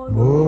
Beautiful.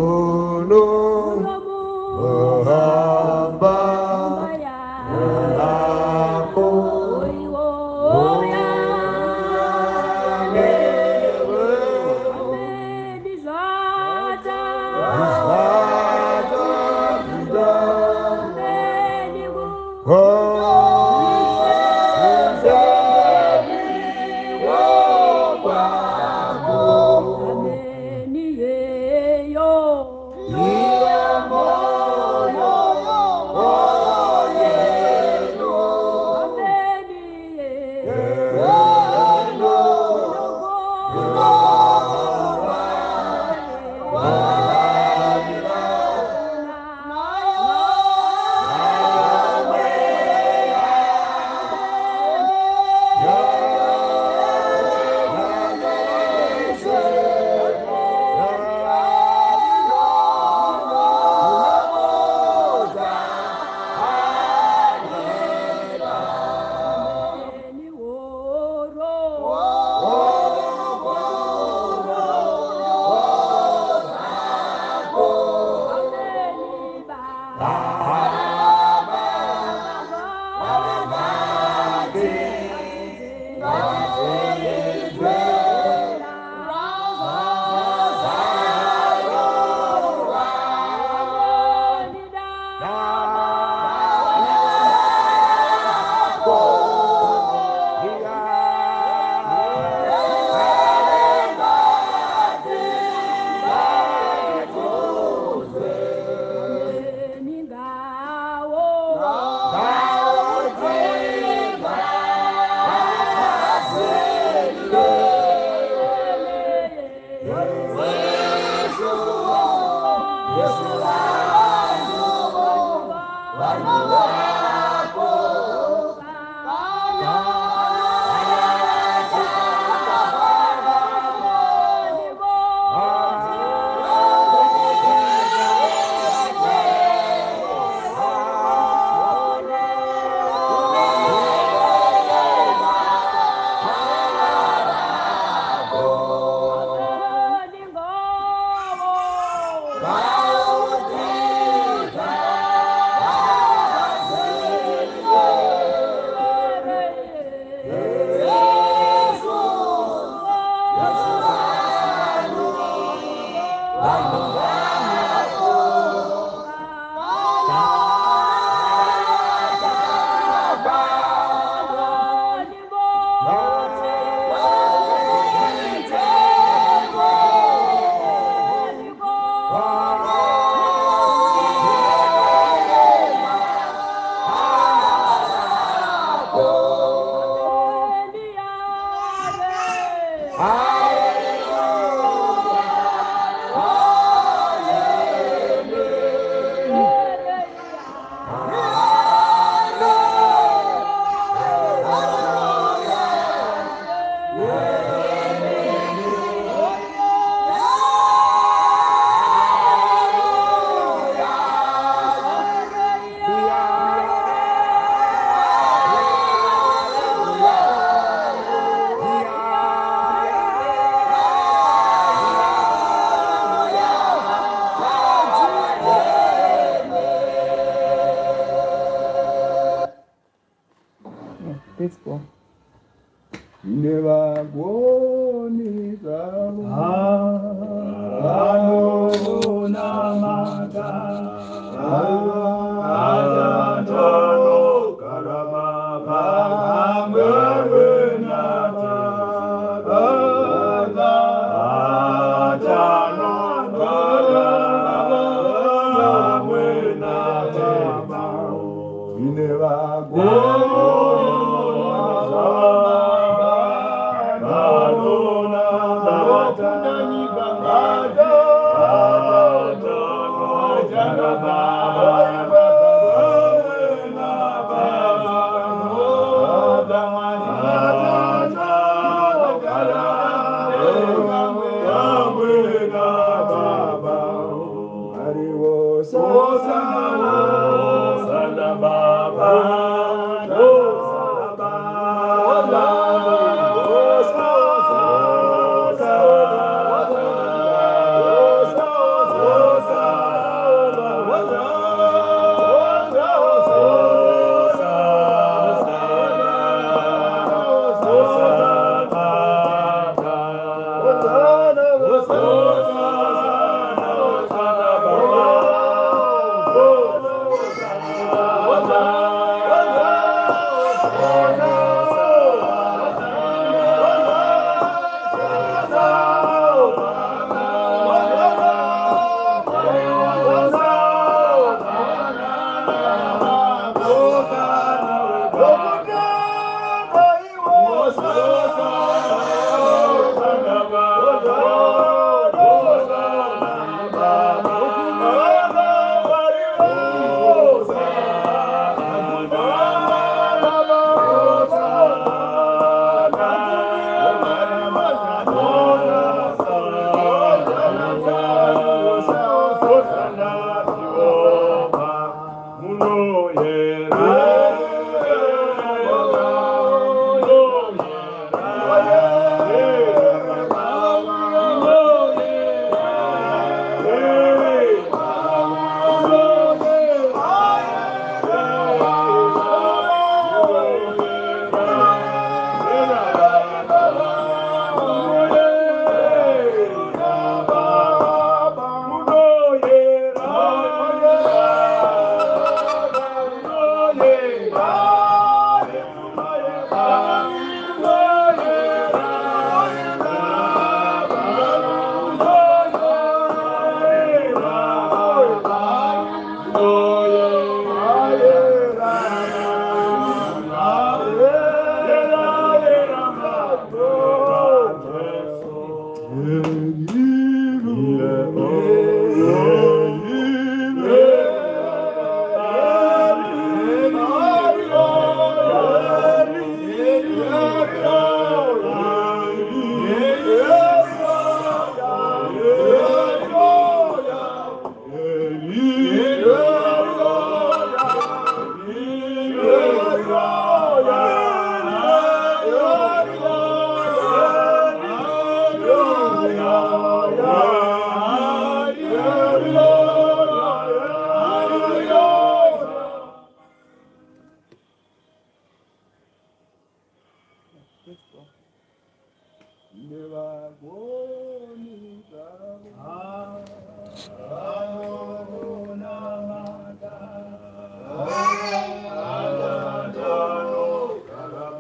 Never go ni Baba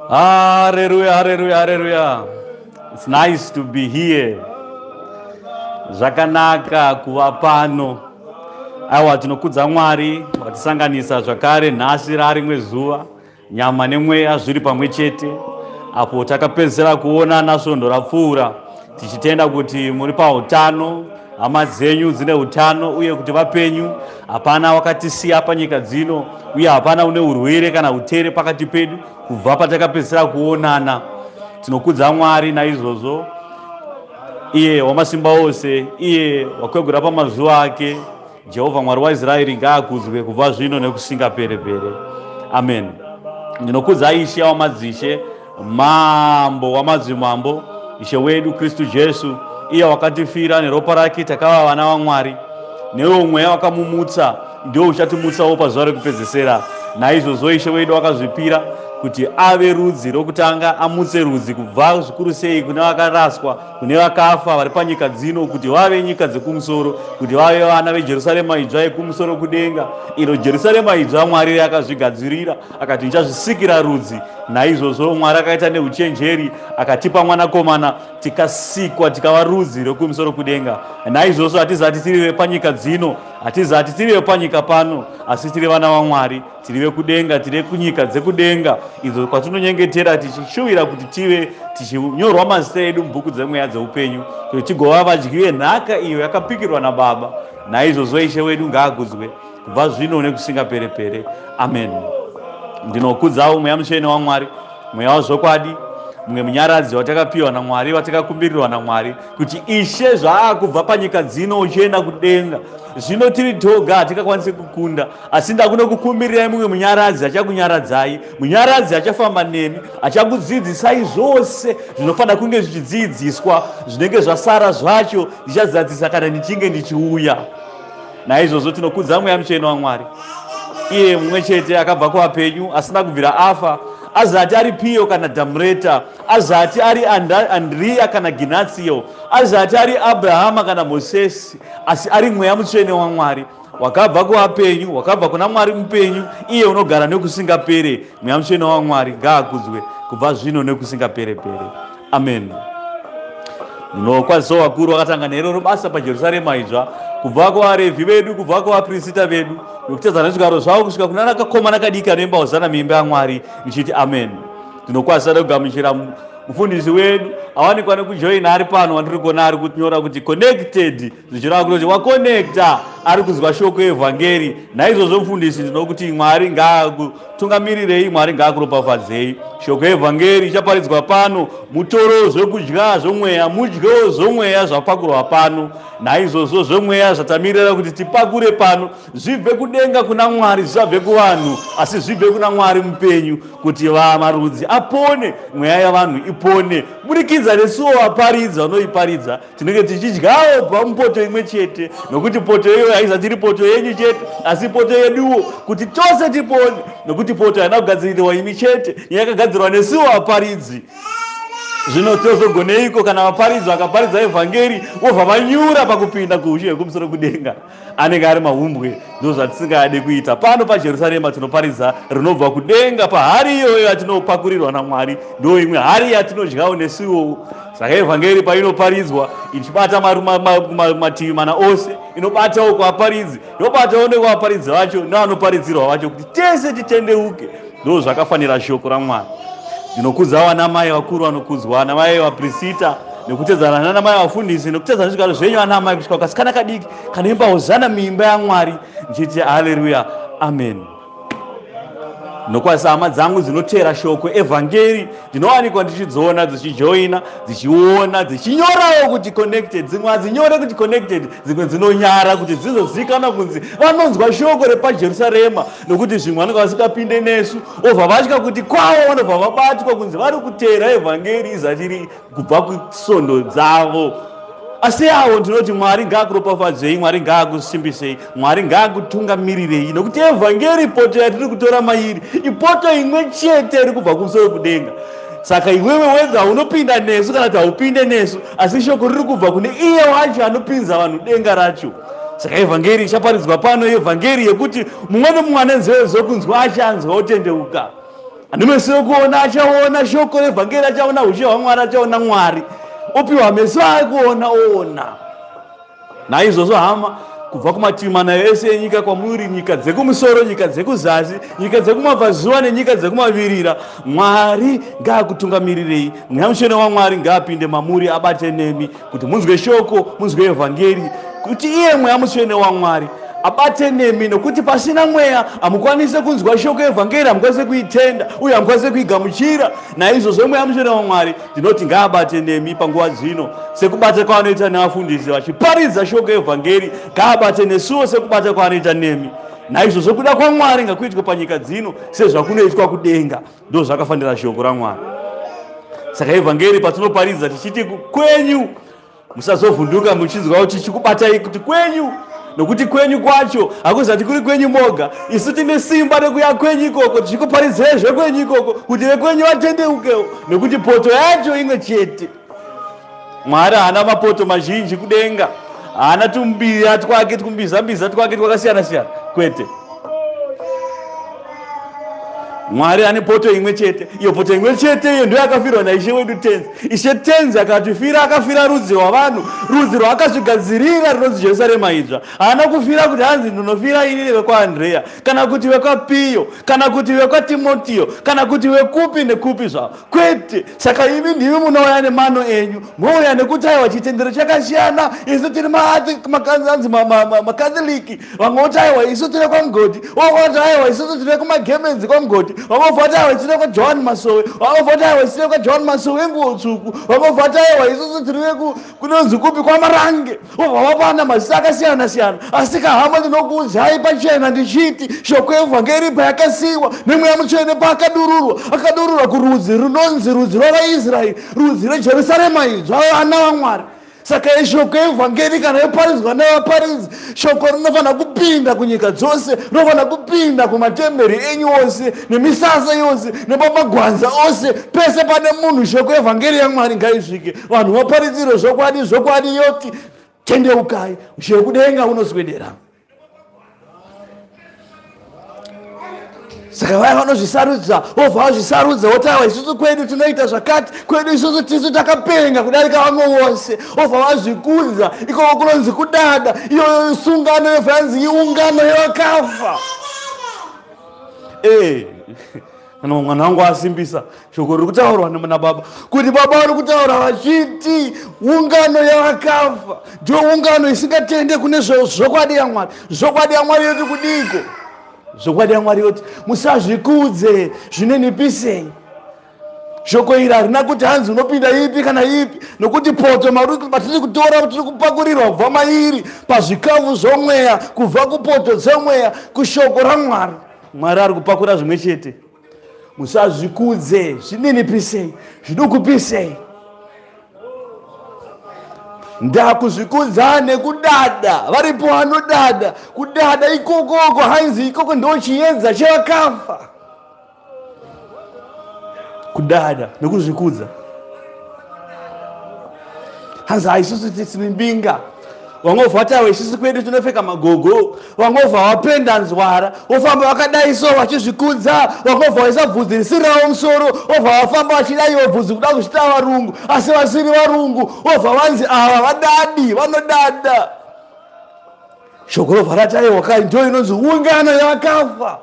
Hallelujah, hallelujah, hallelujah. It's nice to be here. Zvakanaka kuva pano. Aiwa tinokudza Mwari watisanganisa zvakare nhasi rarimwe zuva, nyama nemweya zviri pamwe chete. Apo takapedzera kuonana svondo rapfuura, tichitenda kuti muri pautano, hama dzenyu dzine utano uye kuti vapenyu hapana wakatisiya panyika dzino, uye hapana une urwere kana utere pakati pedu kubva patakapedzera kuonana. Tinokudza Mwari naizvozvo, iye wamasimba ose, iye wakwegura pamazuva ake. Jehovha Mwari waIsraeri ngaakudzwe kubva zvino nekusinga pere-pere. Amen. Ndinokudza Ishe wamadzishe, Mambo wamadzimambo, Ishe wedu Kristu Jesu, iye wakatifira neropa rake takava vana vaMwari. Newe mweya wakamumutsa ndio uchatimutsawo pazuva rekupedzisira. Naizvozvo Ishe wedu wakazvipira kuti ave rudzi rokutanga, amutse rudzi kubva zvikuru sei kune vakaraswa, kune vakafa vari panyika dzino, kuti vave nyika dzekumusoro, kuti vave vana veJerusarema idzva yekumusoro kudenga, iro Jerusarema idzva Mwari akazvigadzirira akati ndichazvisikira rudzi. Naizvozvo Mwari akaita neuchenjeri akatipa mwanakomana, tikasikwa tikava rudzi rekumusoro kudenga. Naizvozvo hatizati tiri vepanyika dzino, hatizati tiri vepanyika pano, asi tiri vana vaMwari, tiri vekudenga, tiri kunyika dzekudenga, idzo kwatinonyengetera tichishuvira kuti tive tichinyorwa mazita edu mubhuku dzemweya dzeupenyu, kuti tigova vadyi venhaka iyo yakapikirwa naBaba. Naizvozvo Ishe wedu ngaakudzwe kubva zvino nekusinga pere-pere. Amen. Ndinokudzawo mweya mutsvene waMwari, mweya wazvokwadi, mumwe munyaradzi watakapiwa naMwari, watakakumbirirwa naMwari, kuti Ishe zvaakubva panyika dzino uchienda kudenga. Zvino tiri toga hatikakwanisi kukunda, asi ndakuda kukumbirirai mumwe munyaradzi achakunyaradzai, munyaradzi achafamba nemi, achakudzidzisai zvose zvinofanira kunge zvichidzidziswa, zvinenge zvasara zvacho ndichazadzisa kana ndichinge ndichiuya. Naizvozvo tinokudza mweya mutsvene waMwari, iye mumwe chete akabva kuvapenyu asina kubvira afa, azati ari Pio kana Dhamreta, azati ari Andria kana Ginatio, azati ari Abrahama kana Mosesi, asi ari mweya mutsvene waMwari wakabva kuvapenyu, wakabva kuna Mwari mupenyu, iye unogara nekusingapere. Mweya mutsvene waMwari ngaakudzwe kubva zvino nekusingapere-pere. Amen. Ndinokwazisawo vakuru vakatanga neroro basa paJerusarema idzva, kubva kuvaRevhi vedu, kubva kuvaprista vedu, nokutedzana nezvigaro zvavo kusvika kuna nakakomana kadiki anoimba hosana muimba yaMwari, nichiti amen. Ndinokwazisa nekugamuchira mufundisi wedu awanikwa nekujoina ari pano, wandiri kuona ari kutinyora kuti connected, zvichireva kuti wakonekta ari kunzwa shoko evhangeri. Naizvozvo mufundisi ndinokuti Mwari ngaakutungamirei, Mwari ngaakuropafadzei. Shoko evhangeri ichaparidzwa pano, mutoro zvekudya zvomweya, mudyewo zvomweya zvapakurwa pano. Naizvozvo zvomweya zvatamirira kuti tipakure pano zvibve kudenga kuna Mwari, zvisabve kuvanhu, asi zvibve kuna Mwari mupenyu, kuti marudzi apone, mweya yavanhu ipone, burikidza nesuwo vaparidza vanoiparidza. Tinenge tichidyawo pamupoto imwe chete, nokuti poto iyoyo haizati iri poto yenyu chete, asi poto yeduwo, kuti tose tipone, nokuti poto haina kugadzirirwa imi chete, yakagadzirwa nesuwo vaparidzi. Zvino tozogoneiko kana vaparidzi vakaparidza evhangeri vobva vanyura pakupinda kuushe hwekumusoro kudenga? Anenge ari mahumbwe. Ndo zvatisingade kuita. Pano paJerusarema tinoparidza rinobva kudenga, pahari iyoyo yatinopakurirwa naMwari, ndo imwe hari yatinodyawo nesuwo. Saka evhangeri painoparidzwa ichibata mativi mana ose, inobatawo kuvaparidzi, yobatawo nekuvaparidzi vacho nevanoparidzirwa vacho, kuti tese titendeuke. Ndo zvakafanira shoko raMwari. Ndinokudza vanamai vakuru vanokudzwa, vanamai vaprista, nekutedzana nanamai vafundisi, nekutedzana nezvigaro zvenyu vanamai, kusvika kasikana kadiki kanoimba hosana muimba yaMwari, ndichiti haleluya, amen. Ndinokwazisa hama dzangu dzinotera shoko evhangeri, ndinowanikwa ndichidziona dzichijoina, dzichiona, dzichinyorawo kuti connected. Dzimwe hadzinyore kuti connected, dzimwe dzinonyara kuti dzizozikanwa kunzi vanonzwa shoko repaJerusarema, nokuti zvimwe vanenge vasikapinde nesu, obva vatya kuti kwavo vanobva vabatwa kunzi vari kutera evhangeri izatiri kubva kusvondo dzavo. Asi avo ndinoti Mwari ngaakuropafadzei, Mwari ngaakusimbisei, Mwari ngaakutungamirirei, nokuti evhangeri poto yatiri kutora mairi ipoto imwe chete iri kubva kumusoro kudenga. Saka iwewe wega unopinda nesu kana kuti haupinde nesu, asi shoko riri kubva kune iye wacho anopinza vanhu denga racho. Saka evhangeri ichaparidzwa pano, evhangeri yekuti mumwe nemumwe ane nzeve dzokunzwa achanzwa otendeuka. Animesiwe kuona achaona shoko revhangeri, achaona ushe hwaMwari, achaona Mwari. Opiwa meso akuona ona. Naizvozvo hama, kubva kumativi mana ese enyika kwamuri, nyika dzekumusoro, nyika dzekuzasi, nyika dzekumabvazuva nenyika dzekumavirira, Mwari ngaakutungamirirei. Mweya Mutsvene waMwari ngaapinde mamuri, abate nemi kuti munzwe shoko, munzwe evhangeri, kuti iye Mweya Mutsvene waMwari abate nemi, nokuti pasina mweya hamukwanise kunzwa shoko evhangeri, hamukwanise kuitenda uye hamukwanise kuigamuchira. Naizvozvo Mweya Mutsvene waMwari ndinoti ngaabate nemi panguva dzino, sekubata kwaanoita nevafundisi vachiparidza shoko evhangeri, ngaabate nesuwo sekubata kwaanoita nemi. Naizvozvo kuda kwaMwari ngakuitwe panyika dzino sezvakunoitwa kudenga. Ndo zvakafanira shoko raMwari. Saka evhangeri patinoparidza tichiti kwenyu, musazovhunduka muchinzwa kuti chikubatai kuti kwenyu, nokuti kwenyu kwacho hakuzati kuri kwenyu moga. Isu tine simba rekuya kwenyu ikoko, tichikuparidzirai zvekwenyu ikoko kuti vekwenyu vatendeukewo, nokuti poto yacho imwe chete. Mwari haana mapoto mazhinji kudenga, haana tumbiya twake, tukumbizambiza twake twakasiyana siyana, kwete. Mwari ane poto imwe chete. Iyo poto imwe chete iyo ndio yakafirwa naIshe wedu Tenzi. Ishe Tenzi akatifira, akafira rudzi rwavanhu, rudzi rwaakazvigadzirira runonzi Jerusarema idzva. Haana kufira kuti hanzi ndinofira ini vekwaAndrea, kana kuti vekwaPiyo, kana kuti vekwaTimotiyo, kana kuti vekupi nekupi zvavo, kwete. Saka imi ndimi munouya nemano enyu, mouya nekuti aiwa chitendero chakasiyana. Isu tiri makatholiki, vamwe voti aiwa isu tiri kwaMugodi, vamwe voti aiwa isu tiri kumaGemenzi kwaMugodi, vamwe voti aiwa isu tiri kwaJohani Masowe, vamwe voti aiwa isu tiri kwaJohani Masowe nguo tsvuku, vamwe voti aiwa isu tiri kunonzi kupi kwaMarange. Vapana mazita akasiyana siyana, asi kahama ndinokuudzai pachena ndichiti shoko evhangeri payakasiyiwa neMweya Mutsvene paakadururwa, akadururwa kurudzi runonzi rudzi rwavaIsraeri, rudzi reJerusarema idzva, vana vaMwari. Saka ishoko evhangeri kana yoparidzwa nevaparidzi, shoko rinofanira kupinda kunyika dzose, rinofanira kupinda kumatemberi enyu ose, nemisasa yose, nepamagwanza ose, pese pane munhu shoko evhangeri yaMwari ngaisvike, vanhu vaparidzire zvokwadi, zvokwadi yoti tendeukai, ushe hwekudenga hunoswedera. Saka vaya vanozvisarudza, vobva vazvisarudza, voti aiwa isusu kwedu tinoita zvakati, kwedu isusu tisu takapenga kudarika vamwe vose, vobva vazvikudza, ikoko kunonzi kudada. Iyo sungano yevhanzi iungano yevakafa. Kana mwana wangu asimbisa shoko riri kutaurwa nababa, kuti baba vari kutaura vachiti ungano yevakafa ndio ungano isingatende kune zvokwadi yaMwari. Zvokwadi yaMwari yoti kudiko? Zvokwadi yaMwari yoti musazvikudze, zvinenipisei. Shoko iri harina kuti hanzi unopinda ipi kana ipi, nokuti poto matiri kutora, tiri kupakurirwa kubva mairi pazvikafu zvomweya, kubva kupoto dzomweya kushoko raMwari. Mwari ari kupakura zvimwe chete. Musazvikudze, zvininipisei, zvidukupisei. Ndakuzvikudza nekudada, varipo vanodada. Kudada ikokoko hanzi ikoko ndo chiedza chevakafa. Kudada nekuzvikudza. Hanzi haisusu tisimbinga. Vangobva vati isusu kwedu tinopfeka magogo, vangobva vapenda nzwara, vofamba vakadaiso vachizvikudza, vangobva vaisa bvudzi risirirawo musoro, vobva vafamba vachidaiwo bvudzi kuda kuchita varungu, asi vasiri varungu, vobva vanzi ava vadadi, vanodada. Shoko robva rataiwa kai ndio inonzi ungano yevakafa.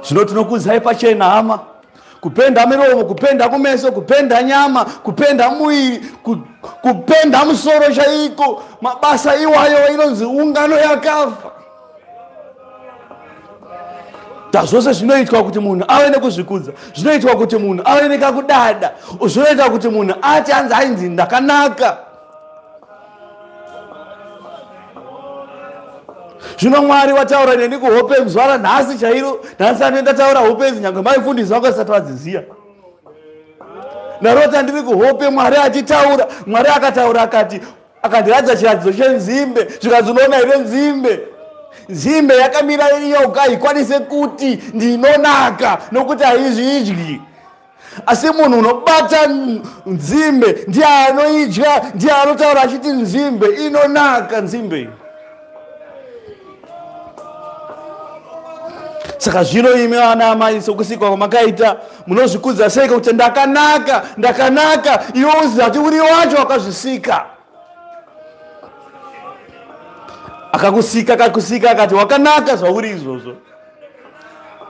Zvino tinokudzai pachena hama, kupenda miromo, kupenda kumeso, kupenda nyama, kupenda muiri, kupenda musoro chaiko, mabasa iwayo inonzi ungano yakafa. Zvose zvinoitwa kuti munhu ave nekuzvikudza, zvinoitwa kuti munhu ave nekakudada, zvinoita kuti munhu ati hanzi ndakanaka. Zvino Mwari wataura neni kuhope mzwara nhasi chairo, nhasi anoenda taura hope idzi nyange maifundisi vako vasati vadziziya. Ndarota ndiri kuhope Mwari achitaura, Mwari akataura akandiradza chiratidzo chenzimbe, zvikadzi unoona here nzimbe. Nzimbe yakamira yoga ikwanise kuti ndinonaka nokuti haizvidyi. Asi munhu unobata nzimbe ndiye anoidya, ndiye anotaura achiti nzimbe inonaka nzimbe. Saka zvino imi vana amai sokusikwa kwamakaita munozvikudza sei kuti ndakanaka iwe uzati uri wacho wakazvisika. Akakusika akati wakanaka zvauri izvozvo.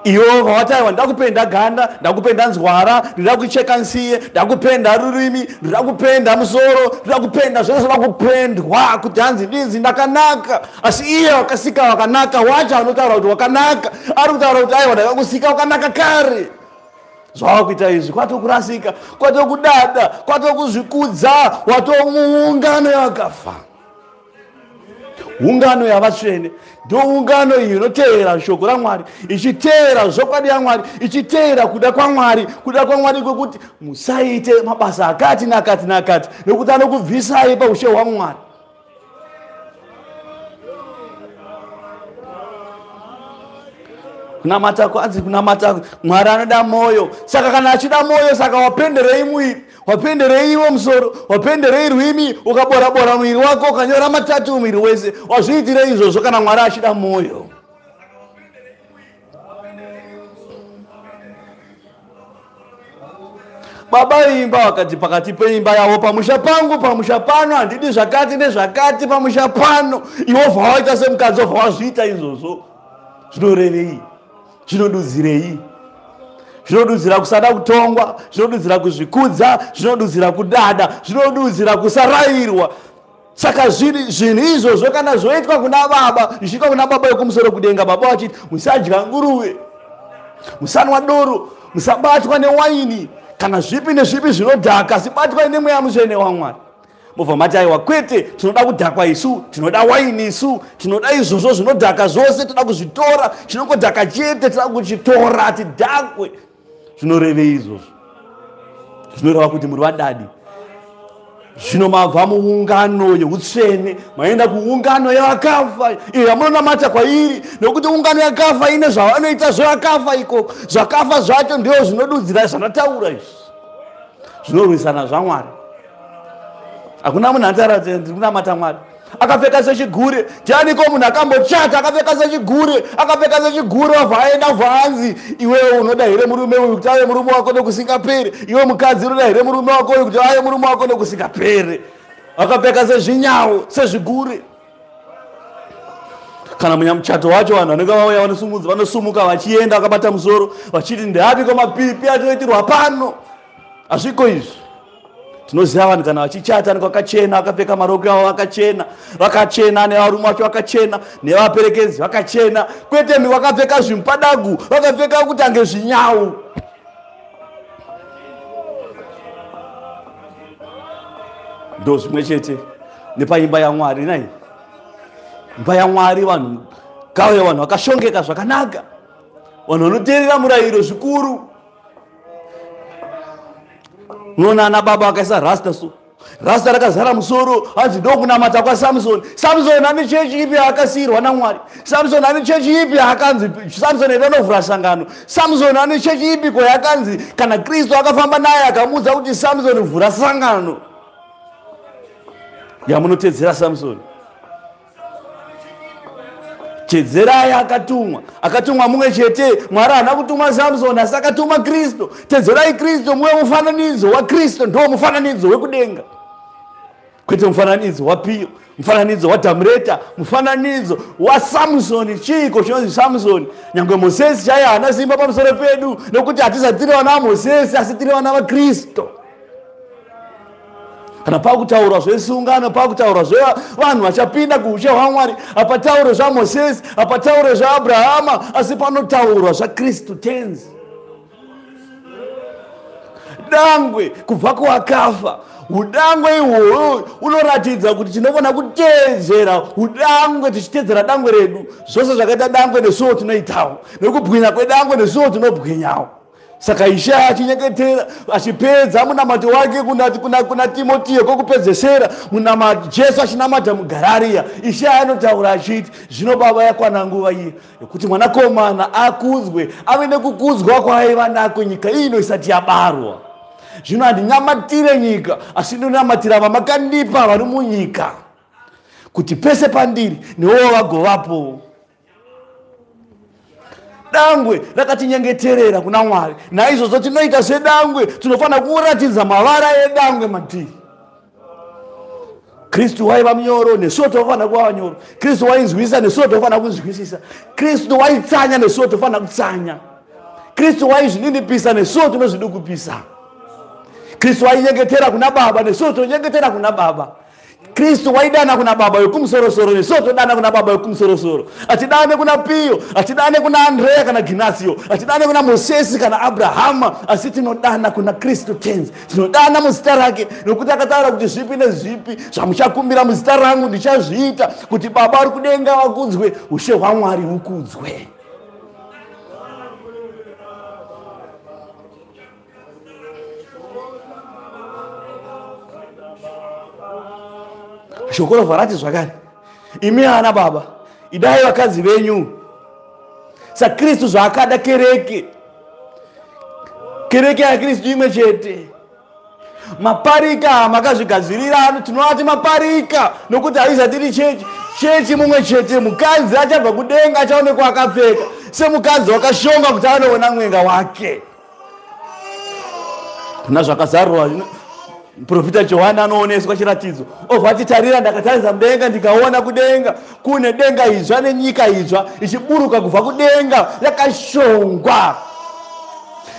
Iwe wataiwa ndakupenda ganda, ndakupenda nzwara, ndakucheka nsiye, ndakupenda rurimi, ndakupenda musoro, ndakupenda zvose zvakupendwa kuti hanzi ndinzi ndakanaka. Asi iye wakasika wakanaka wacho anotaura kuti wakanaka ari kutaura kuti aiwa ndakakusika wakanaka kare. Zvakuita izvi kwatokurasika, kwatokudada, kwatokuzvikudza, watomuungano yakafa. Ungano yavatsvene ndo ungano iyi inoteera shoko raMwari, ichiteera zvokwadi yaMwari, ichiteera kuda kwaMwari kwekuti musaite mabasa akati nakati nekuti anokubvisai paushe hwaMwari. Kunamata kwanzi kunamata Mwari anoda moyo. Saka kana achida moyo, saka wapenderei mwiri, wapenderei iwo musoro, wapenderei rwimi, ukabora mwiri wako, ukanyora matatu mwiri wese, wazviitire izvozvo kana Mwari achida moyo. Baba imba wakati pakati peimba yavo, pamusha pangu pamusha pano handidi zvakati nezvakati pamusha pano. Jehovha waita semukadzi, Jehovha wazviita izvozvo. Zvinorevei? Zvinodudzirei? Zvinodudzira kusada kutongwa, zvinodudzira kuzvikudza, zvinodudzira kudada, zvinodudzira kusarayirwa. Saka zvinhu izvozvo kana zvoitwa kuna baba, zvichitwa kuna baba yekumusoro kudenga, baba wachiti musadya nguruve, musanwa doro, musabatwa newaini kana zvipi nezvipi zvinodhaka, sibatwa nemweya mutsvene waMwari. Mobva mati aiwa kwete, tinoda kudhakwa isu, tinoda waini isu, tinoda izvozvo zvinodhaka zvose, tinoda kuzvitora, chinongodhaka chete tinoda kuchitora tidhakwe. Zvinorevei izvozvo? Zvinoreva kuti muri vadadi. Zvino mabva muungano yeutsvene, maenda kuungano yevakafa, iyo yamunonamata kwairi, nekuti ungano yakafa ine zvavanoita zvevakafa ikoko. Zvakafa zvacho ndizvo zvinodudzira zvanotaura izvi. Zvinorwisana zvaMwari. Hakuna munhu anotara kuti kunamata Mwari. Akapfeka sechigure, tianiko munhu akambochata akapfeka sechigure, akapfeka sechigure wabva aenda hanzi, iwewe unoda here murume uyu kuti ave murume wako nekusingaperi, iwe mukadzi unoda here murume wako uyu kuti ave murume wako nekusingaperi. Akapfeka sezvinyawo, sezvigure. Kana munyamuchato wacho vanhu vanenge vauya vanosumuka vachienda vakabata musoro vachiti ndeapiko mapipi atoitirwa pano. Hazviko izvi. Tinoziva vanhu kana vachichata kwakachena, vakapfeka marokwe avo vakachena, nevarume vacho vakachena, nevaperekedzi vakachena. Kwete vakapfeka zvimupadagu, vakapfeka kuti ange zvinyawu. Ndo zvimwe chete nepaimba yaMwari nai. Imba yaMwari vanhu kauya vanhu vakashongeka zvakanaka, vanhu vanoteerera murayiro zvikuru. Unoona ana baba akaisa rasta so, rasta rakazara musoro, hanzi ndokunamata kwaSamsoni. Samsoni ane chechi ipi yaakasiyirwa naMwari? Samsoni ane chechi ipi yaakanzi Samsoni anovhura sangano? Samsoni ane chechi ipi yakanzi kana Kristu akafamba naye akamuudza kuti Samsoni vhura sangano? Yamunotedzera Samsoni. Tedzerai akatumwa mumwe chete. Mwari haana kutuma Samsoni asi akatuma Kristu. Tedzerai Kristu, muwe mufananidzo waKristu, ndo mufananidzo wekudenga. Kwete mufananidzo waPiyo, mufananidzo waDhamureta, mufananidzo waSamsoni. Chiko chinonzi Samsoni. Nyangwe Mozisi chaiye haana simba pamusoro pedu, nekuti hatisatiri vana vaMozisi asi tiri vana vaKristu. Kana pakutaura zvesungano, pakutaura zvevanhu vachapinda kuushe hwaMwari, hapataure zvaMozisi, hapataure zvaAbrahama, asi panotaurwa zvaKristu tenzi. Dangwe kubva kuvakafa. Udangwe ihwohwo unoratidza kuti tinofana kuteedzera udangwe, tichiteedzera dangwe redu. Zvose zvakaita dangwe nesuwo tinoitawo, nekubwinya kwedangwe nesuwo tinobwinyawo. Saka Ishe achinyengetera achipedza munamato wake kuna Timotiyo kwokupedzesera, Jesu achinamata muGarariya, Ishe anotaura achiti zvino baba yakwana nguva iyi yokuti mwanakomana akudzwe, ave nekukudzwa kwaaiva nako nyika ino isati yabarwa. Zvino handinyamatire nyika asi ndinonamatira vamakandipa vari munyika, kuti pese pandiri newo vagovapo. Dangwe rakatinyengeterera kuna Mwari. Naizvozvo tinoita sedangwe, tinofana kuratidza mavara edangwe matiri. Kristu waiva munyoro, nesuwo tofana kuva vanyoro. Kristu wainzwisisa, nesuwo tofana kunzwisisa. Kristu waitsanya, nesuwo tofana kutsanya. Kristu waizvininipisa, nesuwo tinozvidukupisa. Kristu wainyengetera kuna Baba, nesuwo tonyengetera kuna Baba. Kristu waidana kuna Baba wekumusoro-soro, nesuwo todana kuna Baba wekumusoro-soro. Atidane kuna Pio, atidane kuna Andrea kana Ginasio, atidane kuna Mosesi kana Abrahama, asi tinodana kuna Kristu tenzi. Tinodana muzita rake, nokuti akataura kuti zvipi nezvipi zvamuchakumbira muzita rangu ndichazviita, kuti Baba ari kudenga vakudzwe, ushe hwaMwari hukudzwe. Shoko rovarati zvakare, imi ana baba, idai vakadzi venyu. SaKristu zvaakada kereke. Kereke yaKristu imwe chete. Maparika makazvigadzirira, tinovati maparika nokuti haizatiri chechi. Chechi mumwe chete, mukadzi achabva kudenga achaonekwa akapfeka semukadzi wakashonga kuti anoona mwenga wake. Kuna zvakazarurwa Profita Johana anooneswa chiratidzo. Ovati tarira ndakatarisa mudenga ndikaona kudenga kune denga idzva nenyika idzva ichiburuka kubva kudenga yakashongwa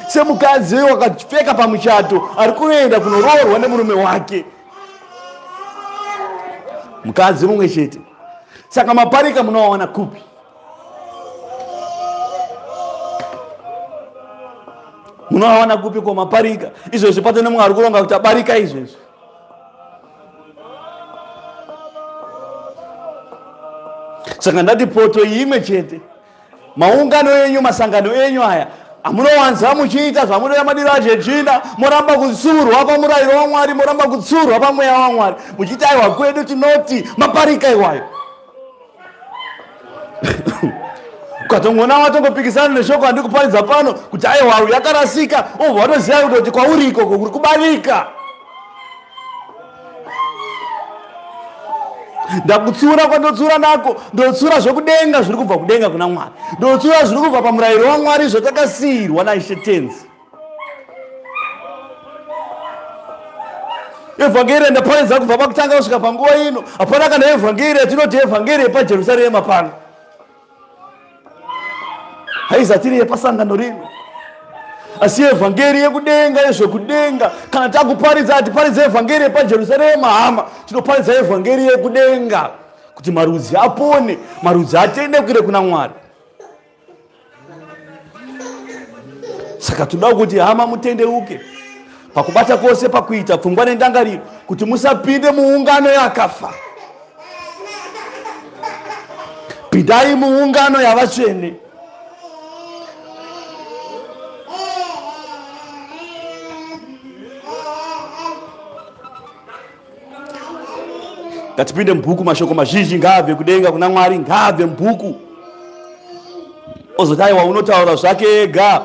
semukadzi wakapfeka pamuchato ari kuenda kunoroorwa nemurume wake. Mukadzi mumwe chete. Saka maparika munoona kupi? Munowana kupi kwa maparika? Izvozvo pato nemwe ari kuronga kuti abarika izvozvo. Saka ndati poto imwe chete. Maungano enyu, masangano enyu aya amunowanza muchiita zvamunoya madiro aJejina, moramba kutsurwa pamurayiro waMwari, moramba kutsurwa pamweya waMwari. Muchiti aiwa kwedu tinoti maparika iwayo. Ukatongona watongopikisana neshoko andikuparidza pano kuti aiwa uyu yakarasika, obva watoziva kuti kwauri ikoko kuri kubarika. Ndakutsura kwandotsura nako, ndotsura zvokudenga zviri kubva kudenga kuna Mwari. Ndotsura zviri kubva pamurayiro waMwari zvatakasiyirwa naIshe tenzi. Evhangeri ndaparidza kubva pakutanga kusvika panguva ino. Hapana kana evhangeri yatinoti evhangeri yepaJerusarema pano. Haizatiri yepasangano rino. Asi evhangeri yekudenga, yezvekudenga. Kana takuparidza atiparidza evhangeri yepaJerusarema hama, tinoparidza evhangeri yekudenga kuti marudzi apone, marudzi atendekere kuna Mwari. Saka toda kuti hama mutendeuke pakubata kwose, pakuita pfungwa nendangariro, kuti musapinde muungano yakafa. Pindai muungano yavatsvene. Ngatipinde mubhuku, mashoko mazhinji ngaabve kudenga kuna Mwari, ngaabve mubhuku. Ozoti aiwa unotaura zvake ega,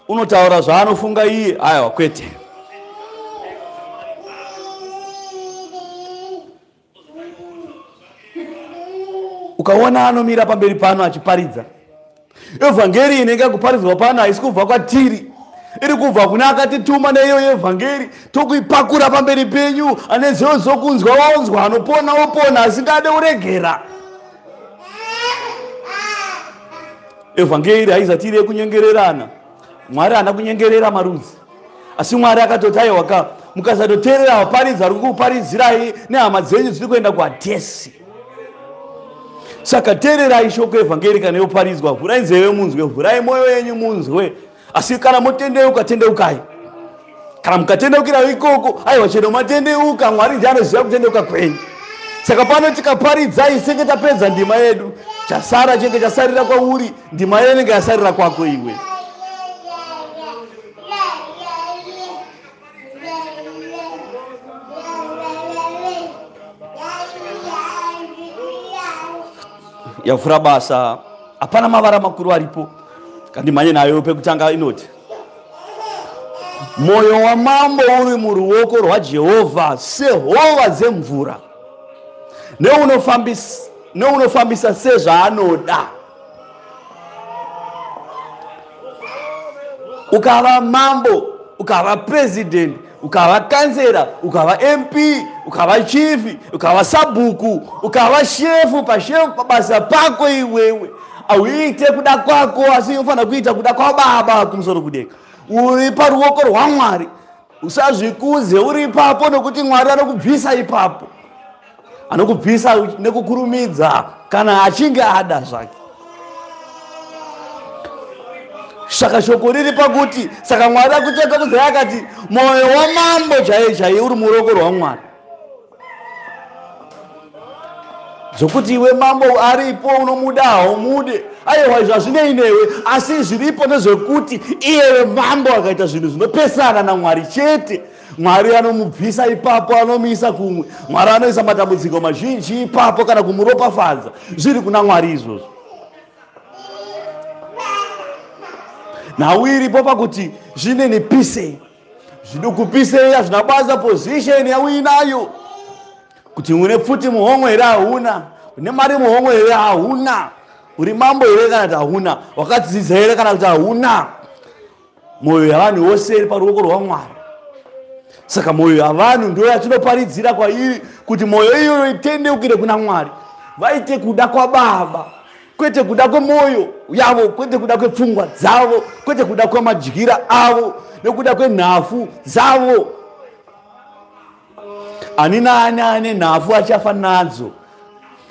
unotaura zvaanofunga iye, aiwa kwete. Ukaona anomira pamberi pano achiparidza evhangeri inenge kuparidzwa pano haisi kubva kwatiri, iri kubva kuna akatituma neiyo evhangeri. Tokuipakura pamberi penyu, ane nzeve dzokunzwa waunzwa, anopona opona, asingade uregera. Evhangeri haizatiri yekunyengererana. Mwari haana kunyengerera marudzi, asi Mwari akatoti aiwa mukasatoteerera vaparidzi ari kukuparidzirai nehama dzenyu dziri kuenda kuHadhesi. Saka teererai shoko evhangeri kana yoparidzwa, vhurai nzeve munzwe, vhurai mwoyo yenyu munzwe. Asi kana motendeuka, tendeukai. Kana mukatendeukira ikoko, aiwa chero matendeuka, Mwari ndiye anoziva kutendeuka kwenyu. Saka pano tikaparidzai senge tapedza ndima yedu, chasara chenge chasarira kwauri, ndima yedu inenge yasarira kwako iwe. Yafura basa, hapana mavara makuru aripo. Kandimanye nayo pekutanga inoti, moyo wa mambo uri muruoko rwaJehovha sehova dzemvura, neunofambisa sezvaanoda. ukava mambo, ukava president, ukava kansela, ukava MP, ukava chief, ukava sabuku, ukava shefu pabasa pako iwewe auite kuda kwako asiyofana kuita kuda kwa baba kumsoro kudeka uri paruoko rwaMwari. Usazvikuze uri ipapo nokuti Mwari anokubvisa ipapo, anokubvisa nekukurumidza kana achinge ada zvake. Saka shoko riri pakuti saka Mwari akucheka kuzaya akati moyo wamambo chaiye uri muruoko rwaMwari, zvokuti iwe mambo aripo unomudawo mude aiwa zvazvinei newe, asi zviripo nezvekuti iyewe mambo akaita zvinhu zvinopesana naMwari chete, Mwari anomubvisa ipapo, anomisa kumwe. Mwari anoisa matambudziko mazhinji ipapo kana kumuropafadza zviri kuna Mwari izvozvo. Nhau iripo pakuti zvineni pisei, zvinokupisei hazvina basa position yauinayo, kuti une pfuti muhomwe here hauna, une mari muhomwe here hauna, uri mambo here kana kuti hauna, wakadzidzisa here kana kuti hauna. Mwoyo yavanhu vose iri paruoko rwaMwari. Saka mwoyo yavanhu ndio yatinoparidzira kwairi kuti mwoyo iyoyo itendeukire kuna Mwari, vaite kuda kwa Baba, kwete kuda kwemwoyo yavo, kwete kuda kwepfungwa dzavo, kwete kuda kwemadyira avo nekuda kwenhafu dzavo. Ani nani ane nhafu achafa nadzo,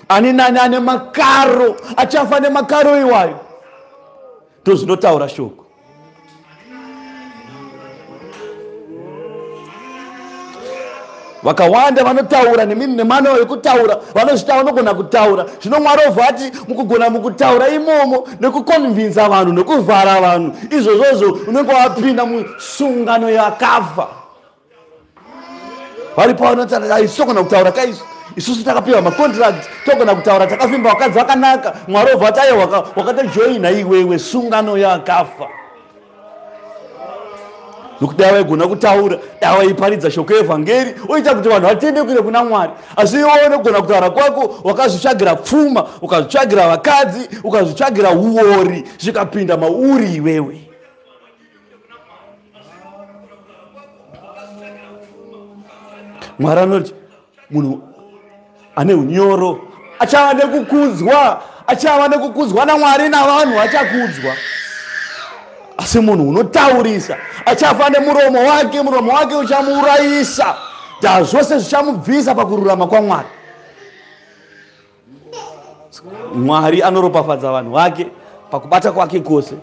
ani nani ane makaro achafa nemakaro iwayo. Ndozvinotaura shoko. Vakawanda vanotaura nemano yekutaura, vanogona kutaura zvino Mwari ovati mukugona mukutaura imomo nekukonvinza vanhu nekuvhara vanhu, izvozvozvo unenge wapinda musungano yakafa. Vari pavanotara isogona kutaura kaizvo, isusu takapiwa macontract togona kutaura, takavimba vakadzi vakanaka. Mwari ovati aiwa wakatojoina iwewe sungano yakafa. Nokuti dai waigona kutaura, dai waiparidza shoko evhangeri, oita kuti vanhu vatendekire kuna Mwari. Asi iwe unogona kutaura kwako wakazvitsvagira pfuma, ukazvitsvagira vakadzi, ukazvitsvagira uori, zvikapinda mauri iwewe. Mwari anoti munhu ane unyoro achava nekukudzwa, achava nekukudzwa naMwari navanhu achakudzwa. Asi munhu unotaurisa achafa nemuromo wake, muromo wake uchamuurayisa, zvose zvichamubvisa pakururama kwaMwari. Mwari anoropafadza vanhu vake pakubata kwake kwose.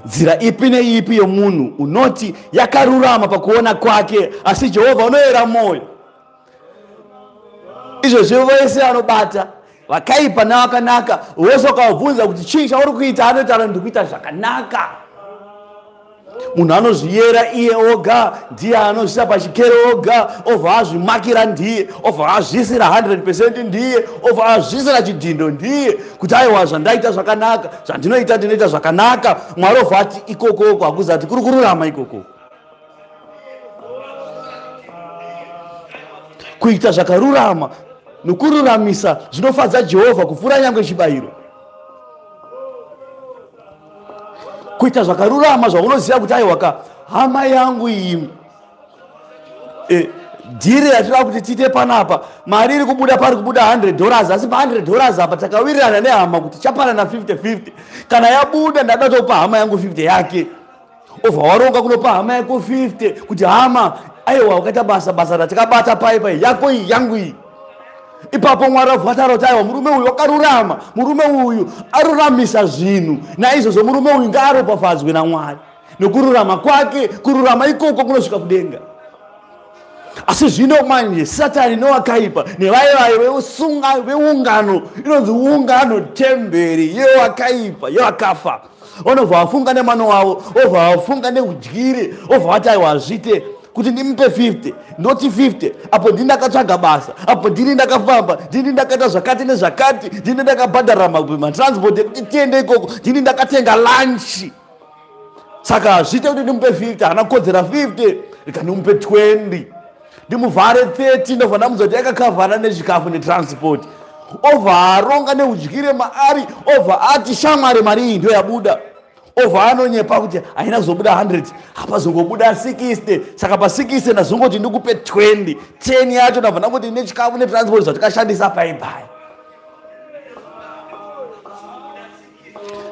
Nzira ipi neipi yomunhu unoti yakarurama pakuona kwake, asi Jehovha unoyera moyo, izvo vose anobata vakaipa navakanaka. Wese ukavabvunza kuti chii chauri kuita, anotaura ndikuita zvakanaka. Munhu anozviyera iye oga, ndiye anozvisa pachikero oga, obva azvimakira ndiye, obva azvisira 100% ndiye, obva azvisira chidhindo ndiye, kuti aiwa zvandaita zvakanaka, zvandinoita ndinoita zvakanaka. Mwari obva ati ikokoko hakuzati kuri kururama ikokoko. Kuita zvakarurama nokururamisa zvinofadza Jehovha kupfuura nyangwe chibayiro. Kuita zvakarurama zvaunoziva kuti aiwa hama yangu iyi dhiri yatira kuti tiite panapa, mari iri kubuda pari kubuda $100, asi pa$100 apa takawirirana nehama kuti chapanana 50-50. Kana yabuda ndada topa hama yangu 50 yake, obva waronga kunopa hama yako 50 kuti hama aiwa ukaita basa ratakabata pai yako iyi yangu iyi. Ipapo Mwari avhatara kuti aiwa murume uyu wakarurama, murume uyu aruramisa zvinhu, naizvozvo murume uyu ngaaropafadzwe naMwari nokururama kwake. Kururama ikoko kunosvika kudenga. Asi zvino manje Satani nowakaipa nevaivaye veungano, inonzi ungano temberi yewakaipa yewakafa, onobva vafunga nemano wavo, obva vafunga neudyiri, obva vati aiwa zvite kuti ndimupe 50, noti 50 apo ndini ndakatsvaga basa, apo ndini ndakafamba, ndini ndakaita zvakati nezvakati, ndini ndakabhadhara matransport ekuti tiende ikoko, ndini ndakatenga lunch. Saka zvite kuti ndimupe 50, hana kodzera 50, rika ndimupe 20. ndimuvhare 30 ndovana muzoti yakakavhana nezvikafu netransport obva aronga neudyire maari obva ati shamwari mari iyi ndio yabuda obva anonyepa kuti haina kuzobuda 100 hapazongobuda 60 saka pa 60 ndazongoti ndikupe 20 10 yacho ndabva ndangoti nechikafu netransport zvatikashandisa paipai.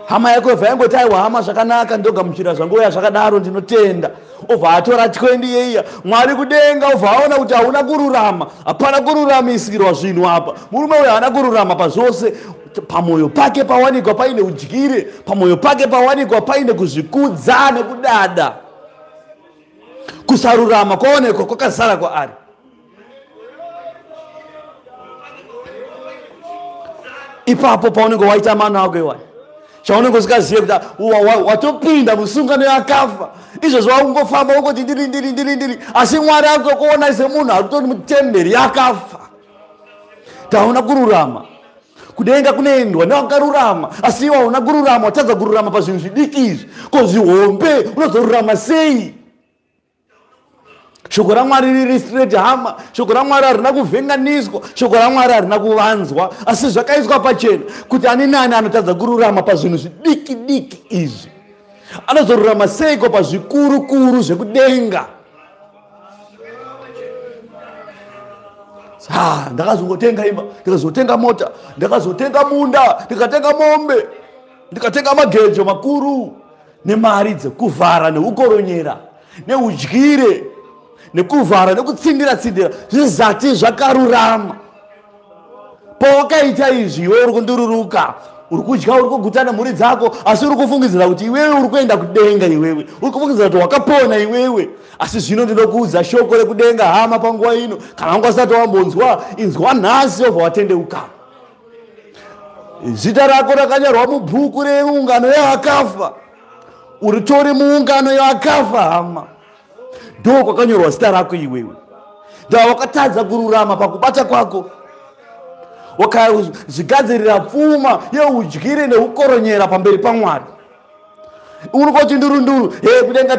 Hama yako obva yangoti aiwa hama zvakanaka ndogamuchira zvangoya zvakadaro ndinotenda obva atora 20 yeiya Mwari kudenga obva aona kuti hauna kururama hapana kururamisirwa zvinhu apa murume uyu haana kururama pazvose pamwoyo pake pawanikwa paine udyire pamwoyo pake pawanikwa paine kuzvikudza nekudada kusarurama kwaonekwa kwakazara kwaari. Ipapo paunenge waita mano ako iwani chaunenge usikazive kuti watopinda musungano yakafa izvozvo waungofamba ungoti ndiri asi Mwari akutokuona semunhu ari kutori mutemberi yakafa. Tauna kururama kudenga kunoendwa newakarurama asi iwe hauna kururama watadza kururama pazvinhu zvidiki izvi ko zvihombe unozorurama sei? Shoko raMwari riri straight hama. Shoko raMwari harina kuvhenganiswa, shoko raMwari harina kuvanzwa asi zvakaiswa pachena kuti ani nani anotadza kururama pazvinhu zvidiki diki izvi anozorurama seiko pazvikuru kuru zvekudenga. Ndakazongotenga imba, ndikazotenga mota, ndakazotenga munda, ndikatenga mombe, ndikatenga magejo makuru nemari dzekuvhara neukoronyera neudyire nekuvhara nekutsindira zvizati zvakarurama. Pawakaita izvi iwe uri kundururuka uri kudya uri kuguta nemhuri dzako asi uri kufungidzira kuti iwewe uri kuenda kudenga iwewe uri kufungidzira kuti wakapona iwewe asi zvino ndinokuudza shoko rekudenga hama panguva ino kana wanga usati wambonzwa inzwa nhasi obva watendeuka. Zita rako rakanyorwa mubhuku reungano yavakafa uri tori muungano yavakafa hama ndo kwakanyorwa zita rako iwewe. Ndawakatadza kururama pakubata kwako wakazvigadzirira pfuma yeudyire neukoronyera pamberi paMwari. Uri kuti ndurunduru kudenga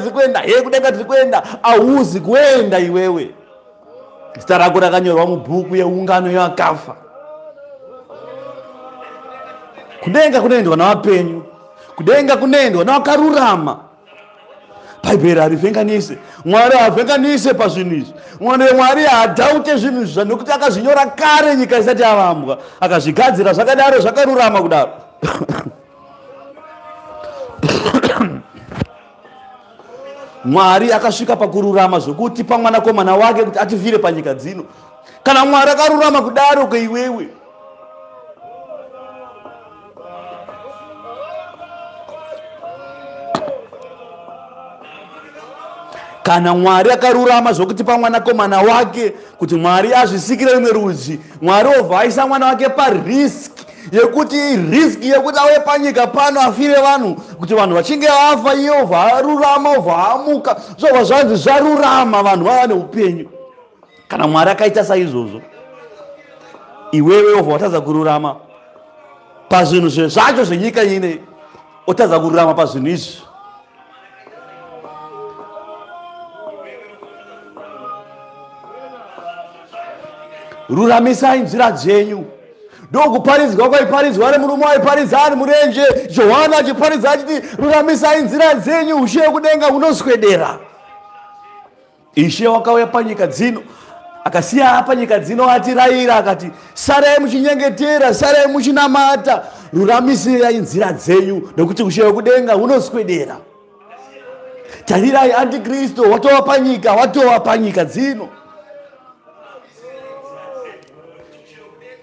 tiri kuenda hauzi kuenda iwewe. Zita rako rakanyorwa mubhuku yeungano yavakafa. Kudenga kunoendwa navapenyu, kudenga kunoendwa navakarurama. Bhaibheri harivhenganise, Mwari havhenganise pazvinhu izvi. Mwari haadhaute zvinhu izvi nokuti akazvinyora kare nyika isati yavambwa akazvigadzira zvakadaro zvakarurama kudaro. Mwari akasvika pakururama zvokuti pamwanakomana wake kuti atifire panyika dzino. Kana Mwari akarurama kudaro kweiwewe kana Mwari akarurama zvokuti pamwanakomana wake kuti Mwari azvisikire rimwe rudzi Mwari obva aisa mwana wake pariski yekuti auye panyika pano afire vanhu kuti vanhu vachinge vafa iye obva arurama obva amuka zvobva zvanzi zvarurama vanhu vava neupenyu. Kana Mwari akaita saizvozvo iwewe obva watadza kururama pazvinhu zvacho zvenyika ine otadza kururama pazvinhu izvi. Ruramisai nzira dzenyu. Ndokuparidzwa kwaiparidzwa ari murume aiparidza ari murenje. Johana achiparidza achiti ruramisai nzira dzenyu ushe kudenga unoswedera. Ishe wakauya panyika dzino akasiya panyika dzino atirayira akati sarai muchinyengetera sarai muchinamata ruramisai nzira dzenyu nokuti ushe kudenga unoswedera. Tarirai antikristu watova panyika dzino.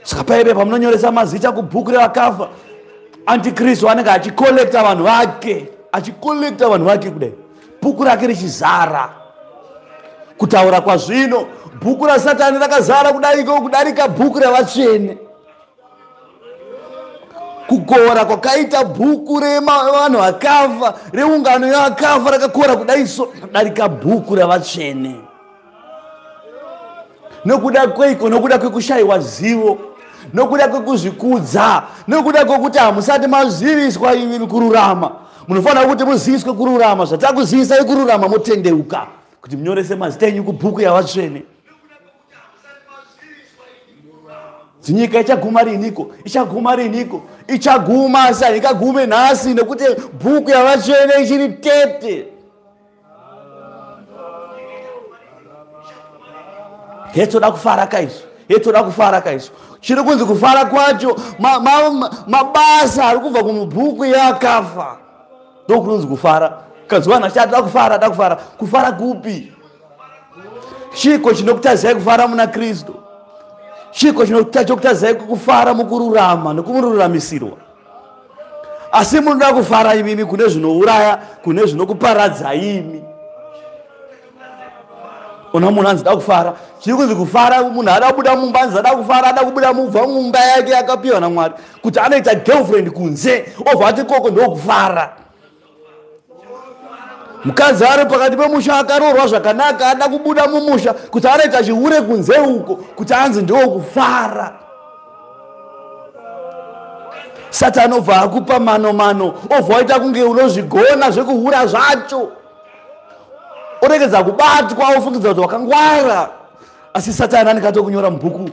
Saka paibe pamunonyoresa mazita kubhuku revakafa antikristu anenge achikolekta vanhu vake kudai bhuku rake richizara. Kutaura kwazvino bhuku raSatani rakazara kudariko kudarika bhuku revatsvene. Kukora kwakaita bhuku revanhu vakafa reungano yavakafa rakakora kudaiso kudarika bhuku revatsvene. Nokuda kweiko? Nokuda kwekushayiwa zivo, nokuda kwekuzvikudza, nokuda kwekuti hamusati maziviswa imi kururama. Munofanira kuti muziviswe kururama. Zvatakuzivisa kururama motendeuka kuti munyorese mazita enyu kubhuku yavatsvene. nyika ichaguma riniko, ichaguma riniko, ichaguma sei ikagume nhasi nekuti bhuku yavachene ichiri tete. Yetoda kufara kaizvo, yetoda kufara kaizvo. Chiri kunzi kufara kwacho mabasa ari kubva kumubhuku yakafa. Ndokunonzi kufara. Kaziwana chatoda kufara, da kufara. Kufara kupi? Chiko chinokutadzai kufara muna Kristu. Chiko chinokutadzai kufara mukururama nokumururamisirwa. Asi munoda kufara imimi kune zvinouraya, kune zvinokuparadza imi. Ona munhu anzi da kufara. Chiri kunzi kufara, munhu ada kubuda mumba anzi ada kufara, ada kubuda mubva mumba yake yakapiwa naMwari kuti anoita girlfriend kunze, obva ati koko ndokufara. Mukadzi ari pakati pemusha akaroorwa zvakanaka, ada kubuda mumusha kuti anoita chihure kunze uko kuti anzi ndokufara. Satani obva akupa mano, obva waita kunge unozvigona zvekuhura zvacho. Oregedza kubatwa ofungidza kuti wakangwara. Asi Satani anenge kunyora mubhuku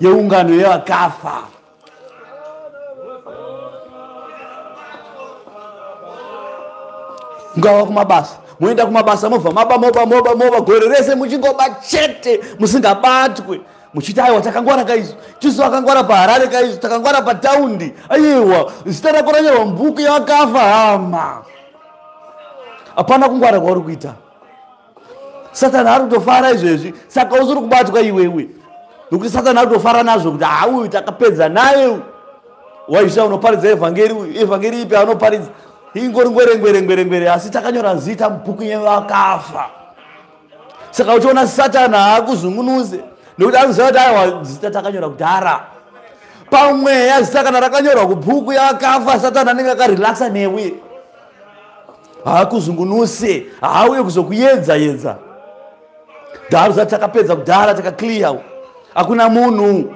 yeungano yevakafa. Ngawa kumabasa, muenda kumabasa mobva moba gore rese muchingoba chete musingabatwe. Muchiti aiwa takangwara kaizvo, tisu wakangwara paHarare kaizvo, takangwara pataundi. Aiwa, zita rako ranyorwa mubhuku yevakafa hama. Hapana kungwara kwauri kuita. Satani ari kutofara izvezvi, saka usiri kubatwa iwewe. Nokuti Satani ari kutofara nazvo kuti uyu takapedza naye. Waisha unoparidza evhangeri ipi anoparidza? Ingori ngwere, asi takanyora zita mubhuku yevakafa. Saka uchiona Satani haakuzungunuze, nokuti anoziva kuti aiwa zita takanyora kudhara. Pamweya zita kana rakanyorwa kubhuku yevakafa, Satani anenge akarelaxa newe. Haakuzungunuse, haauye kuzokuedza. Dharu zati takapedza kudhara, takaclear. Hakuna munhu.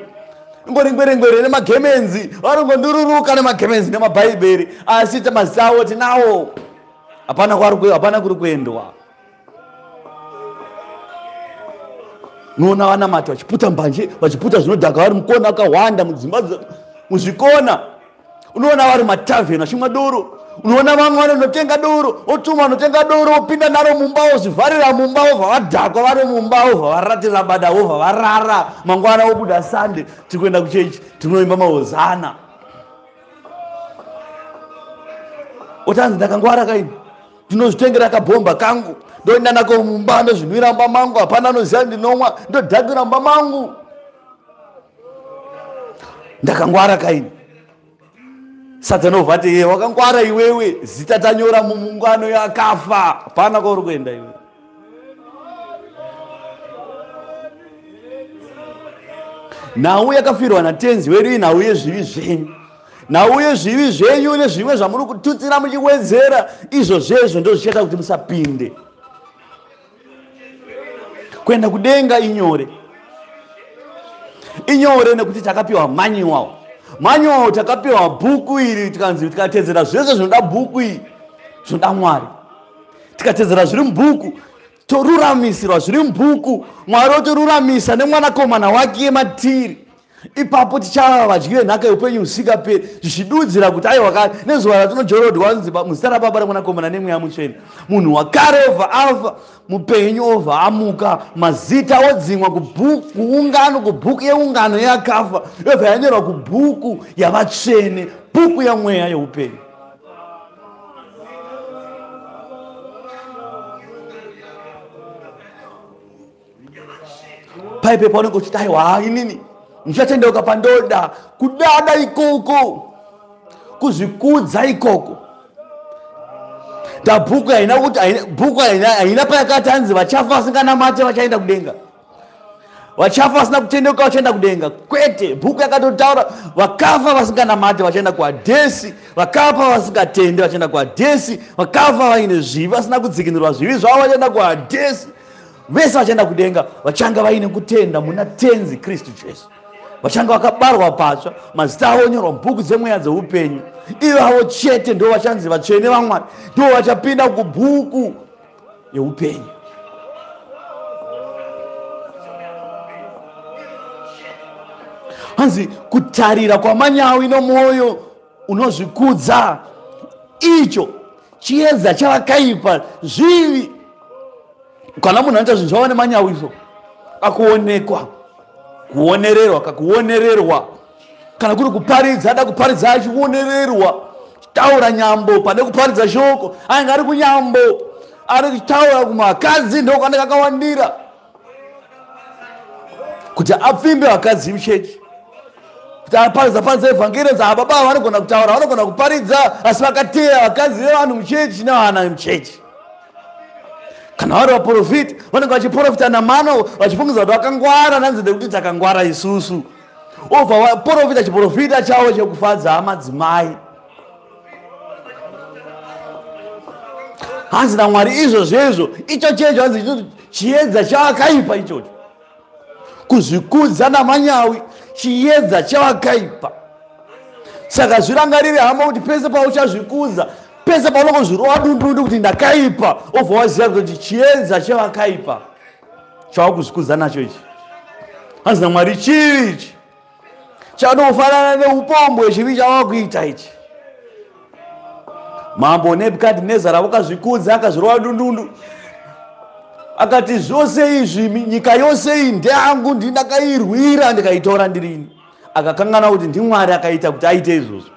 Ingori ngwere nemagemenzi, varongondururuka nemagemenzi nemabhaibheri, asi mazita avo tinawo. Hapana kuri kuendwa. Noona vanamati vachiputa mbanje, vachiputa zvinodhaka vari mukona akawanda mudzimba muzvikona. Unoona vari matavheni vachimwa doro. Unoona vamwe vanotenga doro, otuma vanotenga doro, opinda naro mumba, ozvivharira mumba, obva vadhakwa vari mumba, obva varatira bada, obva varara. Mangwana obuda Sande, tiri kuenda kuchechi, tinoimba mahozana. Otanzi ndakangwara kaini, ndinozvitengera kabhomba kangu, ndoenda nako mumba, ndozvinwira mumba mangu, hapana anoziva ndinomwa, ndodhakira mumba mangu. Ndakangwara kaini. Satani obva ati wakangwara iwewe, zita tanyora mumungano yakafa. Hapana kwauri kuenda iwe. Nhau yakafirwa natenzi wedu, nhau yezvivi zvenyu. Nhau yezvivi zvenyu nezvimwe zvamuri kututsira muchiwedzera, izvo zvezvo ndizvo zvichaita kuti musapinde. Kuenda kudenga inyore. Inyore nekuti takapiwa manual. Manual takapiwa bhuku iri, tikanzi tikatedzera zvese zvinoda bhuku iri, zvinoda Mwari. Tikatedzera zviri mubhuku, toruramisirwa zviri mubhuku. Mwari otoruramisa nemwanakomana wake matiri. Ipapo tichava vadyi venhaka youpenyu husingaperi, zvichidudzira kuti aiwa nezuva ratinojorodwa wanzi muzita raBaba neMwanakomana neMweya Mutsvene. Munhu wakare obva afa, mupenyu obva amuka, mazita odzimwa kuungano, kubhuku yeungano yakafa, yobva yanyorwa kubhuku yavatsvene, bhuku yamweya yeupenyu. Paipe paunenge uchiti aiwa inini ndichatendeuka pandoda, kudada ikoko, kuzvikudza ikoko. Bhuku haina payakati hanzi vachafa vasinganamate vachaenda kudenga, vachafa vasina kutendeuka vachaenda kudenga. Kwete, bhuku yakatotaura vakafa vasinganamate vachaenda kuHadhesi, vakafa vasingatende vachaenda kuHadhesi, vakafa vaine zvivi vasina kudzikinurwa zvivi zvavo vachaenda kuHadhesi. Vese vachaenda kudenga vachanga vaine kutenda muna tenzi Kristu Jesu. Vachanga vakabarwa patsva, mazita avo onyorwa mubhuku dzemweya dzeupenyu. Ivavo chete ndo vachanzi vatsvene vaMwari, ndo vachapinda kubhuku yeupenyu. hanzi kutarira kwa manyawi nomoyo unozvikudza icho chiedza chavakaipa zvivi. Kana munhu anoita zvinhu zvava nemanyawi izvo akuonekwa kuonererwa kakuonererwa, kana kuri kuparidza ada kuparidza achionererwa, taura nyambo pane kuparidza shoko ainge ari kunyambo ari kutaura kumavakadzi ndo kwanenge akawandira kuti apfimbe vakadzi muchechi, kuti aparidza panze evhangeri dzababa vanogona kutaura vanogona kuparidza asi vakateya vakadzi vevanhu muchechi nevana muchechi. Kana vari vaprofita vanenge vachiprofita namano vachifungidza kuti vakangwara nanzi nekuti takangwara isusu, obva vaprofita chiprofita chavo chekufadza madzimai. Hanzi naMwari izvozvo icho checho hanzi chiedza chavakaipa ichocho, kuzvikudza namanyawi chiedza chavakaipa. Saka zvirangarire hama kuti pese pauchazvikudza, pese paunongozvirova dundundu kuti ndakaipa, obva waziva kuti chiedza chavakaipa chavakuzvikudza nacho ichi. Hanzi naMwari chii ichi chanofanana neupombwe chivi chavakuita ichi. Mambo Nebhukadhinezari vakazvikudza akazvirova dundundu akati zvose izvi nyika yose iyi ndeyangu ndindakairwira ndikaitora ndirini. Akakangana kuti ndiMwari akaita kuti aite izvozvo.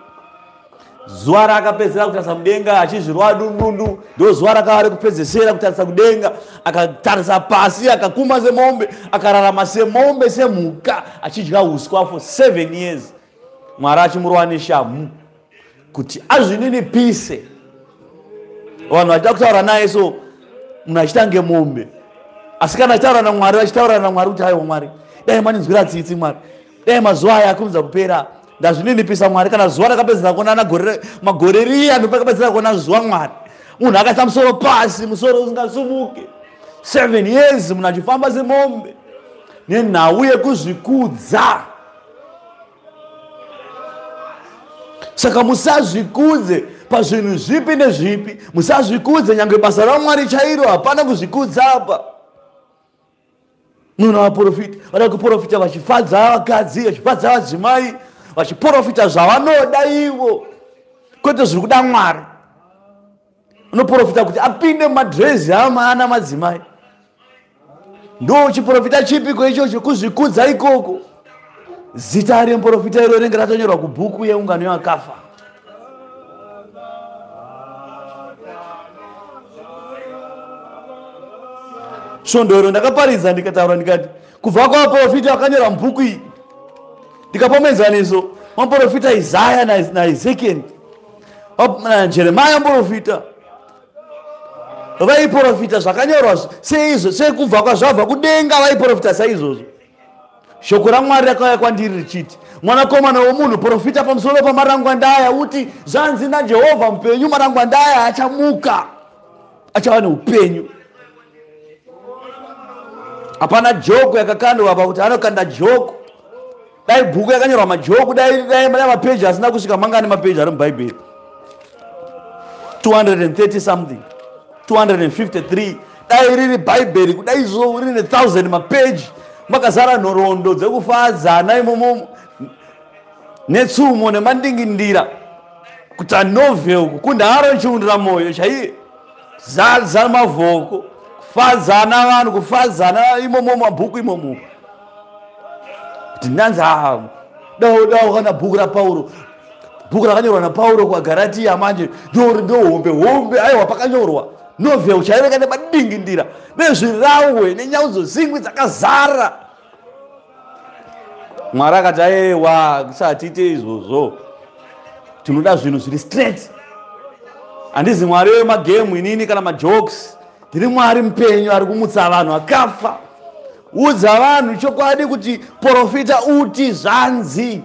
Zuva raakapedzera kutarisa mudenga achizvirova dundundu ndo zuva rakavari kupedzesera kutarisa kudenga, akatarisa pasi akakuma semombe, akararama semombe semhuka achidya uswa for 7 years. Mwari achimurova neshamu kuti azvininipise. Vanhu vachida kutaura naye so munhu achitange mombe, asi kana achitaura naMwari vachitaura naMwari kuti aiwa Mwari dai maninzwira tsitsi Mwari, dai mazuva aya akunza kupera ndazvininipisa Mwari. Kana zuva rakapedzera kuona magore riya ndopakapedzera kuona zuva Mwari, munhu akaisa musoro pasi, musoro usingasumuke 7 years munhu achifamba semombe nenhau yekuzvikudza. Saka musazvikudze pazvinhu zvipi nezvipi, musazvikudze nyange basa raMwari chairo hapana kuzvikudza apa. Munhu vaprofita vada kuprofita vachifadza vakadzi, vachifadza vadzimai, vachiprofita zvavanoda ivo kwete zviri kuda Mwari. Unoprofita kuti apinde mumadhirezi amana madzimai. Ndo chiprofita chipiko ichocho kuzvikudza ikoko. Zita remuprofita iro rinenge ratonyorwa kubhuku yeungano yevakafa. Svondo iro ndakaparidza ndikataura ndikati kubva kwavaprofita vakanyorwa mubhuku iyi ndikapomenzaniso maprofita Isaya naEzekieri naJeremia muprofita vaiprofita zvakanyorwa seizvo, sekubva kwazvabva kudenga vaiprofita saizvozvo. Shoko raMwari rakauya kwandiri richiti, mwanakomana womunhu, profita pamusoro pamarangwanda aya uti zvanzi naJehovha mupenyu, marangwanda aya achamuka, achava neupenyu. Hapana joko yakakandwa apa kuti anokanda joko. Dai bhuku yakanyorwa majoku, dai mapeji asina kusvika mangani mapeji ari muBhaibheri 230 something 253. Dai riri Bhaibheri kudai izvo rine 1000 mapeji, makazara nhoroondo dzekufadzana imomo netsumo nemandingindira kuti anovel kukunda aro chiundira moyo chaiye zadza mavhoko kufadzana vanhu, kufadzana imomo mabhuku imomo. Ndinanzi dao kana bhuku raPauro, bhuku rakanyorwa naPauro kuGaratia manje ndo hombe aiwa pakanyorwa novel chaireka nemadingindira nezvirawe nenyaudzo zingwi dzakazara. Mwari akati aiwa tisatiite izvozvo, tinoda zvinhu zviri straight. Handizi Mwari wemagemu inini kana majokes, ndiri Mwari mupenyu ari kumutsa vanhu akafa. Udza vanhu chokwadi kuti profita uti zvanzi.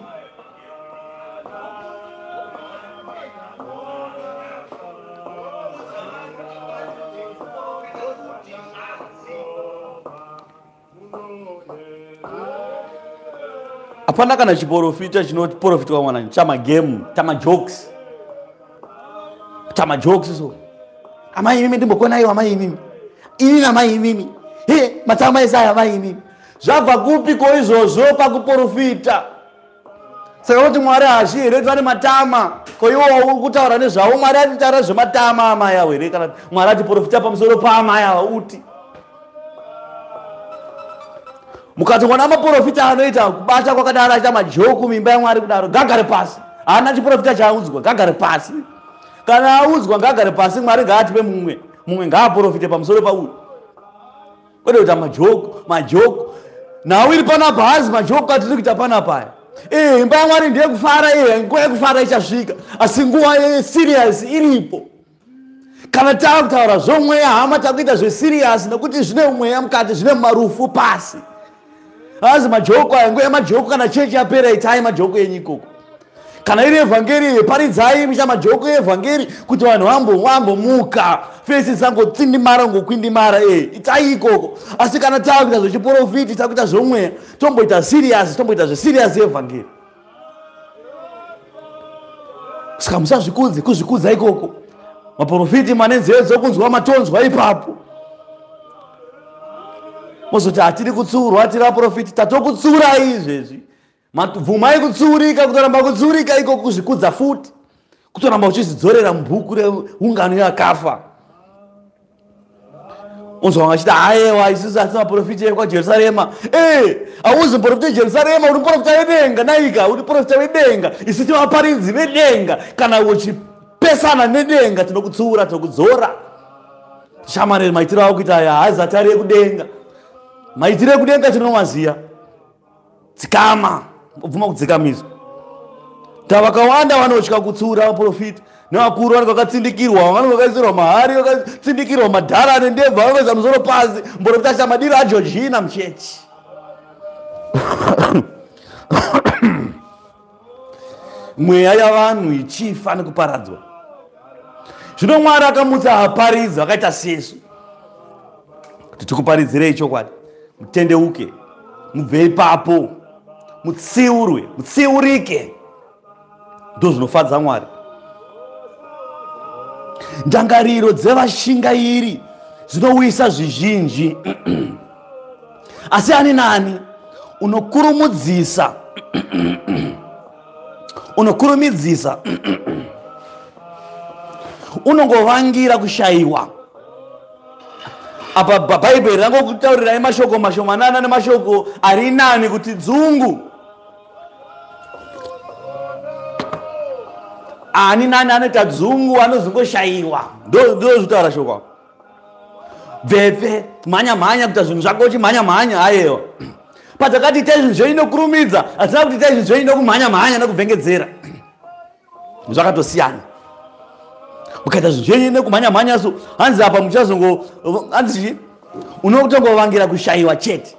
Hapana kana chiprofita chinoprofitwa mwana chamagemu, tamajokes. Tamajokes so. Amai mimi ndimbokona iwo amai mimi. Ini na mai mimi. Matama Isaya amai mimi. Zvabva kupi ko izvozvo pakuprofita? Saka kuti Mwari hazviheredzwa nematama. Ko iwo kutaura nezvavo Mwari atitaura zvematama amai avo here kana Mwari atiprofita pamusoro paamai avo uti. Mukati mwana maprofita anoita kubata kwakadaro aita majoku mimba yaMwari kudaro gagare pasi. Haana chiprofita chaaudzwa gagare pasi. Kana audzwa gagare pasi Mwari ngaatipe mumwe ngaaprofite pamusoro pauyu. Kwete kuita majoku. Nawo iri panapa hazi majoku atiri kuita panapa. Imba yaMwari ndiye kufara nguva yekufara ichasvika. Asi nguva serious iripo. Kana taakutaura zvomweya hama takuita zveserious nekuti zvine mweya mukati zvine marufu pasi. Hazi majoku aya nguva yemajoku kana chechi yapera itai majoku enyu ikoko. Kana iri evhangeri paridzai misha majoku evhangeri kuti vanhu vambomuka fesi dzangotsindimara ngokwindimara itai ikoko. Asi kana takuita zvechiprofiti takuita zvomweya tomboita serious tomboita zveserious evhangeri. Saka musazvikudze kuzvikudza ikoko. Maprofiti manenzeve dzokunzwa matonzwa ipapo. Mozoti hatiri kutsurwa tiri vaprofiti tatokutsura izvezvi. Bvumai kutsurika kutoramba kutsurika iko kuzvikudza futi. Kutoramba uchizvidzorera mubhuku reungano yakafa. Unzwa vachiti aiwa isusu hasi maprofiti ekwaJerusarema. Hauzi muprofita weJerusarema uri muprofita wedenga naika uri muprofita wedenga. Isu tivaparidzi vedenga kana uchipesana nedenga tinokutsura tinokudzora. Shamaneri maitiro avo kuita aya haazi atari ekudenga. Maitiro ekudenga tinomaziya. Dzikama ubvuma kudzikamizwa. Vakawanda vanotya kutsura vaprofita. Nevakuru vanenge vakatsindikirwa vanenge vakaisirwa mahari vakatsindikirwa madhara nendebva vakaisa musoro pasi. Muprofita acha madiro aJorgina muchechi. Mweya yavanhu ichifa nekuparadzwa. Zvino Mwari akamutsa vaparidzi vakaita sesu kuti tikuparidzirei chokwadi. Mutendeuke, mubve ipapo, mutsiurike. Ndo zvinofadza Mwari. Ndangariro dzevashingairi dzinouyisa zvizhinji. Asi ani nani unokurumidzisa unongovangira kushayiwa. Apa bhaibheri rangokutaurirai mashoko mashomanana nemashoko ari nani kuti dzungu. Ani nani anoita dzungu anozongoshayiwa. Ndo zvitaura shoko. Bvepfe mhanya kuita zvinhu zvako uchimhanya ayewa. Patakati itai zvinhu zveinokurumidza hatina kuti itai zvinhu zveinokumhanya nekubvengedzera. Zvakatosiyana. Mukaita zvinhu zvenyu nekumhanya so hanzi apa muchazongo hanzi unotongovangira kushayiwa chete.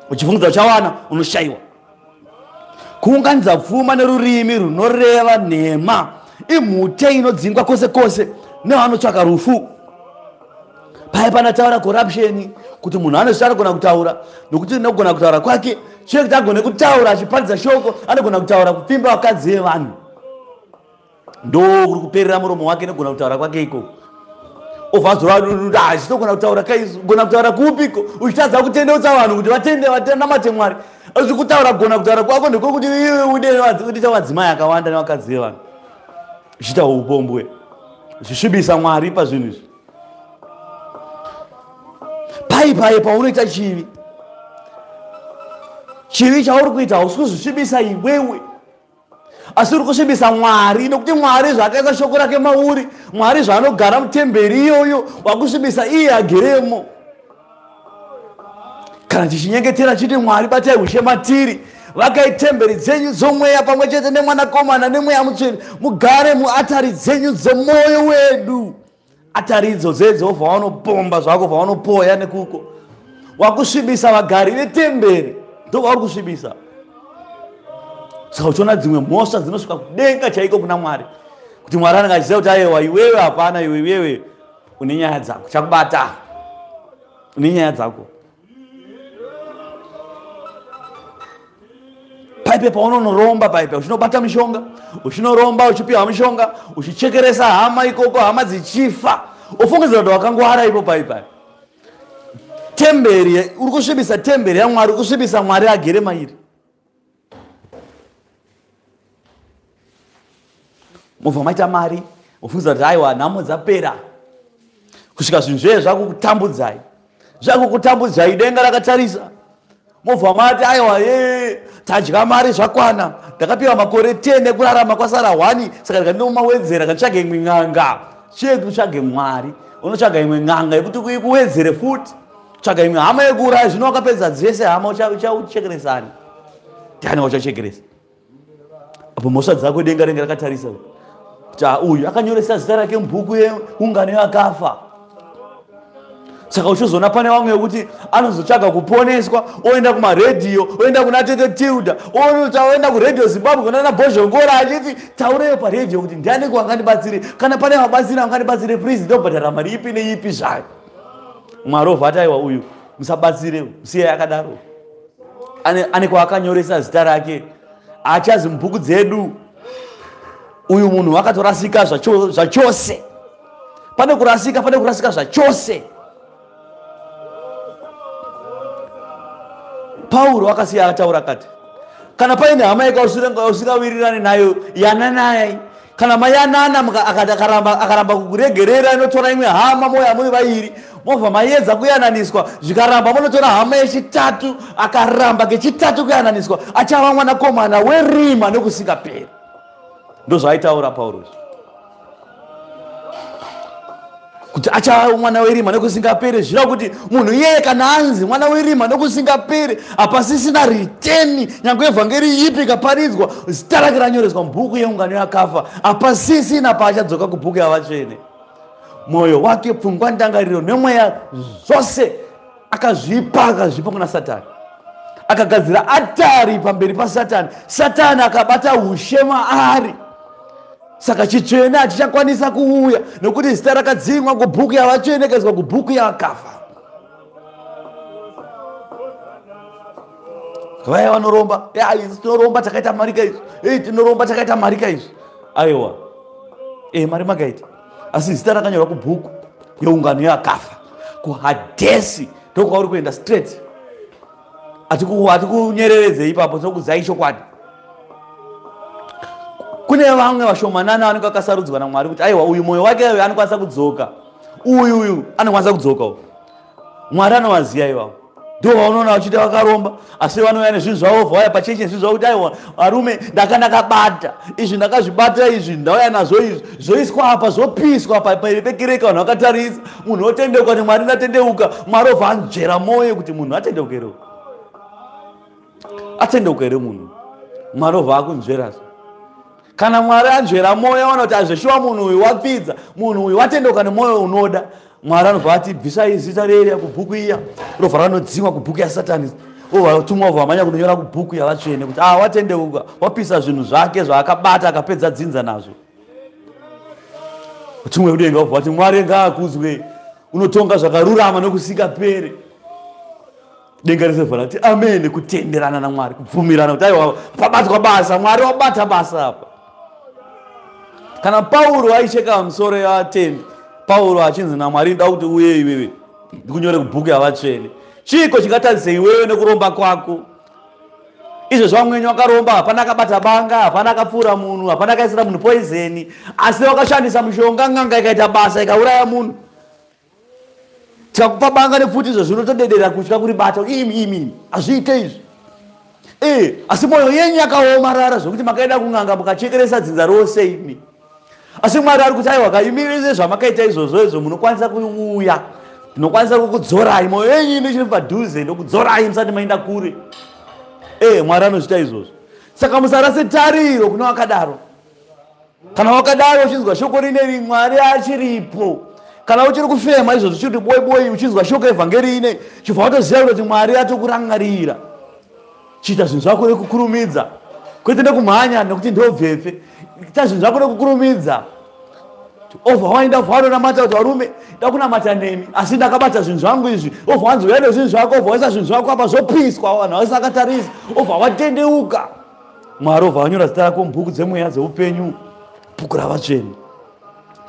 Uchifungudza uchawana unoshayiwa. Kuunganidza pfuma nerurimi runoreva nhema imhute inodzingwa kwose kwose nevanotsvaka rufu. Pai panataura corruption kuti munhu anosvika anogona kutaura nokuti nokugona kutaura kwake chiri kuti agone kutaura achiparidza shoko anogona kutaura kupfimba vakadzi vevanhu. Ndo kuri kuperera muromo wake nogona kutaura kwake iko. Ovhadzora hachitogona kutaura kaisu gona kutaura kupiko uchitadza kutendeutsa vanhu kuti vatendamate Mwari. Asi kutaura kugona kutaura kwako ndikokuti iwe udita madzimai akawanda nevakadzi vevanhu. Uchiita upombwe zvishibisa Mwari pazvinhu izvi. Pai paunoita chivi chauri kuita hausi kuzvisvibisa iwewe asi uri kusvibisa Mwari nokuti Mwari zvakaisa shoko rake mauri. Mwari zvaanogara mutemberi iyoyo wakusvibisa iye ageremo. Kana tichinyengetera chiti Mwari batai ushe matiri vakai temberi dzenyu dzomweya pamwe chete nemwanakomana nemweya mutsvene mugare muatari dzenyu dzemwoyo wedu. Atari idzo dzeJehovha vanopomba zvako vanopoya nekuko. Wakusvibisa vagari vetemberi ndo vauri kusvibisa. Saka uchiona dzimwe mhosva dzinosvika kudenga chaiko kuna Mwari. Kuti Mwari anenge achiziva kuti aiwa iwewe hapana iwewe une nyaya dzako chakubata. Une nyaya dzako. Paipe paunonoromba paipe uchinobata mishonga uchinoromba uchipiwa mishonga uchichekeresa hama ikoko hama dzichifa ufungidzira kuti wakangwara ipo paipai. Temberi uri kusvibisa temberi yaMwari uri kusvibisa Mwari agere mairi. mobva maita mari, mofungidzira kuti aiwa nhamo dzapera, kusvika zvinhu zveye zvakukutambudzai denga rakatarisa, mobva mati aiwa tadya mari zvakwana, ndakapiwa makore 10 ekurarama kwasara 1, saka ndikanomawedzera kanditsvage imwe n'anga. Chiedu tsvage Mwari, unotsvaga imwe n'anga yekuti ikuwedzere futi, tsvaga imwe hama yekuuraya, zvino wakapedza dzese hama uchauchekeresani. Ndiani wachachekeresa? Apo mhosva dzako denga renga rakatarisa kuti uyu akanyoresa zita rake mubhuku yeungano yakafa. Saka uchizoona pane vamwe wekuti anozotsvaga kuponeswa, oenda kumaredhiyo, oenda kuna Tete Tilda, oenda kuredhiyo Zimbabwe kuna Bozhongora achiti taureyo paredhiyo kuti ndiani wangandibatsire, kana pane vabatsiri vangandibatsire please ndobhadhara mari ipi neipi zvayo. Mwari ovati aiwa uyu musabatsire, musiyai akadaro. Ane kwaakanyoresa zita rake, achazi mubhuku dzedu. Uyu munhu akatorasika zvachose. Pane kurasika zvachose. Pauro akasiya akataura kati, kana paine hama usikawirirane nayo yananai, kana mayanana akaramba kukuregerera inotora imwe hama moya muri vairi, mobva maedza kuyananiswa, zvikaramba munotora hama yechitatu, akaramba kechitatu kuyananiswa, achava mwanakomana werima nokusingaperi. Ndozvaitaura Pauro kuti achava mwana werima nokusingaperi. Zvira kuti munhu iyeye kana anzi mwana werima nokusingaperi, hapasisina riteni, nyange evhangeri ipi ikaparidzwa, zita rake ranyoreswa mubhuku yeungano yakafa, hapasisina paachadzoka kubhuku yavatsvene. Mwoyo wake, pfungwa, ndangariro nemweya zvose akazvipa kuna Satani, akagadzira atari pamberi paSatani. Satani akabata ushe maari. Saka chitsvene hatichakwanisa kuuya nokuti zita rakadzimwa kubhuku yavatsvene ikaiswa kubhuku yavakafa. Vaya vanoromba, tinoromba takaita marika izvi, tinoromba takaita marika izvi. Aiwa, mari makaita, asi zita rakanyorwa kubhuku yeungano yavakafa, kuHadesi ndokwauri kuenda straight. Hatikunyereredze ipapo, tinokudzai chokwadi. Kune vamwe vashomanana vanenge vakasarudzwa naMwari kuti aiwa uyu mwoyo wake anokwanisa kudzoka, uyu anokwanisa kudzoka. Mwari anovaziva ivavo, ndivo vaunoona vachiita vakaromba, asi vanouya nezvinhu zvavo, vauya pachechi nezvinhu zvavo kuti aiwa varume ndakabata izvi, ndakazvibata izvi, ndauya nazvo izvi, zvoiswa apa, zvopiswa pamberi pekereke, vanhu vakatarisa, munhu otendeuka kuti Mwari ndatendeuka. Mwari obva anzvera mwoyo kuti munhu atendeukerewo munhu. Mwari obva akunzverazvo. Kana Mwari anzvera mwoyo, aona kuti azveshuwa munhu uyu wapfidza, munhu uyu watendeuka nemwoyo unoda, Mwari anobva ati bvisai zita rere kubhuku iya, robva ranodzimwa kubhuku yaSatani, tumwa obva amanya kunonyora kubhuku yavatsvene kuti watendeuka, wapisa zvinhu zvake zvaakabata akapedza dzinza nazvo. Tumwe kudenga obva ati Mwari ngaakudzwe, unotonga zvakarurama nokusingaperi. Denga rese obva rati amen, kutenderana naMwari, kubvumirana kuti aiwa pabatwa basa, Mwari wabata basa apa. Kana Pauro aicheka musoro yavatendi, Pauro achinzi naMwari nda kuti uye iwewe ndikunyore kubhuku yavatsvene, chiko chingatadzise iwewe nekuromba kwako? Izvo zvamwenyu wakaromba, hapana akabata banga, hapana akapfuura munhu, hapana akaisira munhu poizeni, asi wakashandisa mushonga, n'anga ikaita basa ikauraya munhu. Tikakupa banga nepfuti izvo zvinotodedera kutya kuribata, imi hazviite izvi. Asi mwoyo yenyu yakaomarara zvokuti makaenda kun'anga mukachekeresa dzinza rose imi. Asi Mwari ari kuti aiwa kaimirise zvamakaita izvozvo munokwanisa kuuya, ndinokwanisa kukudzorai, mwoyo yenyu inochiri padhuze, ndokudzorai musati maenda kure. Mwari anozviita izvozvo. Saka musarase tariro kuna wakadaro. Kana wakadaro uchinzwa shoko rineri, Mwari achiripo. Kana uchiri kufema izvozvo chiri boyi uchinzwa shoko evhangeri ine, chibva watoziva kuti Mwari atokurangarira. Chiita zvinhu zvako nekukurumidza, kwete nekumhanya nekuti ndobvefe. Ita zvinhu zvako nekukurumidza. Obva waenda vanonamata kuti varume ndakunamata nemi, asi ndakabata zvinhu zvangu izvi. Obva wanzouya nezvinhu zvako, obva waisa zvinhu zvako apa zvopiswa, vanhu havasi akatarisa, obva watendeuka. Mwari obva wanyora zita rako mubhuku dzemweya dzeupenyu, bhuku ravatsvene.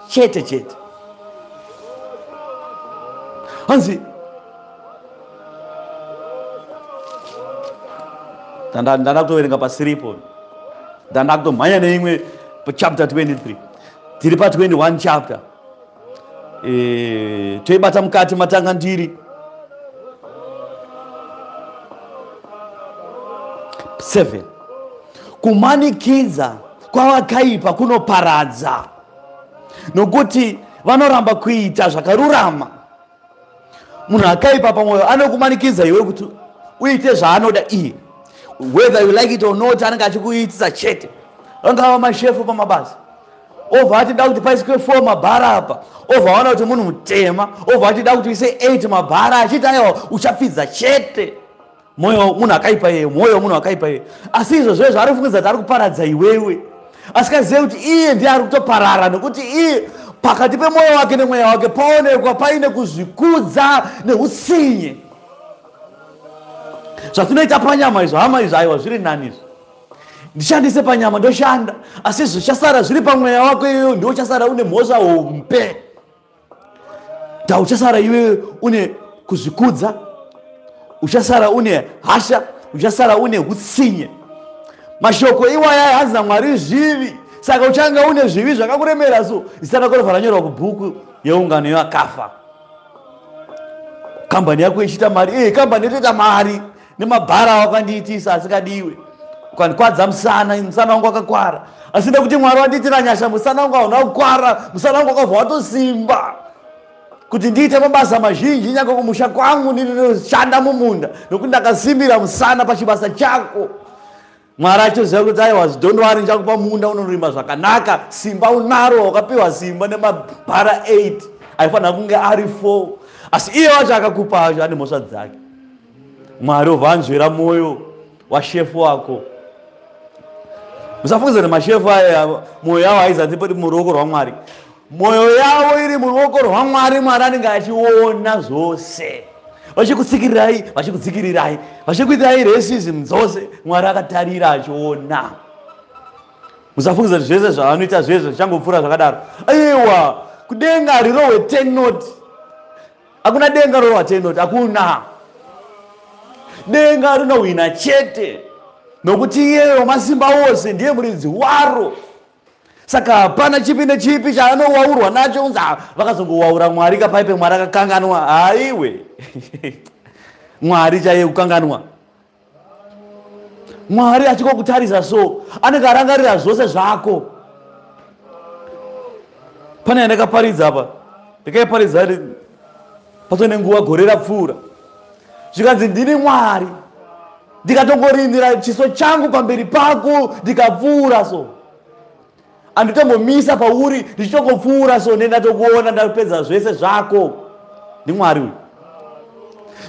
Chete. Hanzi ndanda kutoverenga pa3 po, ndanda kutomhanya neimwe pa chapter 23. tiri pa 21 chapter. Toibata mukati matanga ndiri 7. Kumanikidza kwavakaipa kunoparadza, nokuti vanoramba kuita zvakarurama. Munhu akaipa pamwoyo anokumanikidza iwe kuti uite zvaanoda iye, whether you like it or not. Anenge achikuitisa chete. Angava mashefu pamabasa, obva atida kuti paiswe 4 mabhara apa, obva aona kuti munhu mutema, obva atida kuti ise 8 mabhara, achiti aiwa uchafidza chete. Moyo munhu akaipa iye, moyo munhu akaipa iye. Asi izvozvo zvari kufungidza kuti ari kuparadza iwewe, asikazive kuti iye ndiye ari kutoparara, nokuti iye pakati pemwoyo wake nemweya wake paonekwa paine kuzvikudza neutsinye. Zvatinoita panyama izvo, hama izvo, aiwa zviri nani izvo. Ndishandise panyama ndoshanda, asi zvichasara zviri pamweya wako iwewe ndio uchasara une mhosva hombe. Uchasara iwewe une kuzvikudza, uchasara une hasha, uchasara une utsinye. Mashoko iwaya hanzi naMwari zvivi, saka uchanga une zvivi zvakakuremera so. Zita rako ranyorwa kubhuku yeungano yevakafa. Kambani yako ichita mari, kambani inoita mari nemabhara wakandiitisa asikadiwe. Ukandikwadza musana wangu wakakwara, asi nekuti Mwari wandiitira nyasha musana wangu hauna kukwara, musana wangu wakabva watosimba kuti ndiite mabasa mazhinji nyangwe kumusha kwangu ndinoshanda mumunda, nokuti ndakasimbira musana pachibasa chako. Mwari achiziva kuti aiwa don't worry, ndichakupa munda unorima zvakanaka, simba unaro, wakapiwa simba nemabhara 8, aifanira kunge ari 4. Asi iye wacho akakupa acho ane mhosva dzake. Mwari obva anzvera mwoyo washefu wako. Musafungidza kuti mashefu aya mwoyo yavo haizati poti muruoko rwaMwari. Mwoyo yavo iri muruoko rwaMwari, Mwari anenge achiona zvose. Vachikutsikirirai, vachikudzikirirai, vachikuitirai racism dzose, Mwari akatarira achiona. Musafungidza kuti zvese zvavanoita zvese zvichangopfuura zvakadaro. Aiwa, kudenga rirohwe 10 note. Hakuna denga rohwa 10 note, hakuna. Denga rinohwina chete, nokuti iye wamasimba ose ndiye muridzi waro. Saka hapana chipi nechipi chaanowaurwa nacho unzi vakazongowaura Mwari kapaipe Mwari akakanganwa. Haiwe Mwari chaiye kukanganwa. Mwari achikokutarisa so anenge arangarira zvose zvako. Pane yandakaparidza apa, ndakaiparidza patone nguva gore rapfuura, zvikanzi ndini Mwari, ndikatongorindira chiso changu pamberi pako ndikapfuura so, anditombomisa pauri ndichitongopfuura so, ndendatokuona ndapedza zvese zvako. NdiMwari uyu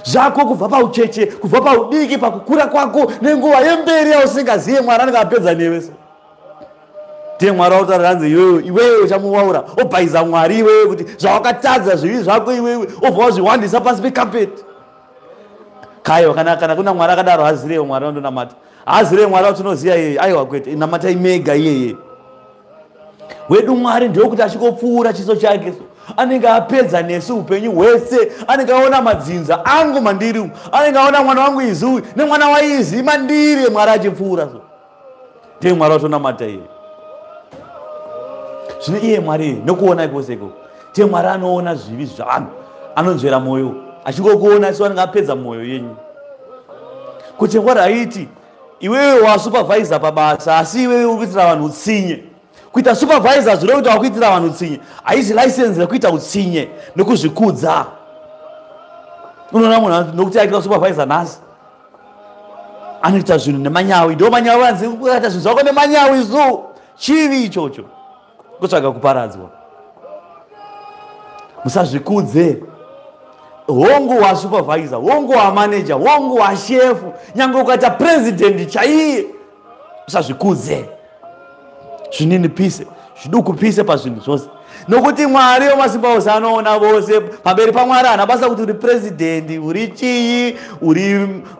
zvako, kubva paucheche, kubva paudiki, pakukura kwako nenguva yemberi yausingaziye Mwari anenge apedza newe so. Ndiye Mwari autaura anzi iwewe uchamuwaura, obvaiza Mwari iwewe kuti zvawakatadza zvivi zvako iwewe, obva wazviwandisa pasi pekapeti. Kaiwa kana kuna Mwari akadaro hazirewo Mwari wandonamata. Hazirewo Mwari watinoziya yeye, aiwa kwete, namatai mega iyeye. Wedu Mwari ndokuti achikopfuura chiso chake so, anenge apedza nesu upenyu hwese, anenge aona madzinza angu mandiri umu, anenge aona mwana wangu Izi nemwana waIzi mandiri, Mwari achipfuura so. Ndiye Mwari watonamata yeye. Zvino iye Mwari nokuona ikoseko, ndiye Mwari anoona zvivi zvavanhu, anonzvera mwoyo, achingokuona isu anenge apedza mwoyo yenyu. Kuti Mwari haiti iwewe wasupervisor pabasa, asi iwewe uri kuitira vanhu utsinye. Kuita supervisor zviro kuti wakuitira vanhu utsinye, haisi license rekuita utsinye nekuzvikudza. Unoona munhu nokuti aitwa supervisor nhasi anoita zvinhu nemanyawi, ndo manyawi anzi kuita zvinhu zvako nemanyawi zo, chivi ichocho, kutsvaga kuparadzwa. Musazvikudze. Hongu wa supervisor, hongu wa manager, hongu wa chef, nyange ukaita president chaiye, musazvikudze. Zvinini pise, zviduku pise pazvinhu zvose, nokuti Mwari wamasimba ose anoona vose. Pamberi paMwari hana basa kuti uri president, uri chii,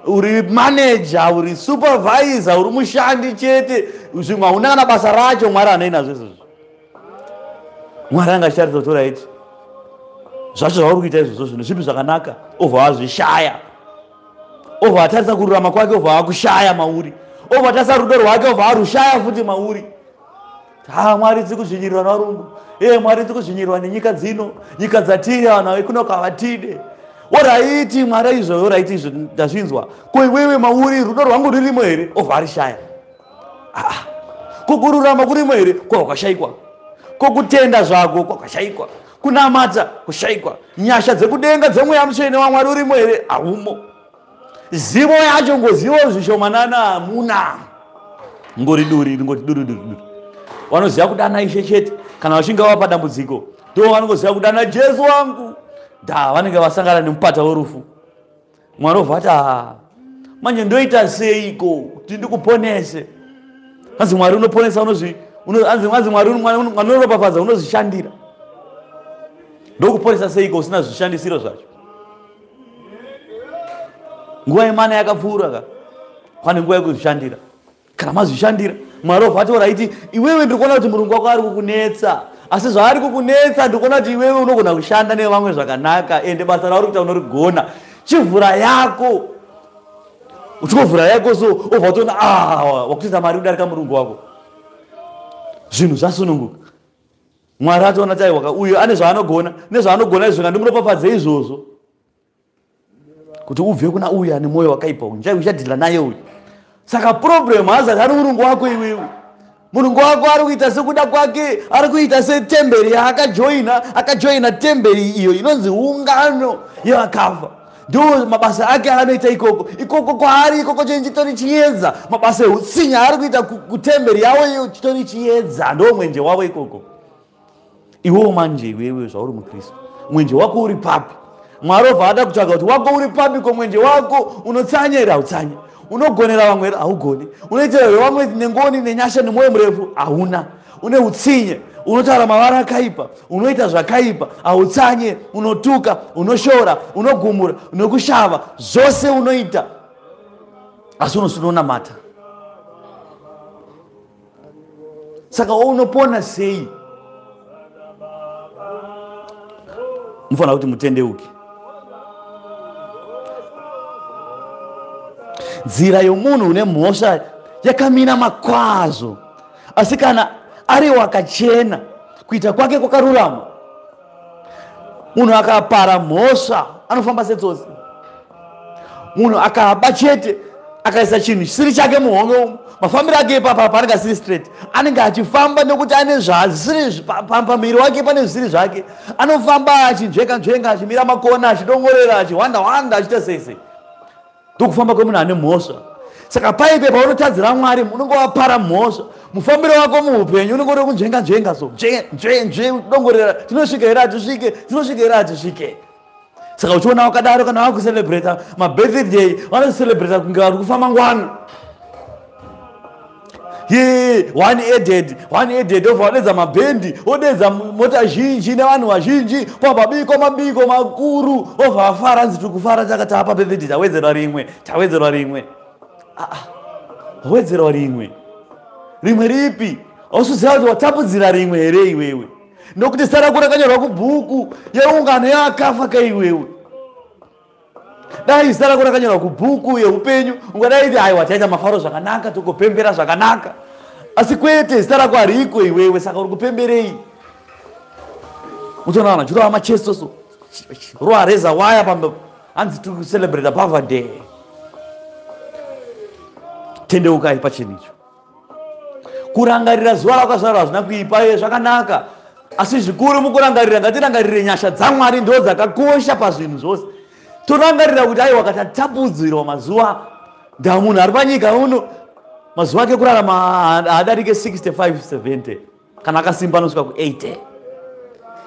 uri manager, uri supervisor, uri mushandi chete, zvimwe hauna kana basa racho. Mwari hanaina zvese izvo. Mwari angasharisa kutora iti zvacho zvauri kuita izvozvo zvinhu zvipi zvakanaka, obva wazvishaya, obva watarisa kururama kwake, obva wakushaya mauri, obva watarisa rudo rwake, obva warushaya futi mauri. Mwari dzikuzvinyirwa navarungu. Mwari dzikuzvinyirwa nenyika dzino, nyika dzatiri vana kuno kavatide. Oraiti Mwari izvo, oraiti izvo ndazvinzwa. Ko iwewe mauri rudo rwangu rurimo here? Varishaya. Kukururama kurimo here? Kwakashayikwa. Kokutenda zvako kwakashayikwa. Kunamata kushayikwa. Nyasha dzekudenga dzemweya mutsvene waMwari urimo here? Haumo. Zivo yacho ngozivo zvishomanana hamuna. Ngori duri. Vanoziva kudana Ishe chete kana vachinge vapa dambudziko. Ndo vanongoziva kudana Jesu wangu. Vanenge vasangana nemupata werufu. Mwari ovata manje ndoita seiko kuti ndikuponese. Anzi Mwari unoponesa anzi Mwari unoropafadza unozvishandira. Ndokuponesa seiko usina zvishandisiro zvacho. Nguva yemana yakapfuura pane nguva yekuzvishandira. Kana mazvishandira Mwari ovati oraiti iwewe ndikuona kuti Mulungu wako ari kukunetsa. Asi zvaari kukunetsa ndikuona kuti iwewe unogona kushanda nevamwe zvakanaka ende basa rauri kuita unorigona. Chivhura yako. Uchovhura yako so obva utoona wakutoita mari kudarika Mulungu wako. Zvinhu zvasununguka. Mwari atoona taiwa uyo ane zvaanogona nezvaanogona izvo kandimunopafadze izvozvo. Kuti ubve kuna uyu ane mwoyo wakaipa uchadhila naye uyu. Saka problem hazati ari Mulungu wako iwewe. Mulungu wako ari kuita sekuda kwake, ari kuita setemberi akajoina temberi iyo inonzi ungano yevakafa. Ndo mabasa ake anoita ikoko kwaari ikoko chitori chiedza. Mabasa eutsinya ari kuita kutemberi yavo iyo chitori chiedza. Ndo mwenje wavo ikoko. Iwewe manje iwewe zvauri muKristu. Mwenje wako uri papi? Mwari obva ada kutsvaga kuti wako uri papi ko mwenje wako unotsanya here hautsanya. Unogonera vamwe haugoni. Unoitira vamwe nengoni nenyasha nemwoyo murefu hauna. Une utsinye, unotaura mavara akaipa, unoita zvakaipa, hautsanye, unotuka, unoshora, unogumura, unokushava, zvose unoita. Asi unosunonamata. Saka unopona sei? Mufanira kuti mutendeuke. Nzira yomunhu une mhosva yakamira kwazvo. Asi kana ari wakachena kuita kwake kwakarurama. Munhu akapara mhosva anofamba setsotsi. Munhu akaba chete akaisa chinhu chisiri chake muhomwe mafambiro ake ipapa panenge asiri straight. Anenge achifamba nekuti ane zvisiri pamuviri wake pane zvisiri zvake. Anofamba achinzvenga achimira makona achidongorera achihwanda achiita seise. Ndokufamba kwemunhu ane mhosva. Saka paipe paunotadzira Mwari unenge wapara mhosva. Mufambiro wako muupenyu unenge uri kunzvenga so dongorera tinosvika here hatisvike. Saka uchiona wakadaro kana wakucelebrata mabirthday vanocelebrata kunge vari kufamba ngwana. One aided obva wadedza mabhendi odedza mota zhinji nevanhu vazhinji pamabiko makuru obva vafara nzi tiri kufara takati apa birthday tawedzerwa rimwe. Wedzerwa rimwe ripi? Hausiziva kuti watapudzira rimwe here iwewe? Nokuti zita rako rakanyorwa kubhuku yeungano yevakafa kaiwewe. Dai zita rako rakanyorwa kubhuku yeupenyu ungadai kuti aiwa taita mafaro zvakanaka tokupembera zvakanaka. Asi kwete zita rako hariko iwewe saka uri kupemberei? Utoona vanhu vachirova macheso so rova reza waya pamba hanzi tiri kucelebrata birthday. Tendeukai pachinhu icho. Kurangarira zuva rakazvarwa hazvina kuipa zvakanaka. Asi zvikuru mukurangarira ngatirangarire nyasha dzaMwari ndo dzakakosha pazvinhu zvose. Torangarira kuti aiwa katatapudzirwa mazuva ndamunhu ari panyika uno mazuva ake kurarama haadarike 65-70 kana akasimba anosvika ku80.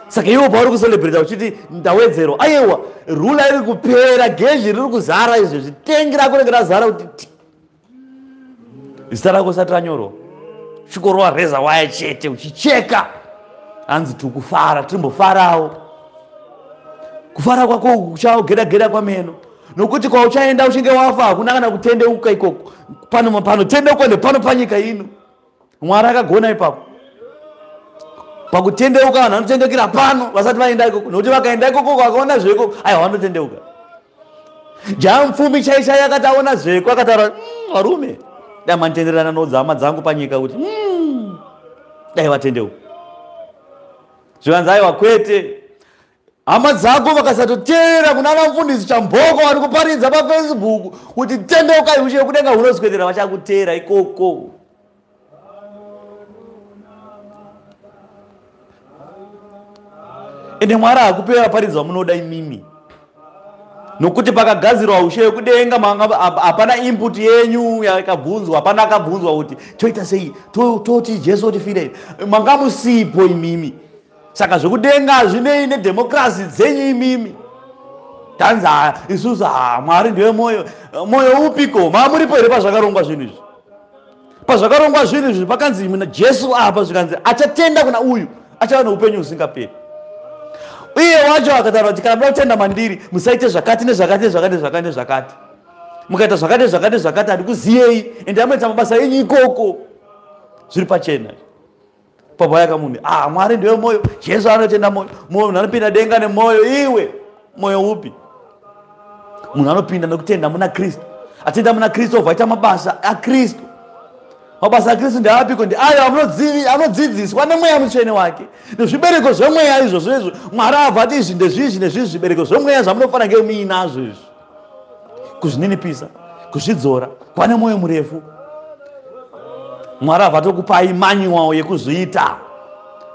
Saka iwo pauri kucelebrata uchiti ndawedzerwa aiwa rula iri kupera geji riri kuzara izvezvi tengi rako rinenge razara kuti zita rako sati ranyorwa chikorova reza waya chete uchicheka hanzi tiri kufara tirimbofarawo. Kufara kwako kuchaogeda kwameno nokuti kwauchaenda uchinge wafa hakuna kana kutendeuka ikoko. Panotendeuka ndepano panyika ino. Mwari akagona ipapo. Pakutendeuka vanhu vanotendekera pano vasati vaenda ikoko nokuti vakaenda ikoko vakaona zveko aiwa vanotendeuka. Jamupfumi chai akati aona zveko akataura varume damanitenderana nodzama dzangu panyika kuti dai vatendeu zvikanzi aiwa kwete hama dzako vakasatotera kuna vamufundisi chamboko vari kuparidza paFacebook kuti tendeukai ushe kudenga hunoswedera vachakutera ikoko. Ende Mwari hakupe vaparidzwa munoda imimi nokuti pakagadzirwa ushe wekudenga hapana input yenyu yakabvunzwa, hapana akabvunzwa kuti toita sei, toti Jesu otifirei, manga musipo imimi. Saka zvekudenga hazvinei nedemokrasi dzenyu imimi. Tanza isusu Mwari ndiwe moyo upiko, mamuripo here pazvakarongwa zvinhu izvi. Pazvakarongwa zvinhu izvi pakanzi Jesu apa zvikanzi achatenda kuna uyu achava neupenyu husingaperi. Uye wacho akataura kuti kana muda kutenda mandiri musaite zvakati nezvakati nezvakati nezvakati nezvakati. Mukaita zvakati nezvakati nezvakati handikuziyei ende amoita mabasa enyu ikoko. Zviri pachena. Papa yakamunhu Mwari ndiwe moyo, Jesu anotenda moyo, munhu anopinda denga nemoyo. Iwe moyo upi? Munhu anopinda nekutenda muna Kristu, atenda muna Kristu obva aita mabasa akristu. Mabasa akristu ndeapiko? Ndiayo anodzidziswa nemweya mutsvene wake, nezvibereko zvemweya izvozvo izvo. Mwari abva ati izvi ndezvizvi nezvizvi zvibereko zvemweya zvamunofanira kunge muinazvo izvi: kuzvininipisa, kuzvidzora, kuva nemwoyo murefu. Mwari abva tokupai manyuwawo yekuzviita.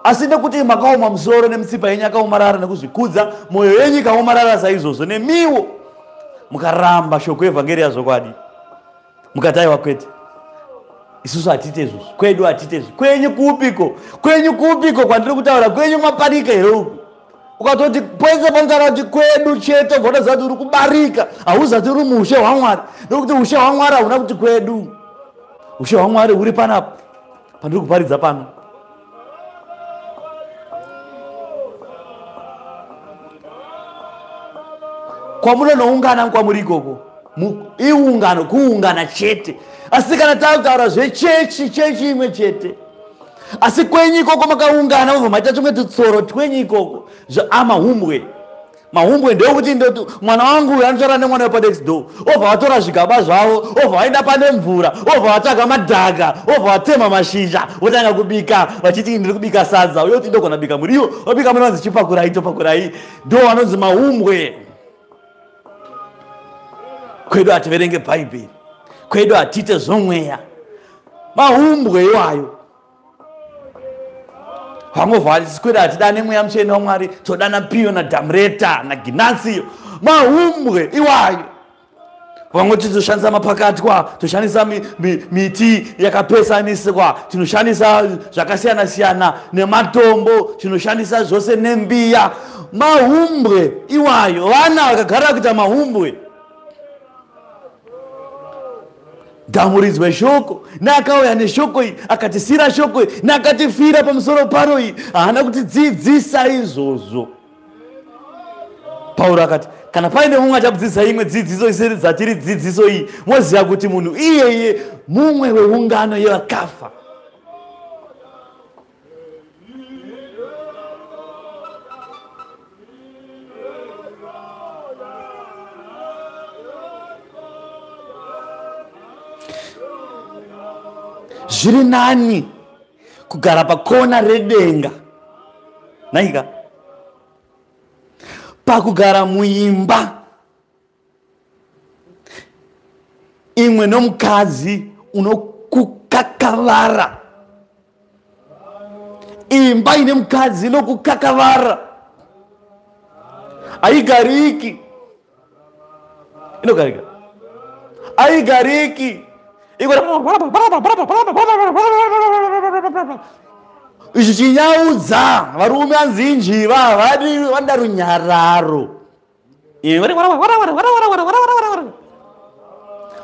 Asi nekuti makaoma musoro nemutsipa yenyu yakaomarara nekuzvikudza, mwoyo yenyu ikaomarara saizvozvo nemiwo, mukaramba shoko evhangeri yazvokwadi, mukati aiwa kwete, isusu hatite izvozvo, kwedu hatite izvozvo. Kwenyu kupiko? Kwenyu kupiko kwandiri kutaura? Kwenyu mwaparika here uku? Ukatoti pwese pamutaura kuti kwedu chete, unoziva kuti uri kubarika, hauzati uri muushe hwaMwari, nokuti ushe hwaMwari hauna kuti kwedu. Ushe hwaMwari huri panapa pandiri kuparidza pano. Kwamunonoungana kwamuri ikoko iungano, kuungana chete. Asi kana tautaura chechi imwe chete, asi kwenyu ikoko makaungana mobva maita tumwe tutsoro kwenyu ikoko amahumbwe. Mahumbwe ndeokuti ndoti mwana wangu uyu anotora nemwana wepanext door, obva vatora zvigaba zvavo, obva vaenda pane mvura, obva vatsvaga madhaga, obva vatema mashizha, votanga kubika vachiti ndiri kubika sadza, uye kuti ndogona bika muriwo, obika munonzi chipakurai topakurai. Ndo vanonzi mahumbwe. Kwedu hativerenge bhaibheri, kwedu hatite zvomweya. Mahumbwe iwayo. Vangobva kwedu hatidane mweya mutsvene waMwari, todana Piyo naDhamreta naGinasiyo. Mahumbwe iwayo. Vangoti toshandisa mapakatwa, toshandisa miti yakapesaniswa, tinoshandisa zvakasiyana siyana nematombo, tinoshandisa zvose nembiya. Mahumbwe iwayo. Vana vakagara kuita mahumbwe. Damuridzwe shoko, neakauya neshoko iyi akatisira shoko iyi, neakatifira pamusoro paro iyi, haana kutidzidzisa izvozvo. Pauro akati kana paine mumwe achakudzidzisa imwe dzidziso isiri dzatiri dzidziso iyi, moziva kuti munhu iyeye mumwe weungano yevakafa. Zviri nani kugara pakona redenga naika pakugara muimba imwe nomukadzi unokukakavara. Imba ine mukadzi inokukakavara haigariki, inogarika haigariki. Izvi chinyaudza varume anzi injiva, vada runyararo.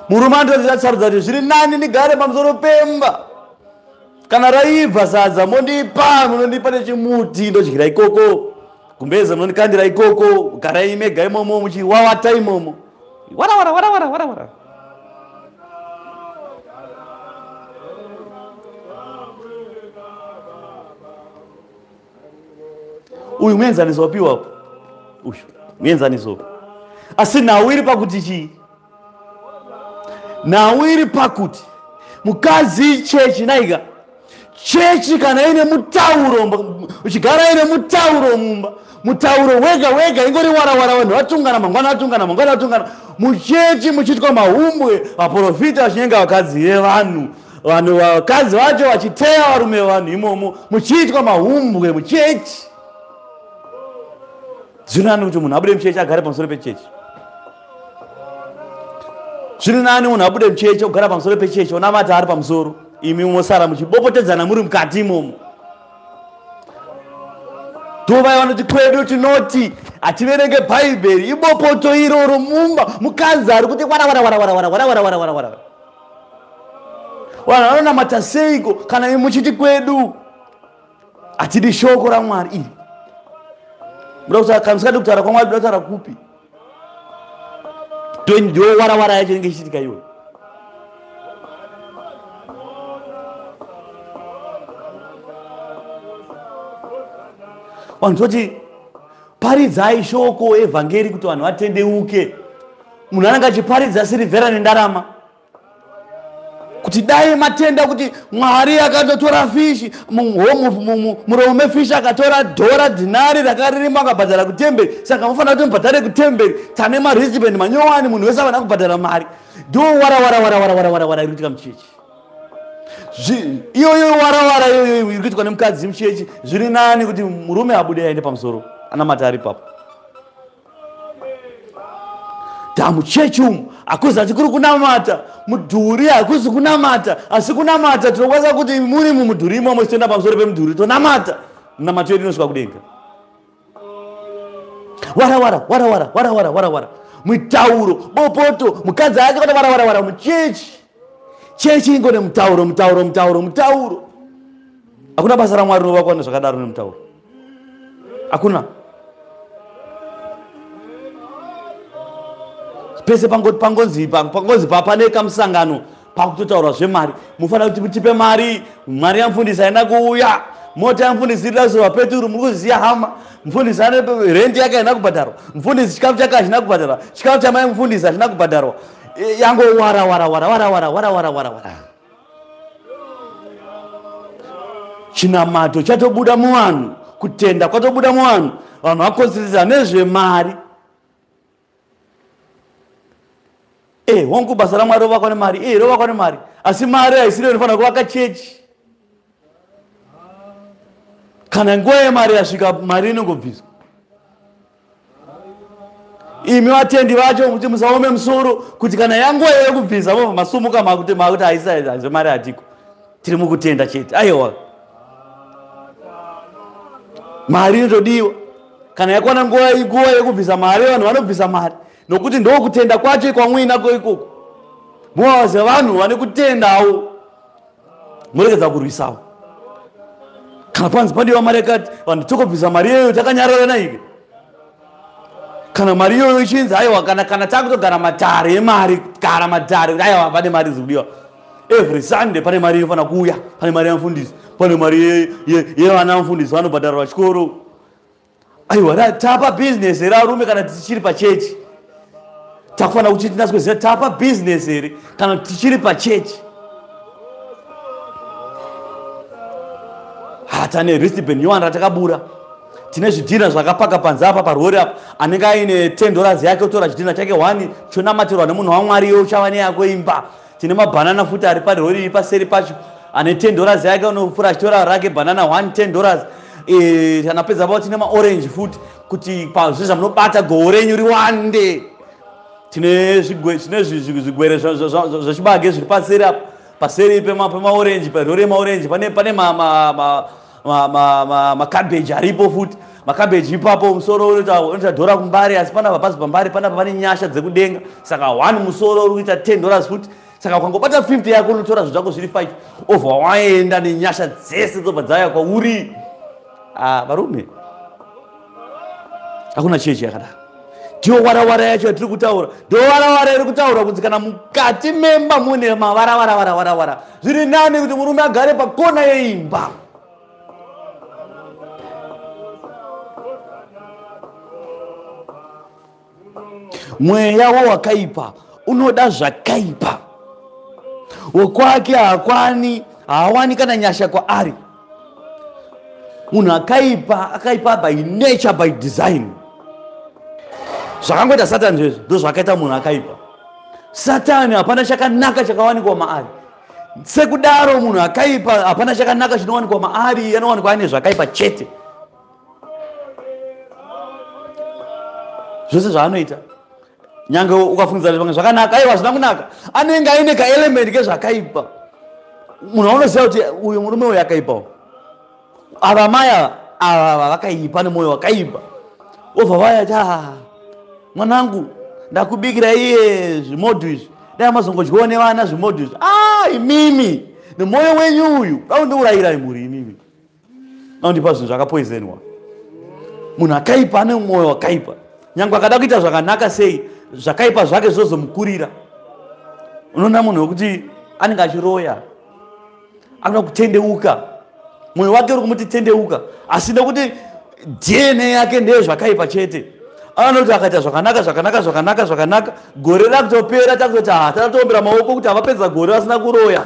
Murume anotozvichatsarudza kuti zviri nani ndigare pamusoro pemba, kana raibva sadza mondipa, munondipa nechimuti ndodyira ikoko, gumbeze munondikandira ikoko, garai mega imomo muchiwawata imomo. Uyu muenzaniso wapiwa hapo, uyu muenzaniso. Asi nhau iri pakuti chii? Nhau iri pakuti mukadzi chechi naika chechi kana ine mutauro, uchigara ine mutauro mumba, mutauro wega ingori wara vanhu vatungana mangwana muchechi muchitwa mahumbwe, vaprofita vachinyenga vakadzi vevanhu, vanhu vakadzi vacho vachiteya varume vanhu imomo, muchiitwa mahumbwe muchechi. Zviri nani kuti munhu abude muchechi agare pamusoro pechechi? Zviri nani munhu abude muchechi ogara pamusoro pechechi onamata ari pamusoro, imi mosara muchibopotedzana muri mukati imomo? Tova vanoti kwedu tinoti ativerenge bhaibheri, ibopoto iroro mumba, mukadzi ari kuti wara. Vanhu vanonamata seiko kana imi muchiti kwedu atidi shoko raMwari iri? Musikadi kutaura kwaMwari munotaura kupi? Ndio wara yacho inenge ichiitika iwe. Vanhu toti paridzai shoko evhangeri kuti vanhu vatendeuke. Munhu anenge achiparidza sirivhera nendarama kuti dai matenda kuti Mwari akatotora fishi, muromo mefishi akatora dhora dhinari rakaririma akabhadhara kutemberi, saka mufanira kuti mubhadhare kutemberi, tane maristband manyowani, munhu wese avana kubhadhara mari. Ndio wara iri kuitika muchechi. Iyoyo wara iri kuitikwa nemukadzi muchechi. Zviri nani kuti murume abude aende pamusoro anamata ari papo? Muchechi umu akuzi achikuri kunamata, mudhuri hakuzi kunamata, asi kunamata tinokwanisa kuti muri mumudhuri imomo tichienda pamusoro pemudhuri tonamata, namato yedu inosvika kudenga. Wara mutauro, bopoto, mukadzi ake kuti wara muchechi. Chechi ingone mutauro. Hakuna basa raMwari rinovakwa nezvakadaro nemutauro. Hakuna. Pese pangonzi pane kamusangano pakutotaura zvemari, mufanira kuti mutipe mari yamufundisi haina kuuya, mota yamufundisi iri kuzowa peturu, muri kuziya hama, mufundisi ane rendi yake haina kubhadharwa, mufundisi chikafu chake hachina kubhadharwa, chikafu chamai mufundisi hachina kubhadharwa, yango wara. Chinamato chatobuda muvanhu, kutenda kwatobuda muvanhu, vanhu vakonzeresa nezvemari. Hongu basa raMwari rovakwa nemari, rovakwa nemari, asi mari haisiri inofanira kuvaka chechi. Kana nguva yemari yasvika, mari inongobviswa. Imi vatendi vacho kuti musaome musoro kuti kana yanguva yekubvisa mobva masumuka makuti haisi mari hatiko, tiri mukutenda chete. Aiwa, mari inotodiwa. Kana yakwana nguva yekubvisa mari, vanhu vanobvisa mari, nokuti ndo kutenda kwacho kwamwinako ikoko. Muvaze vanhu vane kutendawo, muregedza kurwisawo. Kana panzi pandiwa mari yakati, vanhu tokobvisa mari iyoyo takanyarara naike. Kana mari iyoyo ichinzi aiwa, kana takutogara matare emari, gara matare kuti aiwa pane mari zikudiwa. Every Sunday pane mari inofanira kuuya, pane mari yamufundisi, pane mari yevana mufundisi vanobhadharwa chikoro. Aiwa, tapa business here arume kana tichiri pachechi. Takufanira kuti tinaswezera tapa business here kana tichiri pachechi. Tane wristband yowanda takabura. Tine zvidhina zvakapaka panze apa parori apa, anenge aine $10 yake otora chidhina chake 1 chonamatirwa nemunhu waMwari uchava neyako imba. Tine mabhanana futi ari parori paseri pacho ane $10 yake, unofura achitora rake banana 1 $10. Kana pedza papo tine maorange futi kuti pazvizvo zvamunobata goho renyu riwande. Tine zvigwere zvechibage zviri paseri apa, paseri pemaorange, parori yemaorange pane makabeji aripo futi. Makabeji ipapo musoro unoita dhora kumbari, asi panapa pasi pambari panapa pane nyasha dzekudenga, saka 1 musoro uri kuita $10 futi. Saka ukangobata 50 yako unotora zvako zviri 5 over, waenda nenyasha dzese dzobva dzauya kwauri. Varume, hakuna chechi yakadaro. Ndiyo wara yacho yatiri kutaura, ndiyo wara iri kutaura kuti kana mukati memba mune mavara, zviri nani kuti murume agare pakona yeimba. Mweya wakaipa unoda zvakaipa, wokwake hakwani, haawani kana nyasha kwa ari. Munhu akaipa by nature, by design. Zvakangoita Satani zvezvo ndo zvakaita munhu akaipa. Satani hapana chakanaka chakawanikwa maari. Sekudaro munhu akaipa hapana chakanaka chinowanikwa maari, anowanikwa ane zvakaipa chete. Zvose zvaanoita nyange ukafungidza zvimwe zvakanaka, aiwa zvina kunaka, anenge aine kaelement kezvakaipa. Munhu anoziva kuti uyu murume uyu akaipawo. Ava maya ava vakaipa nemwoyo wakaipa. Obva vayati mwanangu ndakubikira iye zvimodhu izvi, dai mazongodyiwa nevana zvimodhu izvi. Imimi nemwoyo wenyu uyu daundiurayirai muri imimi. Daundipa zvinhu zvakapoizenwa. Munhu akaipa ane mwoyo wakaipa. Nyange akada kuita zvakanaka sei, zvakaipa zvake zvozomukurira. Unoona munhu wekuti anenge achiroya, anoda kutendeuka, mwoyo wake uri kumuti tendeuka, asi nekuti DNA yake ndeye zvakaipa chete. Anoti akaita zvakanaka, gore rakutopera takutoti tatatombera maoko kuti avapedza gore vasina kuroya.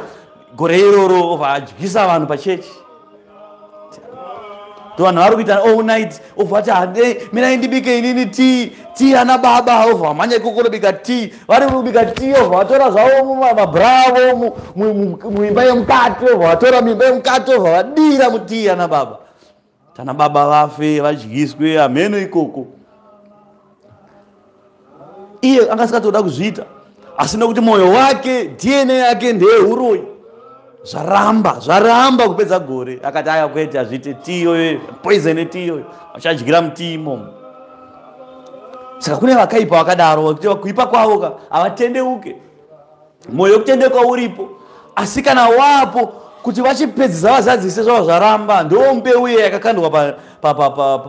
Gore iroro vadyisa vanhu pachechi. Vanhu vari kuita all night, ovati mina ndibike inini tea ana baba, ova manya ikoko kubika tea, vari kubika tea, ova vatora zvavo mabravo muimba yemukati, ova vatora mimba yemukati, ova vadira mutea ana baba. Ana baba vafe vadyiswe ameno ikoko. Iye angasikatoda kuzviita, asi nekuti mwoyo wake DNA yake ndeye uroyi. Zvaramba kupedza gore. Akati aya kwete azviite tea, poison tea, vachadyira mutii imomo. Saka kune vakaipa vakadaro, kuti kuipa kwavo havatendeuke. Mwoyo wekutendeuka uripo, asi kana wapo kuti vachipedzisa vazadzise zvavo zvaramba, ndo mbeu iye yakakandwa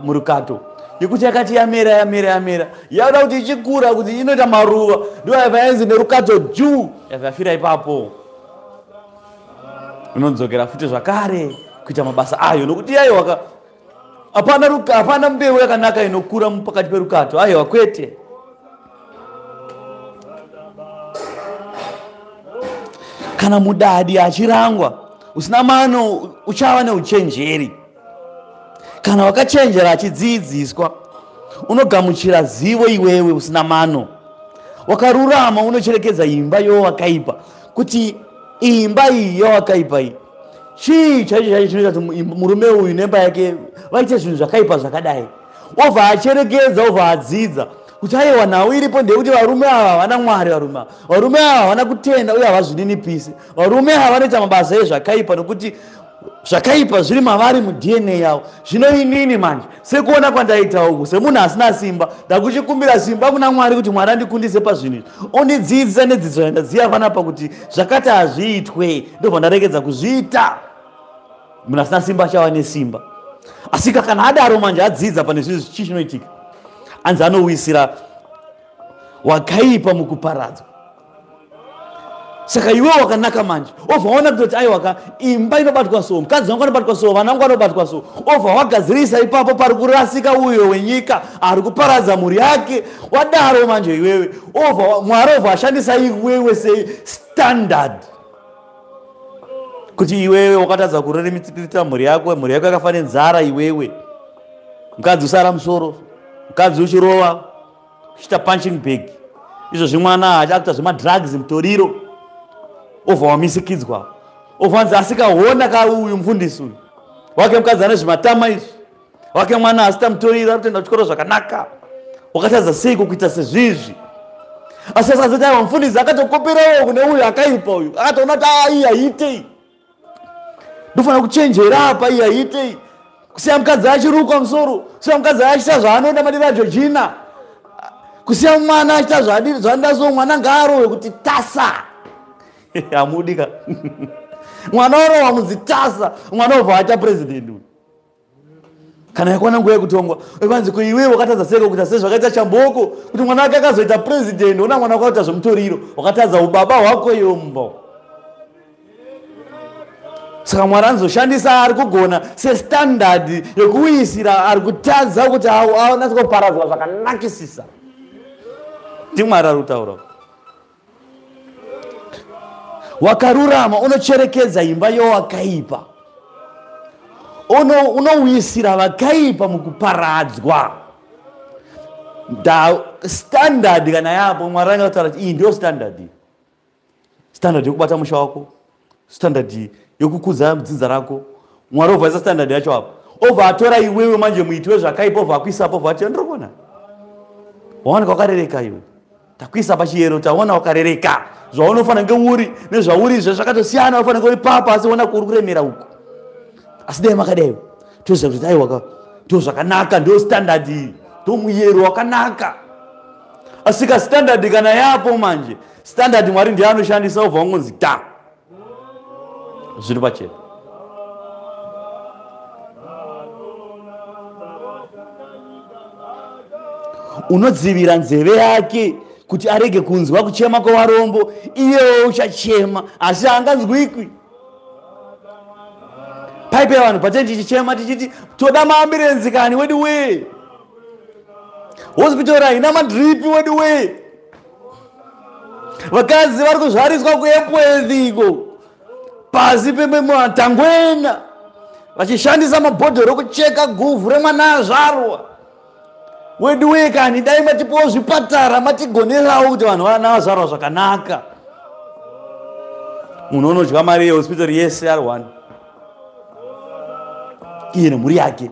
murukato, yekuti yakati yamera yauda kuti ichikura kuti inoita maruva, ndo yabva yanzi nerukato juu, yabva yafira ipapo. Unodzokera futi zvakare kuita mabasa ayo, nokuti aiwa hapana mbeu yakanaka inokura pakati perukato, aiwa kwete. Kana mudadi achirangwa usina mano uchava neuchenjeri. Kana wakachenjera achidzidziswa unogamuchira zivo iwewe usina mano. Wakarurama unocherekedza imba yowakaipa, kuti imba iyi yowakaipa iyi chii chaicho chinoita kuti murume uyu nemba yake vaite zvinhu zvakaipa zvakadai. Obva acherekedza, obva adzidza kuti aiwa nhau iripo ndekuti varume ava havana Mwari. Varume ava havana kutenda uye havazvininipisi. Varume ava vanoita mabasa ezvakaipa nokuti zvakaipa zviri mavari muDNA yavo. Zvino inini manje sekuona kwandaita uku, semunhu asina simba, ndakuchikumbira simba kuna Mwari kuti Mwari andikundise pazvinhu izvi, ondidzidzisa nedzidzo yandaziva panapa kuti zvakati hazviitwe, ndobva ndarekedza kuzviita. Munhu asina simba achava nesimba. Asi kana adaro manje adzidza pane zvinhu chii chinoitika, anzi anowisira wakaipa mukuparadzwa. Saka iwe wakanaka manje, obva waona kuti aiwa imba inobatwa so, mukadzi wangu anobatwa so, vana vangu vanobatwa so, obva wagadzirisa ipapo pari kurasika uyo wenyika ari kuparadza mhuri yake. Wadaro manje iwewe, Mwari obva ashandisa iwewe standard kuti iwewe wakatadza kuriritira mhuri yako yakafanira nzara. Iwewe mukadzi usara musoro, mukadzi uchirova, uchita punching bag, izvo zvimwana achakuita zvemadrugs mutoriro, obva wamisikidzwa. Obvanzi asikaona uyu mufundisi uyu wake mukadzi ane zvimatama izvi, wake mwana asita mutoriro, ari kutoenda kuchikoro zvakanaka, wakatadza seiko kuita sezvizvi. Asi asazoti aiwa mufundisi akatokoperawo kune uyu akaipa uyu, akatoona kuti iyi haitei, ndofanira kuchenjera apa, iyi haitei, kusiya mukadzi achirukwa musoro, kusiya mukadzi achita zvaanoda madira Georgina, kusiya mwana achita zvandida so, mwana ngaarohwe kuti tasa. Hamudika. Mwana warohwa munzi tasa, mwana obva aita president uyu. Kana yakwana nguva yekutongwa, vanzi iwewe wakatadza seko kuita sezvakaita Chamboko, kuti mwana wake akazoita president, una mwana wakaita zvemutoriro, wakatadza ubaba hwako yombo. Saka Mwari anozoshandisa ari kugona sestandard yekuwisira ari kutadza kuti aonase kuparadzwa zvakanakisisa. NdiMwari ari kutaura. wakarurama unocherekedza imba yowakaipa, unowisira vakaipa mukuparadzwa. Standard kana yapo Mwari angataura kuti iyi ndiyo standard yokubata musha wako, standard yokukudza dzinza rako. Mwari obvaisa standard yacho apo, obva atora iwewe manje muiti wezvakaipa, obva akuisapo, obva ati ndirikuona waoneka wakarereka iwe, takuisa pachiyero taona wakarereka. Zvaunofanira ngeuri nezvauri zvakatosiyana, unofanira ngeuri papa asi ona kuri kuremera uko. Asi dai makadai toziva kuti aiwa ndo zvakanaka, ndo standard iyi, ndo muyero wakanaka. Asika standard kana yapo manje, standard Mwari ndiye anoshandisa, obva ungonzi ta zviri pachena. Unodzivira nzeve yake kuti arege kunzwa kuchema kwevarombo, iyewo uchachema asi haanganzwikwi. Paipe vanhu patenti tichichema tichiti toda maambulenzi kani wedi we, hospital haina madripi wedi we, vakadzi vari kuzvariswa kuepwethiko pasi pematangwena vachishandisa mabhodhoro okucheka guvhu remwana azvarwa wedi we. Kani dai matipowo zvipatara matigonerawo kuti vanhu vana vazvarwa zvakanaka. Munhu unodya mari yehospital yese ari one, iye nemhuri yake.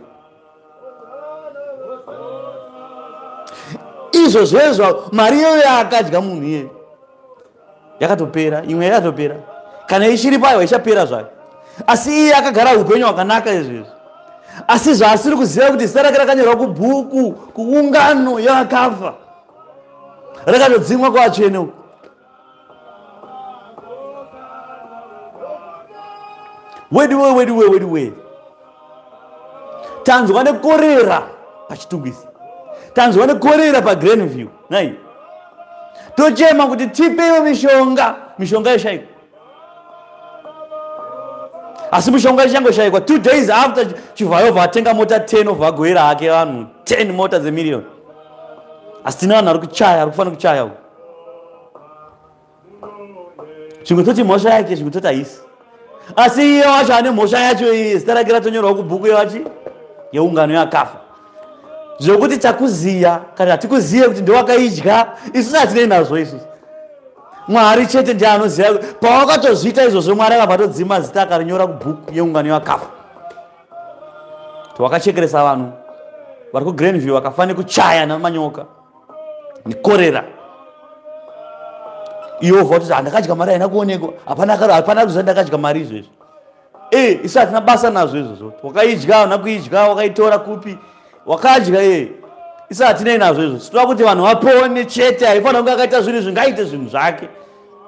Izvo zvezvo mari iyoyo yakadya munhu iye yakatopera, imwe yakatopera, kana ichiri payo ichapera zvayo. Asi iye akagara upenyu hwakanaka izvezvi. Asi zvaasiri kuziva kuti zita rake rakanyorwa kubhuku kuungano yavakafa, rakatodzimwa kuvatsvene uko. Wedi we. Tanzwa nekorera pachitungisi, tanzwa nekorera paGrenview nai, tochema kuti tipewo mishonga yeshaikwa. Asi mishonga ichangoshayikwa 2 days after chivhayo vatenga mota 10 obva agoera hake vanhu 10 mota zemiliyoni. Asi tina vanhu ari kuchaya, ari kufanira kuchaya uko. Zvimwe toti mhosva yake, zvimwe toti haisi. Asi iye wacho ane mhosva yacho iyi, zita rake ratonyorwa kubhuku yeungano yakafa. Zvokuti takuziya kana hatikuziye kuti ndowakaidya, isusu hatinei nazvo isusu. Mwari chete ndiye anoziva. Pawakatozviita izvozvo Mwari akabva todzima zita akarinyora kubhuku yeungano yakafa. Wakachekeresa vanhu vari kuGrenview vakafanira kuchaya namanyoka nekorera. Iwo obva kuti handakadya mari haina kuonekwa, hapana kuziva ndakadya mari izvezvi. Isu hatina basa nazvo izvozvo. Wakaidya, hauna kuidya, wakaitora kupi, wakadya isu hatinei nazvo izvozvo. Toda kuti vanhu vapone chete, haifanira kunge akaita zvinhu izvi, ngaite zvinhu zvake.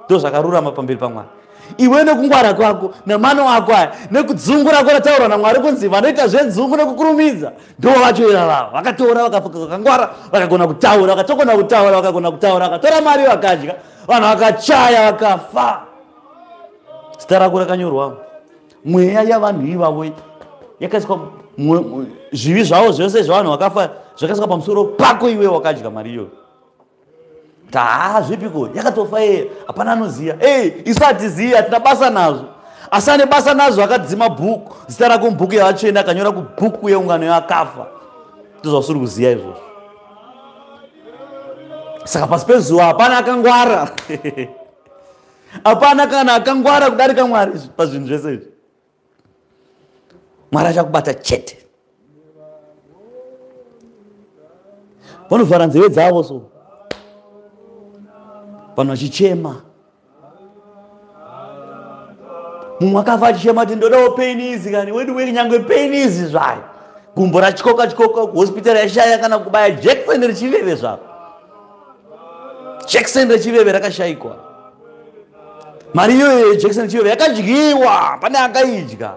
Ndo zvakarurama pamberi paMwari. Iwe nekungwara kwako nemano ako aya nekudzungura kwataurwa naMwari kunzi vanoita zvedzungu nekukurumidza ndo vacho ivava vakatora vakangwara vakagona kutaura, vakatogona kutaura, vakagona kutaura, vakatora mari vakadya, vanhu vakachaya vakafa. Zita rako rakanyorwa. Mweya yavanhu ivavo yakaiswa, zvivi zvavo zvose zvavanhu vakafa zvakaiswa pamusoro pako iwe wakadya mari iyoyo. Zvipiko yakatofa yeye, hapana anoziya. Isu hatiziyi, hatina basa nazvo. Asi ane basa nazvo akadzima bhuku, zita rako mubhuku yavatsvene akanyora kubhuku yeungano yakafa. Ndozvausiri kuziya izvozvo. Saka pasi pezuva hapana akangwara. Hapana kana akangwara kudarika Mwari pazvinhu zvese izvi. Mwari achakubata chete. Vanovhara nzeve dzavo so, vanhu vachichema. Mumwe akafa achichema kuti ndodawo paini izi kani, wedi nyangwe paini izi zvayo. Gumbo rachikoka, hospital yashaya kana kubaya jekiseni rechiveve zvaro. Jekiseni rechiveve rakashayikwa. Mari iyoyo jekiseni rechiveve yakadyiwa, pane akaidya.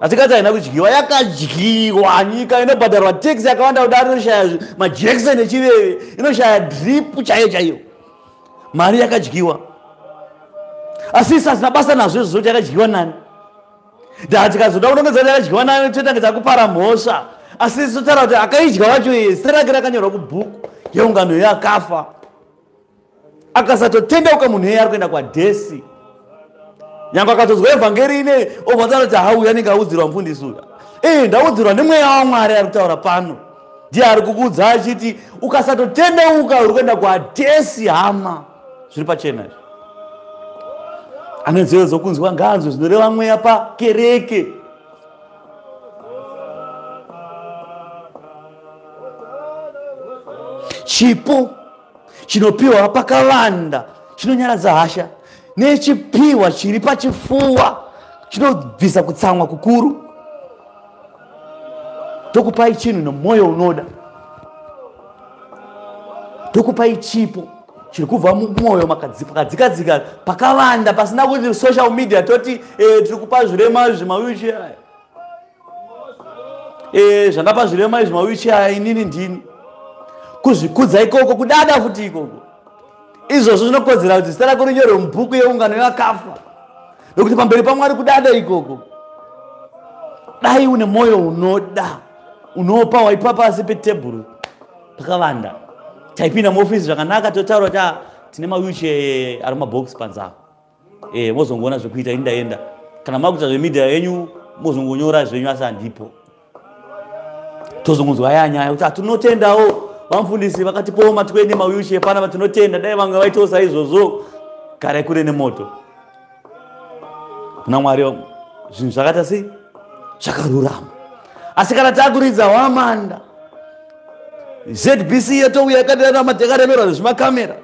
Atikati haina kudyiwa, yakadyiwa. Nyika inobhadharwa tax yakawanda kudaro inoshaya majekiseni echiveve, inoshaya drip chaiyo. Mari yakadyiwa. Asi isi hatina basa nazvo izvozvo kuti yakadyiwa nani. Ndati tikazoda kunongedzana yakadyiwa nani totangidza kupara mhosva. Asi isi totaura kuti akaidya wacho iye zita rake rakanyorwa kubhuku yeungano yakafa. Akasatotendeuka munhu iye ari kuenda kwadhesi. Nyanga katozwa evhangeri ine obva kuti hauya ndingaudzirwa mufundisi uyu. Ndaudzirwa nemweya waMwari ari kutaura pano. Ndiye ari kukuudza achiti ukasatotendeuka uri kuenda kuhadhesi hama. Zviri pachena izvi. Ane nzeve dzokunzwa ngaanzwe zvinoreva mweya pakereke. Chipo chinopiwa pakavanda chinonyaradza hasha, nechipiwa chiri pachifuwa chinobvisa kutsamwa kukuru. Tokupai chinhu nemwoyo unoda. Tokupai chipo chiri kubva mumwoyo makadzikadzika pakavanda pasina kuti social media toti tiri kupa zvirema zvimawheelchair. Zvandapa zvirema zvimawheelchair inini ndini. Kuzvikudza ikoko, kudada futi ikoko. Izvozvo zvinokodzera kuti zita rako rinyorwe mubhuku yeungano yakafa. Nokuti pamberi paMwari kudada ikoko. Dai une mwoyo unoda, unopa waipa pasi petebhuru pakavanda. Taipinda muofisi zvakanaka totaura kuti tine mawheelchair ari mumabhokisi panzava. Mozongoona zvekuita indaenda. Kana makuita zvemedia yenyu mozongonyora zvenyu asi handipo. Tozongonzwa yanyaya kuti tinotendawo vamufundisi vakatipawo matwende mawheelchair pana patinotenda, dai vamwe vaitawo saizvozvo. Garai kure nemoto. Kuna Mwari zvinhu zvakaita sei? Zvakarurama. Asi kana takuridza Hwamanda, ZBC yatouya yakaremerwa zvimakamera,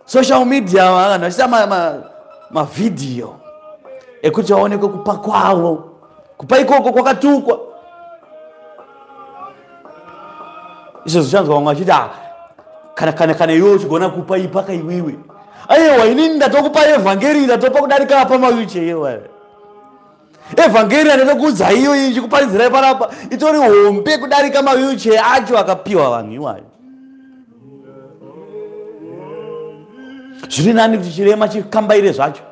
social media, vanhu vachiita mavhidhiyo ekuti vaoneke kupa kwavo. Kupa ikoko kwakatukwa. Izvo zvichanzwa vamwe vachiti kana iwewe uchigona kupa ipaka iwiwe. Aiwa, inini ndatokupa evhangeri, ndatopa kudarika apa mawheelchair iwewe. Evhangeri ndatokuudza iyo ichikuparidzirai panapa itori hombe kudarika mawheelchair acho akapiwa vanhu iwayo. Zviri nani kuti chirema chikambaire zvacho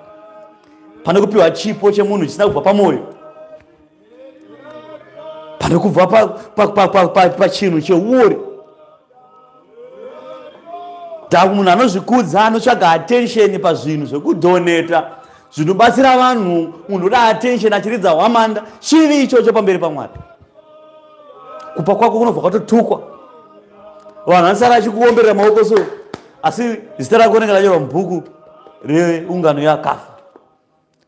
pane kupiwa chipo chemunhu chisina kubva pamwoyo, pane kubva pachinhu cheuori. Munhu anozvikudza anotsvaga attention pazvinhu zvekudhoneta zvinobatsira vanhu. Munhu unoda attention achiridza Hwamanda, chivi ichocho pamberi paMwari. Kupa kwako kunobva kwatotukwa. Vanhu vanosara achikuomberera maoko so, asi zita rako rinenge ranyorwa mubhuku reungano yakafa.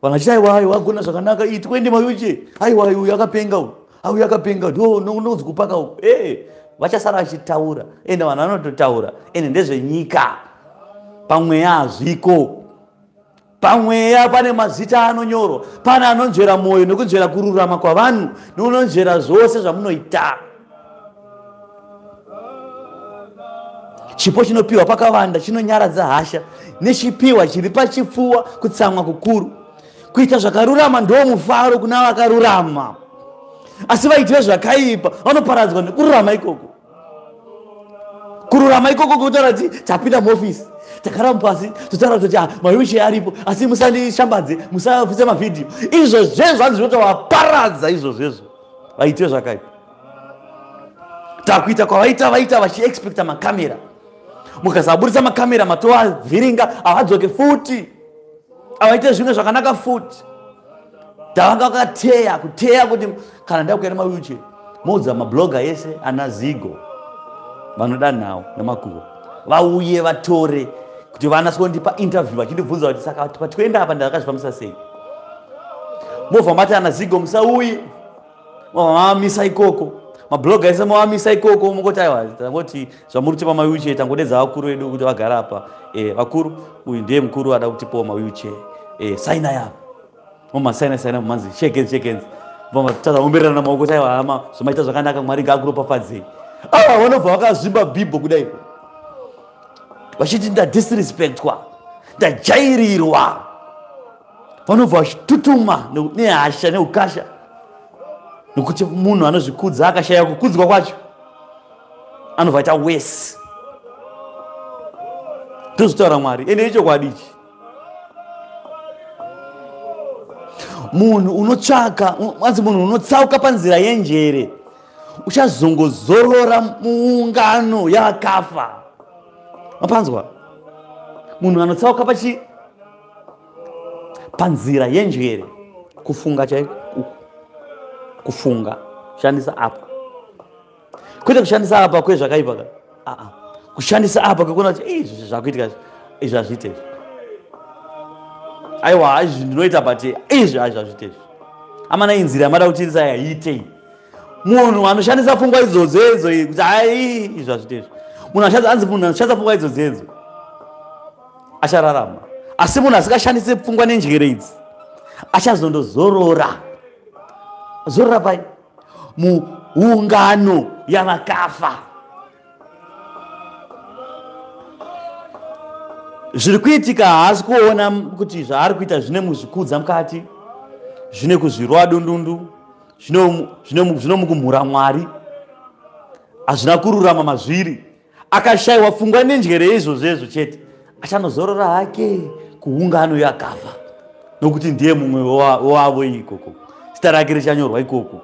Vanhu vachiti aiwa wagona zvakanaka, twendi mawheelchair, aiwa uyu yakapenga uyu, uyu yakapenga ndoudzi kupaka uyu. Vachasara vachitaura, ende vanhu vanototaura, ende ndezvenyika. Pamweya hazviko. Pamweya pane mazita anonyorwa, pane anonzvera mwoyo nekunzvera kururama kwavanhu, neunonzvera zvose zvamunoita. Chipo chinopiwa pakavanda chinonyaradza hasha, nechipiwa chiri pachifuwa kutsamwa kukuru. Kuita zvakarurama ndo mufaro kuna vakarurama, asi vaitwe zvakaipa vanoparadzwa nekururama ikoko. Kururama ikoko kutaura kuti tapinda muofisi, takara pasi totaura kuti mawheelchair aripo, asi musandishambadze, musabvise mavhidhiyo. Izvo zvezvo hanzi zvinotovaparadza. Izvo zvezvo vaitwe zvakaipa. Takuita kwavaita vachiexpecta makamera. Mukasaburitsa makamera matovavhiringa, havadzoke futi, havaite zvimwe zvakanaka futi. Tavanga vakateya kuti kana ndakuenda mawheelchair, moudza mabloga ese ana Zigo vanoda nawo nemakuhwa vauye vatore kuti vanasondipa interview vachindibvunza kuti saka patikuenda apa ndakazvifambisa sei. Movha mati ana Zigo musauye, mavamisa ikoko, mabloga ese mavamisa ikoko, mungoti aiwa tangoti zvamuri kutipa mawheelchair tangodedza vakuru vedu kuti vagara apa. Vakuru, uyu ndiye mukuru ada kutipawo mawheelchair, saina yapo. Mumasaina mumanzi shake hands. Tazamumbererana maoko kuti aiwa hama zvomaita zvakanaka, Mwari ngaakuropafadzei. Vanobva vakazvimba bhibho kudai, vachiti ndadisrespectwa, ndajairirwa. Vanobva vachitutuma nehasha neukasha, nokuti munhu anozvikudza akashaya kukudzwa kwacho anobva aita wese. Ndozvitaura Mwari, ende ichokwadi ichi. Munhu unotsvaka, mwanzi munhu unotsauka panzira yenjere uchazongozorora muungano yakafa. Mapanzwa? Munhu anotsauka panzira yenjere kufunga chaiko kufunga kushandisa apa kwete kushandisa apa kwezvakaipa kushandisa apa kwekuona kuti izvi zvakuitika izvi hazviite aiwa izvi ndinoita bati izvi hazviite amana inzira yamada kutirisa yaitei munhu anoshandisa pfungwa idzodzo kuti ai izvi hazviite munhu anoshandisa pfungwa idzodzo achararama asi munhu asikashandise pfungwa nenjere idzi achazondozorora pai muungano yavakafa. Zviri kuitika haasi kuona kuti zvaari kuita zvine muzvikudza mukati, zvine kuzvirwa dundundu, zvine mukumhura Mwari, hazvina kururama mazviri. Akashayiwa pfungwa nenjere izvozvo chete, achanozorora hake kuungano yakafa, nokuti ndiye mumwe wavo ikoko, zita rake richanyorwa ikoko.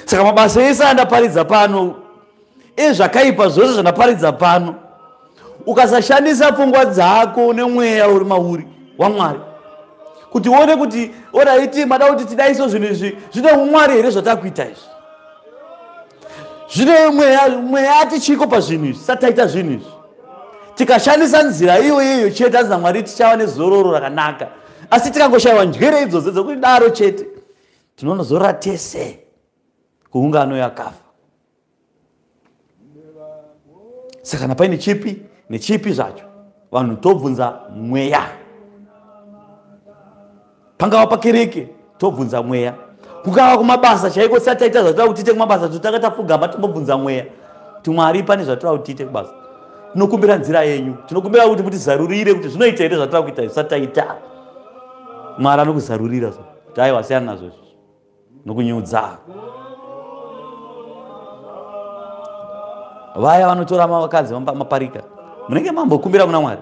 Saka mabasa ese andaparidza pano, ezvakaipa zvose zvandaparidza pano, ukasashandisa pfungwa dzako nemweya uri mauri waMwari kuti uone kuti oraiti mada kuti tidaiso zvinhu izvi zvine umwari here zvatakuita izvi, zvine mweya tichiko pazvinhu izvi sataita zvinhu izvi, tikashandisa nzira iyo chete azina Mwari tichava nezororo rakanaka. Asi tikangoshayiwa njere idzodzo dzokuti daro chete tinonozorora tese kuungano yakafa. Saka kana paine chipi nechipi zvacho vanhu tobvunza mweya, pangava pakereke tobvunza mweya, kungava kumabasa chaiko sataita zvatoda kuti tiite kumabasa totanga tapfugama tombobvunza mweya kuti Mwari pane zvatoda kuti tiite kubasa, tinokumbira nzira yenyu, tinokumbira kuti mutizarurire kuti zvinoita here zvatoda kuita sataita. Mwari anokuzarurira kuti aiwa siyana nazvo nokunyudza. Vaya vanotora mavakadzi maparika, munenge mambokumbira kuna Mwari?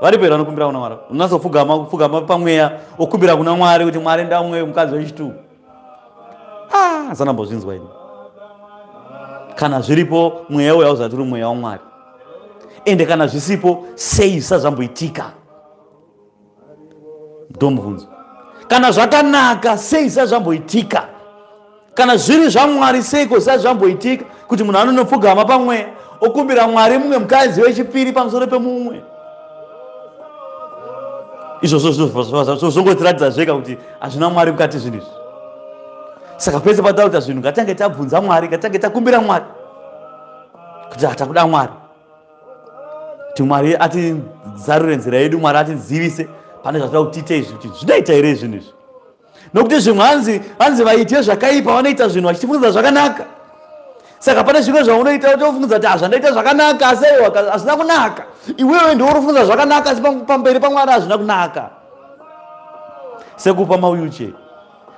Varipo here vanokumbira kuna Mwari? Unazofugama pamweya okumbira kuna Mwari kuti Mwari ndamwe mukadzi wechitu. Asana mbozvinzwa ini. Kana zviripo mweya uya uzati uri mweya waMwari. Ende kana zvisipo sei zvamboitika? Ndomubvunzo. Kana zvakanaka sei zvamboitika? Kana zviri zvaMwari seiko zvamboitika kuti munhu anonopfugama pamweya okumbira Mwari mumwe mukadzi wechipiri pamusoro pemumwe? Izvozvo zvongotiratidza zvega kuti hazvina Mwari mukati zvinhu izvi. Saka pese patakuita zvinhu ngatange tabvunza Mwari, ngatange takumbira Mwari kuti takuda Mwari, kuti Mwari atizarure nzira yedu, Mwari atizivise pane zvatoda kuti tiite izvi, kuti zvinoita here zvinhu izvi. Nokuti zvimwe hanzi vaite zvakaipa vanoita zvinhu vachitifungidza zvakanaka. Saka pane zvimwe zvaunoita utofungidza kuti hazvandaita zvakanaka asi hazvina kunaka. Iwewe ndiwe uri kufungidza zvakanaka asi pamberi paMwari hazvina kunaka. Sekupa mawheelchair.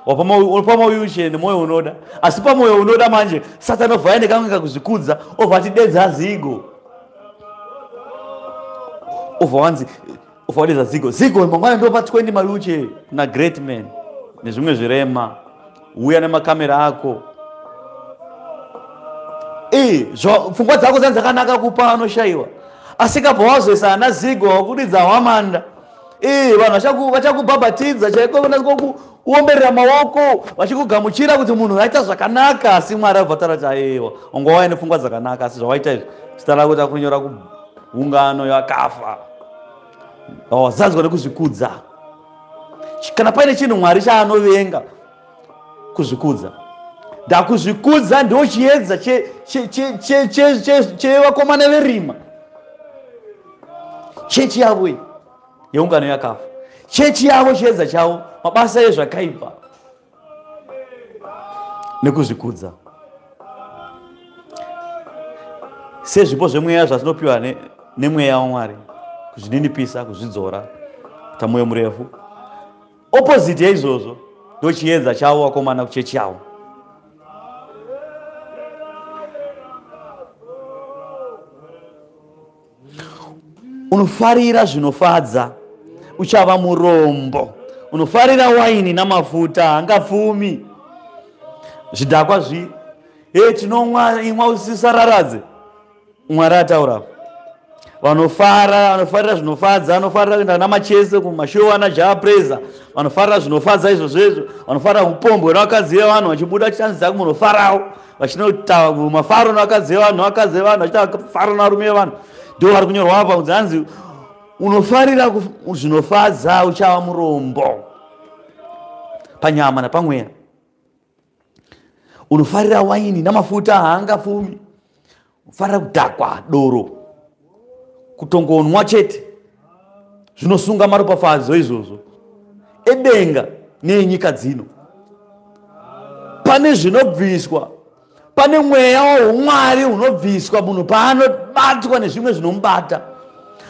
Wapa mawheelchair nemwoyo unoda, asi pamwoyo unoda manje Satani obva aine kamwe kakuzvikudza, obva atidedza zigo. Obva wadedza zigo mangwana ndopa 20 mawheelchair kuna great man nezvimwe zvirema, uya nemakamera ako. Pfungwa dzako dzakanaka kupa anoshayiwa, asi kabva wazoisa ana zigo wakuridza hwamanda, vanhu vachakubhabhatidza chaiko, uomberera maoko vachikugamuchira kuti munhu aita zvakanaka, asi Mwari abva taura kuti aiwa wanga waine pfungwa dzakanaka, asi zvawaita izvi zita rako takunyora kuungano yakafa, wazadzwa nekuzvikudza. Kana paine chinhu Mwari chaanovenga kuzvikudza, ndakuzvikudza ndo chiedza chevakomana verima, chechi yavo yeungano yakafa, chechi yavo chiedza chavo, mabasa ezvakaipa nekuzvikudza. Sezvipo zvemweya zvazvinopiwa nemweya waMwari, kuzvininipisa, kuzvidzora, kuita mwoyo murefu, opposite yeizvozvo ndo chiedza chavo vakomana kuchechi yavo. Unofarira zvinofadza, uchava murombo. Unofarira waini namafuta hangapfumi. Zvidhakwa tinomwa imwa usisararadze. Mwari ataura, vanofarira zvinofadza, vanofarira kuenda namachese kumashow anaJaa Praiser, vanofarira zvinofadza izvozvo, vanofarira kupombwa nevakadzi vevanhu vachibuda vachitandidza kumunofarawo, vachinoita mafaro nevakadzi vevanhu, vakadzi vevanhu vachiita faro navarume vevanhu. Ndio vari kunyorwa apa kunzi hanzi unofarira zvinofadza uchava murombo panyama napamweya. Unofarira waini namafuta haangafumi, unofarira kudhakwa, doro, kutongonwa chete, zvinosunga maropafadzo izvozvo edenga nenyika dzino. Pane zvinobviswa, pane mweya waumwari unobviswa munhu paanobatwa nezvimwe zvinomubata,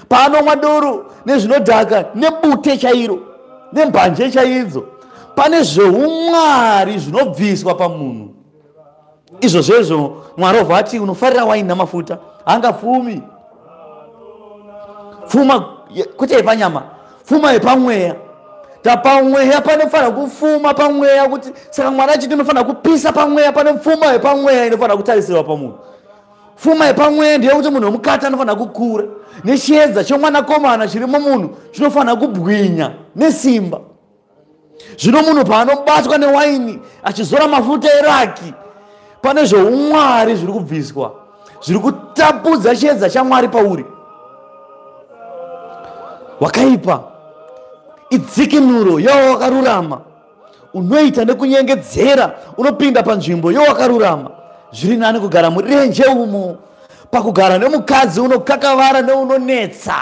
paanomwa doro nezvinodhaka nebute chairo nembanje chaidzo. Pane zveumwari zvinobviswa pamunhu. Izvozvo Mwari ati unofarira waini namafuta haangafumi. Fuma kuti yepanyama, fuma yepamweya. Pamweya panofanira kufuma pamweya, kuti saka Mwari achiti unofanira kupisa pamweya. Pane pfuma yepamweya inofanira kutarisirwa pamunhu. Pfuma yepamweya ndeyekuti munhu womukati anofanira kukura, nechiedza chomwanakomana chiri mumunhu chinofanira kubwinya nesimba. Zvino munhu paanobatwa newaini achizora mafuta eraki, pane zveumwari zviri kubviswa, zviri kutapudza chiedza chaMwari pauri. Wakaipa idzikinuro yawakarurama, unoita nekunyengedzera, unopinda panzvimbo yawakarurama. Zviri nani kugara murenje umo, pakugara nemukadzi unokakavara neunonetsa.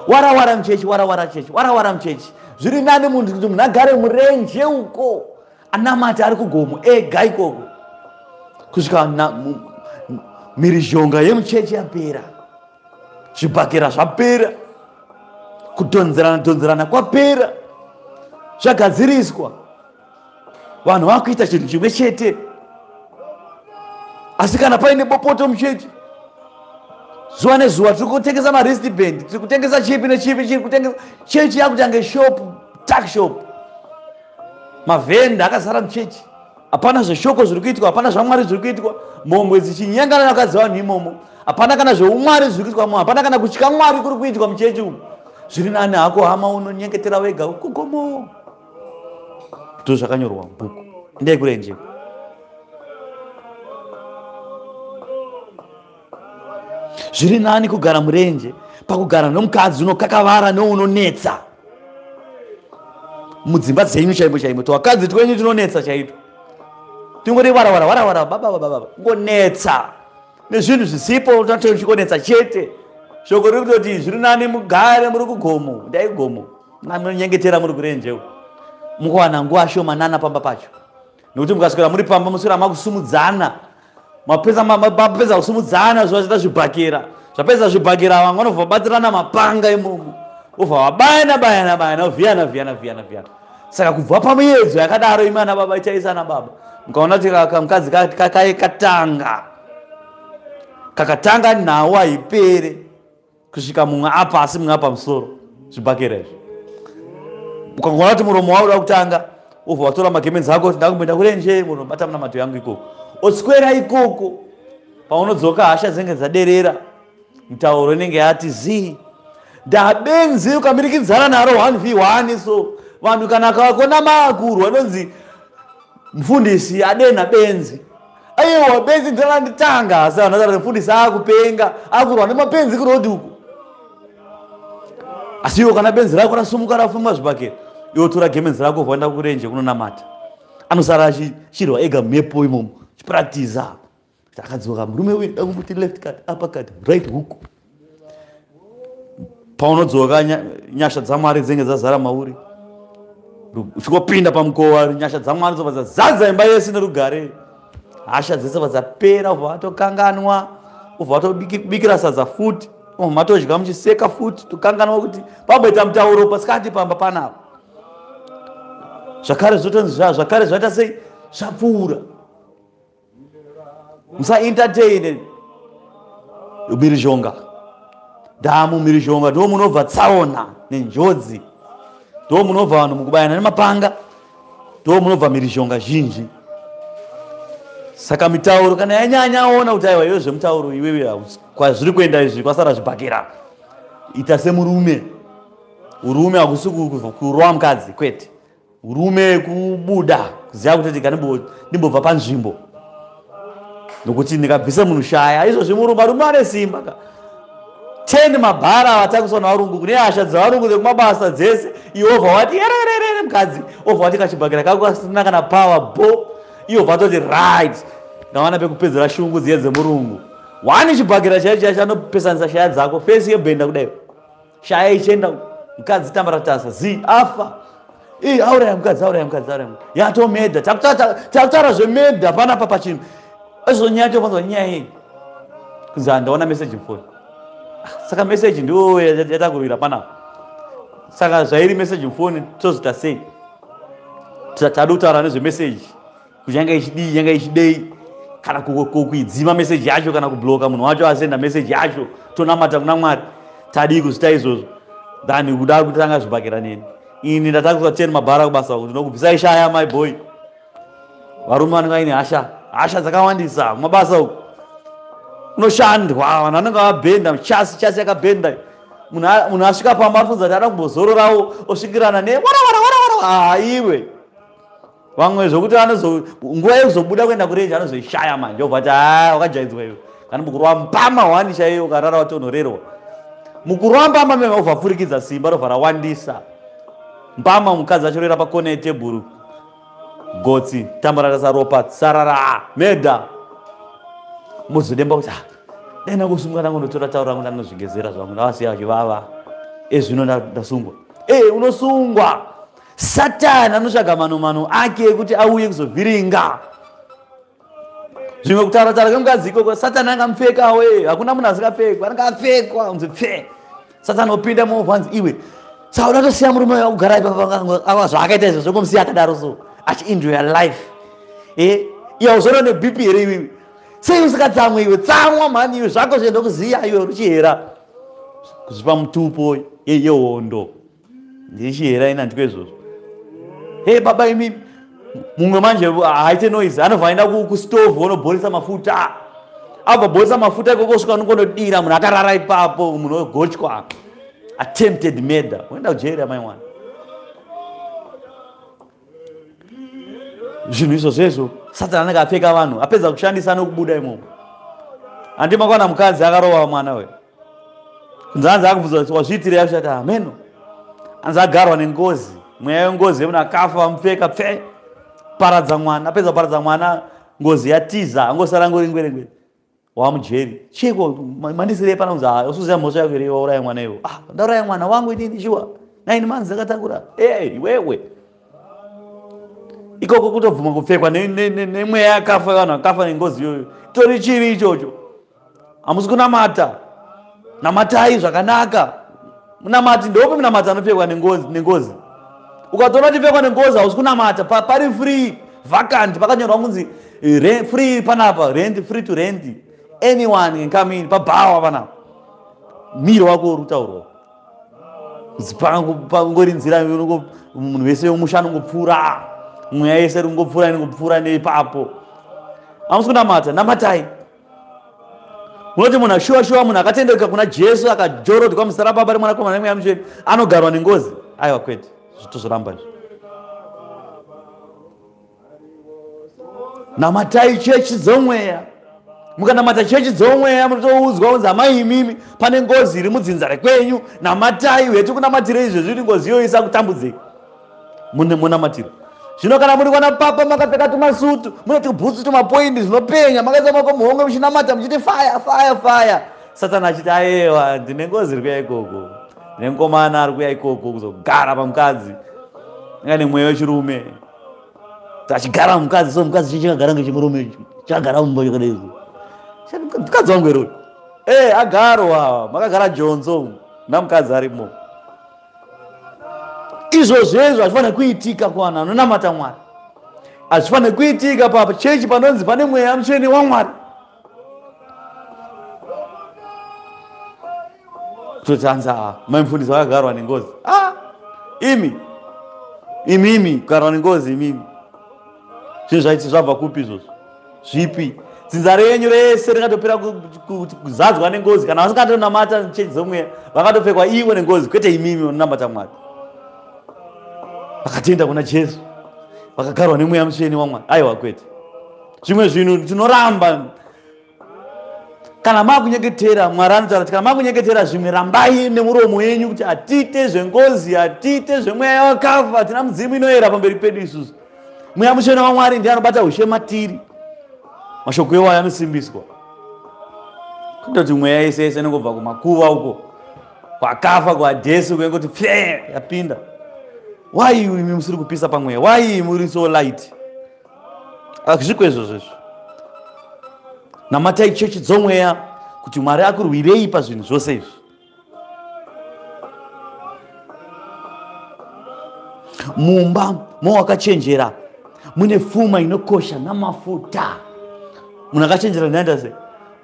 Warawara mchechi, warawara mchechi. Zviri nani kuti munhu agare murenje uko, anamati ari kugomo ega ikoko, kusvika mhirizhonga yemuchechi yapera, zvibhakera zvapera, kudhonzerana kwapera, zvagadziriswa, vanhu vakuita chinhu chimwe chete. Asi kana paine bopoto muchechi, zuva nezuva tiri kutengesa marestband, tiri kutengesa chipi nechipi, chiri kutengesa chechi yakutange shop, tuck shop. Mavhenda akazara muchechi, hapana zveshoko zviri kuitwa, hapana zvaMwari zviri kuitwa, mhombwe dzichinyangana nevakadzi vanhu imomo, hapana kana zveumwari zviri kuitwa, hapana kana kutya Mwari kuri kuitwa muchechi umu. Zviri nani hako hama unonyengetera wega kugomo. Ndizvo zvakanyorwa mubhuku. Endai kurenje. Zviri nani kugara murenje pakugara nomukadzi unokakavara neunonetsa mudzimba dzenyu chaimo chaimo. Twakadzi twenyu tinonetsa chaito, tingori warawara baba ngonetsa nezvinhu zvisipo, tatonchikonetsa chete. Shoko riri kutoti zviri nani mugare muri kugomo, ndai gomo, munonyengetera muri kurenje, mukowana nguva shomanana pamba pacho. Nokuti mukaswera muri pamba muswera makusumudzana, mapedza kusumudzana zvazvita zvibhakera, zvapedza zvibhakera vamwe vanobva vabatirana mapanga imomo, vobva vabayana vhiyana. Saka kubva pamuyedzo yakadaro imi ana baba itaisa ana baba, mukaona kuti kamukadzi kakatanga nhau haipere kusvika mumwe apa asi mumwe apa musoro, zvibhakera izvi. Ukangoona kuti muromo wauda kutanga, wobva watora magemenzi ako kuti ndakumbenda kurenje, unobata munamato yangu ikoko, oswera ikoko. Paunodzoka hasha dzinenge dzaderera, mutauro inenge yati zii, ndabenzi ukamirikidzana naro 1v1. So vanhu kana kavakona maakuru vanonzi mufundisi adena benzi, aiwa benzi ndakanditanga. Asi vanhu vazara mufundisi akupenga, akurwa nemapenzi kurodi uko. Asi iwo kana benzi rako rasumuka rafuma zvibhakera, iwo tora gemenzi rako vaenda kurenje kunonamata, anosara achirwa ega mhepo imomo chipractiza. Akadzoka murume uyu akumbuti left cut, upper cut, right hook. Paunodzoka nyasha dzaMwari dzinenge dzazara mauri, uchingopinda pamukova nyasha dzaMwari dzobva dzazadza imba yese nerugare. Hasha dzese vadzapera, ubva watokanganwa, ubva watobikira sadza futi, ubva matodya muchiseka futi, tokanganwa kuti pamboita mutauro pasikati pamba panapa. Zvakare zvotonzi zvakare zvaita sei zvapfuura. Musaentertain mhirizhonga. Ndamu mhirizhonga ndo munobva tsaona nenjodzi, ndo munobva vanhu mukubayana nemapanga, ndo munobva mhirizhonga zhinji. Saka mitauro kana yanyanyaona kuti aiwa izvo zvemutauro iwewe hausi kwazviri kuenda izvi kwasara zvibhakera. Ita semurume. Urume hakusi kurwa mukadzi kwete. Urume kubuda kuziva kuti ndimbobva panzvimbo. Nokuti ndikabvise munhu shaya izvozvi murume ane simba. 10 mabhara vatakuswa navarungu kune hasha dzavarungu dzekumabasa dzese. Jehovha wati ererere mukadzi. Jehovha wati kachibhakera kako kasina kana power bo. Jehovha atoti right. Ndawana pekupedzera shungu dziye dzemurungu. Wani chibhakera chaicho chanopesanisa shaya dzako fesi yebhenda kudai. Shaya ichenda mukadzi tambaratasa zi afa. Auraya mukadzi. Yatomedha. Takutaura zvemedha panapa pachinhu. Ezonyanya tofanzwa nyaya iyi. Kunzi ndaona message mfoni. Saka message ndio yatakurira panapa. Saka zvairi message mfoni tozita sei. Tadutaura nezve message. Kujanga ichidei. Kana kuidzima message yacho kana kubloka munhu wacho asenda message yacho. Tonamata kuna Mwari. Tadi kuzita izvozvo. Dani kuda kutanga zvibhakera neni. Ini ndatakuswa 10 mabhara kubasa kuti ndinokubvisai shaya my boy. Varume vanenge vaine hasha dzakawandisa mabasa uku. Unoshandwa vanhu vanenge vabhenda chasi yakabhenda. Munhu asvika pamba afunza kuti ada kumbozororawo osvikirana iwe. Vamwe zvokuti nguva yekuzobuda kuenda kurenje anozoishaya manje. Jehovha ati wakajaidzwa iwe. Kana mukurwa mpama wanisha iyo ukarara watonhorerwa. Mukurwa mpama mema uvapfurikidza simba rovha rawandisa. Mpama mukadzi achorera pakona yetebhuru. Gotsi tambaratasa ropa sarara medha. Muzodemba kuti dai kusunga nangu ndotora tauro rangu ndanozvigezera zvangu ndavasiya chivava. Zvino ndasungwa. Unosungwa. Satani anotsvaga mano ake kuti auye kuzovhiringa. Zvimwe kutaura kwemukadzi ikoko Satani angamupfekawo. Hakuna munhu asingapfekwa. Angapfekwa unzi pfe. Satani opinda muvanzi iwe. Saka unotosiya murume wakugara ipapo zvaakaita izvo zvomusiya akadaro so. Achienjoy your life. Iwe uzoro neBP here iwe. Sei usikatsamwa iwe? Tsamwa mani iwe zvako zvienda kuziya iwe ruchihera. Kuzvipa mutupo yehondo. Ndichihera ina ndiko baba imi mumwe manje haite noise anovanda kustove onobhorisa mafuta. Abva bhorisa mafuta ikoko kusvika unokondodira munhu akarara ipapo munhu ogotywa. Attempted murder. Uenda kujeri amai mwana. Zvinhu izvozvo Satani anenge apfeka vanhu apedza kushandisa nokubuda imomo. Handi makwana mukadzi akarova mwana we. Kunzi anzi akubvunza kuti wazviitira yakushata ameno. Anzi agarwa nengozi. Mweya yengozi yemunhu akafa vamupfeka pfe. Paradza mwana. Apedza paradza mwana ngozi yatiza angosara ngori ngwerengwere. Wamujeri. Cheko mandisire pana kunzi usuziya mhosva yako here wauraya mwana iwo. Ndauraya mwana wangu inini shuwa. 9 months dzakatangura. Iwewe. Ikoko kutobvuma kupfekwa nemweya yakafa vanhu vakafa nengozi iyoyo. Tori chivi ichocho. Hamusi kunamata. Namatai zvakanaka. Munamati ndope munamata anopfekwa nengozi. Ukatoona tipfekwa nengozi hausi kunamata. Pari free vacant pakanyorwa kunzi free panapa free to rent. Anyone can come in. Pabawa panapa. Miro wako urutaurwa. Pangori nzira munhu wese womushano ngopfura. Mweya yese ngopfura neipapo. Hamusi kunamata. Namatai. Munoti munhu ashuwa munhu akatendeuka kuna Jesu akajorodwa musaraba pari mwanakomana nemweya mutsvene anogarwa nengozi. Aiwa kwete. Zvitozoramba izvo. Namatai chechi dzomweya. Mukanamata chechi dzomweya munotoudzwa kunzi amai imimi pane ngozi iri mudzinza rekwenyu. Namatai wetu kunamatira izvezvi kuti ngozi iyo isakutambudzei. Munamatira. Zvino kana muri kwana papa makapfeka tumasutu munoti bhutsu tumapoindi zvinopenya makaisa mako muhomwe muchinamata muchiti fire. Satani achiti ayewa ndine ngozi iri kuya ikoko. Ndine mukomana ari kuya ikoko kuzogara pamukadzi. Ngane mweya wechirume. Achigara mukadzi so mukadzi chingagara ngechimurume chagara mumba chakadai. Mukadzi wangu ero. Agarwa makagara jonzo namukadzi arimo. Izvozvo hazvifanira kuitika kuvanhu vanonamata Mwari. Hazvifanira kuitika pachechi panonzi pane mweya mutsvene waMwari. Totanza maimufundisi vakagarwa nengozi. Imi kugarwa nengozi imimi. Zvinhu zvaiti zvabva kupi izvozvo? Zvipi? dzinza renyu rese ringatopera kuzadzwa nengozi kana vasingatonamata chechi dzomweya vakatopfekwa iwe nengozi, kwete imimi unonamata Mwari. Vakatenda kuna Jesu, vakagarwa nemweya mutsvene waMwari. Aiwa kwete. Zvimwe zvinhu tinoramba kana makunyengetera. Mwari anotaura kuti kana makunyengetera zvimwe, rambai nemuromo yenyu kuti hatite zvengozi, hatite zvemweya wakafa. Hatina mudzimu inoera pamberi pedu isusu. Mweya mutsvene waMwari ndiye anobata ushe matiri. Mashoko ewayo anosimbiswa. Kundoti mweya yese yese inongobva kumakuva uko, kwakafa kwaJesu, kwengoti pfe yapinda. Why imi musiri kupisa pamweya? Why muri so light? Azvikwezvo zvizvo. Namatai chechi dzomweya kuti Mwari akurwirei pazvinhu zvose izvi. Mumba mawakachenjera mune pfuma inokosha namafuta. Munhu akachenjera ndaenda sei?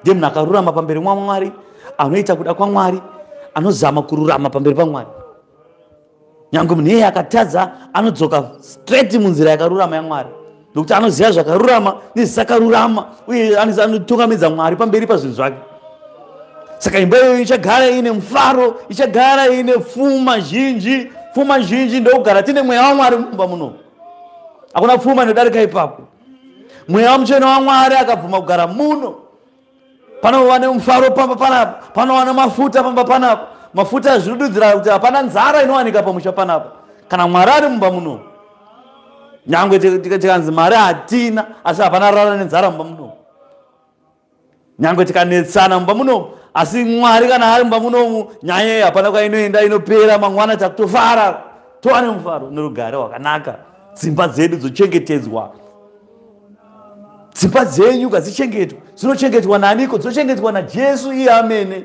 Ndiye munhu akarurama pamberi mwaMwari, anoita kuda kwaMwari, anozama kururama pamberi paMwari. Nyange munhu iye akatadza anodzoka straight munzira yakarurama yaMwari, nokuti anoziva zvakarurama nezvisakarurama, uye anotungamidza Mwari pamberi pazvinhu zvake. Saka imba iyoyo ichagara ine mufaro, ichagara ine pfuma zhinji. Pfuma zhinji ndokugara tine mweya waMwari mumba muno. Hakuna pfuma inodarika ipapo. Mweya mutsvene waMwari akabvuma kugara muno, panova nemufaro pamba panapa, panova nemafuta pamba panapa. Mafuta zvinodudzira kuti hapana nzara inowanika pamusha panapa kana Mwari ari mumba muno. Nyangwe tikanzi mari hatina, asi hapana rara nenzara mumba muno. Nyangwe tikanetsana mumba muno, asi Mwari kana ari mumba muno, nyaya hapana kwainoenda inopera. Mangwana takutofara, tova nemufaro norugare hwakanaka. Dzimba dzedu dzochengetedzwa. Dzimba dzenyu ngadzichengetwe. Dzinochengetwa naniko? Dzinochengetwa naJesu iye amene.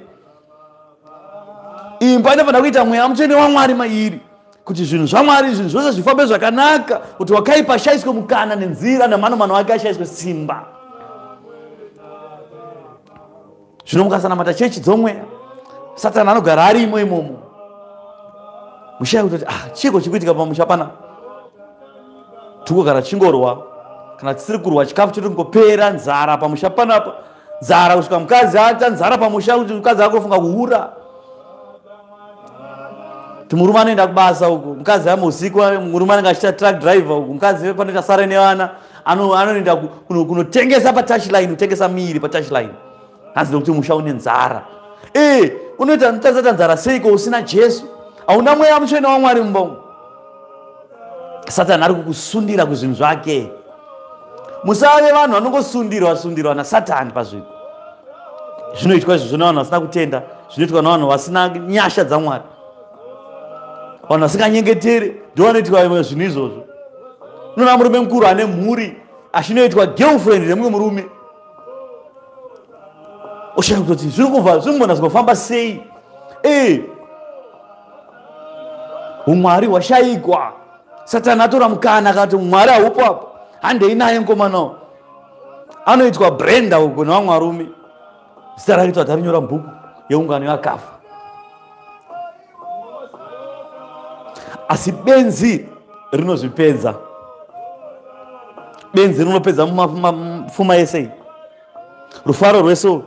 Imba inofanira kuita mweya mutsvene waMwari mairi, kuti zvinhu zvaMwari, zvinhu zvose zvifambe zvakanaka, kuti wakaipa ashayiswe mukana nenzira, nemano ake ashayiswe simba. Zvino mukasanamata chechi dzomweya, Satani anogara arimo imomo. Mushaya kuti chiko chikuitika pamusha panapa, tikogara chingorwa, kana tisiri kurwa chikafu chedu ngopera, nzara pamusha panapa, nzara kusvika mukadzi ata nzara pamusha kuti mukadzi akufunga kuhura. Murume anoenda kubasa uku, mukadzi amusiku, murume anenge achita truck driver uku, mukadzi panoita sare nevana, anoenda kunotengesa patouchline, kutengesa miri patouchline. Hanzi nokuti musha une nzara. Unoita notadzata nzara seiko usina Jesu? Hauna mweya mutsvene waMwari mumba umu. Satani ari kukusundira kuzvinhu zvake. Musave vanhu vanongosundirwa naSatani pazvinhu. Zvinoitwa izvo navanhu vasina kutenda, zvinoitwa navanhu vasina nyasha dzaMwari. Vanhu vasinganyengetere ndiwo vanoitwa zvinhu izvozvo. Unoona murume mukuru ane mhuri, achinoitwa girlfriend nemumwe murume. Oshaya kuti zvinombona zvinofamba sei? Umwari hwashayikwa. Satani atora mukana akati Mwari haupo apo, handei naye mukomana. Anoitwa Brenda uko nevamwe varume. Zita rake tarinyora mubhuku yeungano yakafa. Asi benzi rinozvipedza. Benzi rinopedza mupfuma yese. Rufaro rwesoro,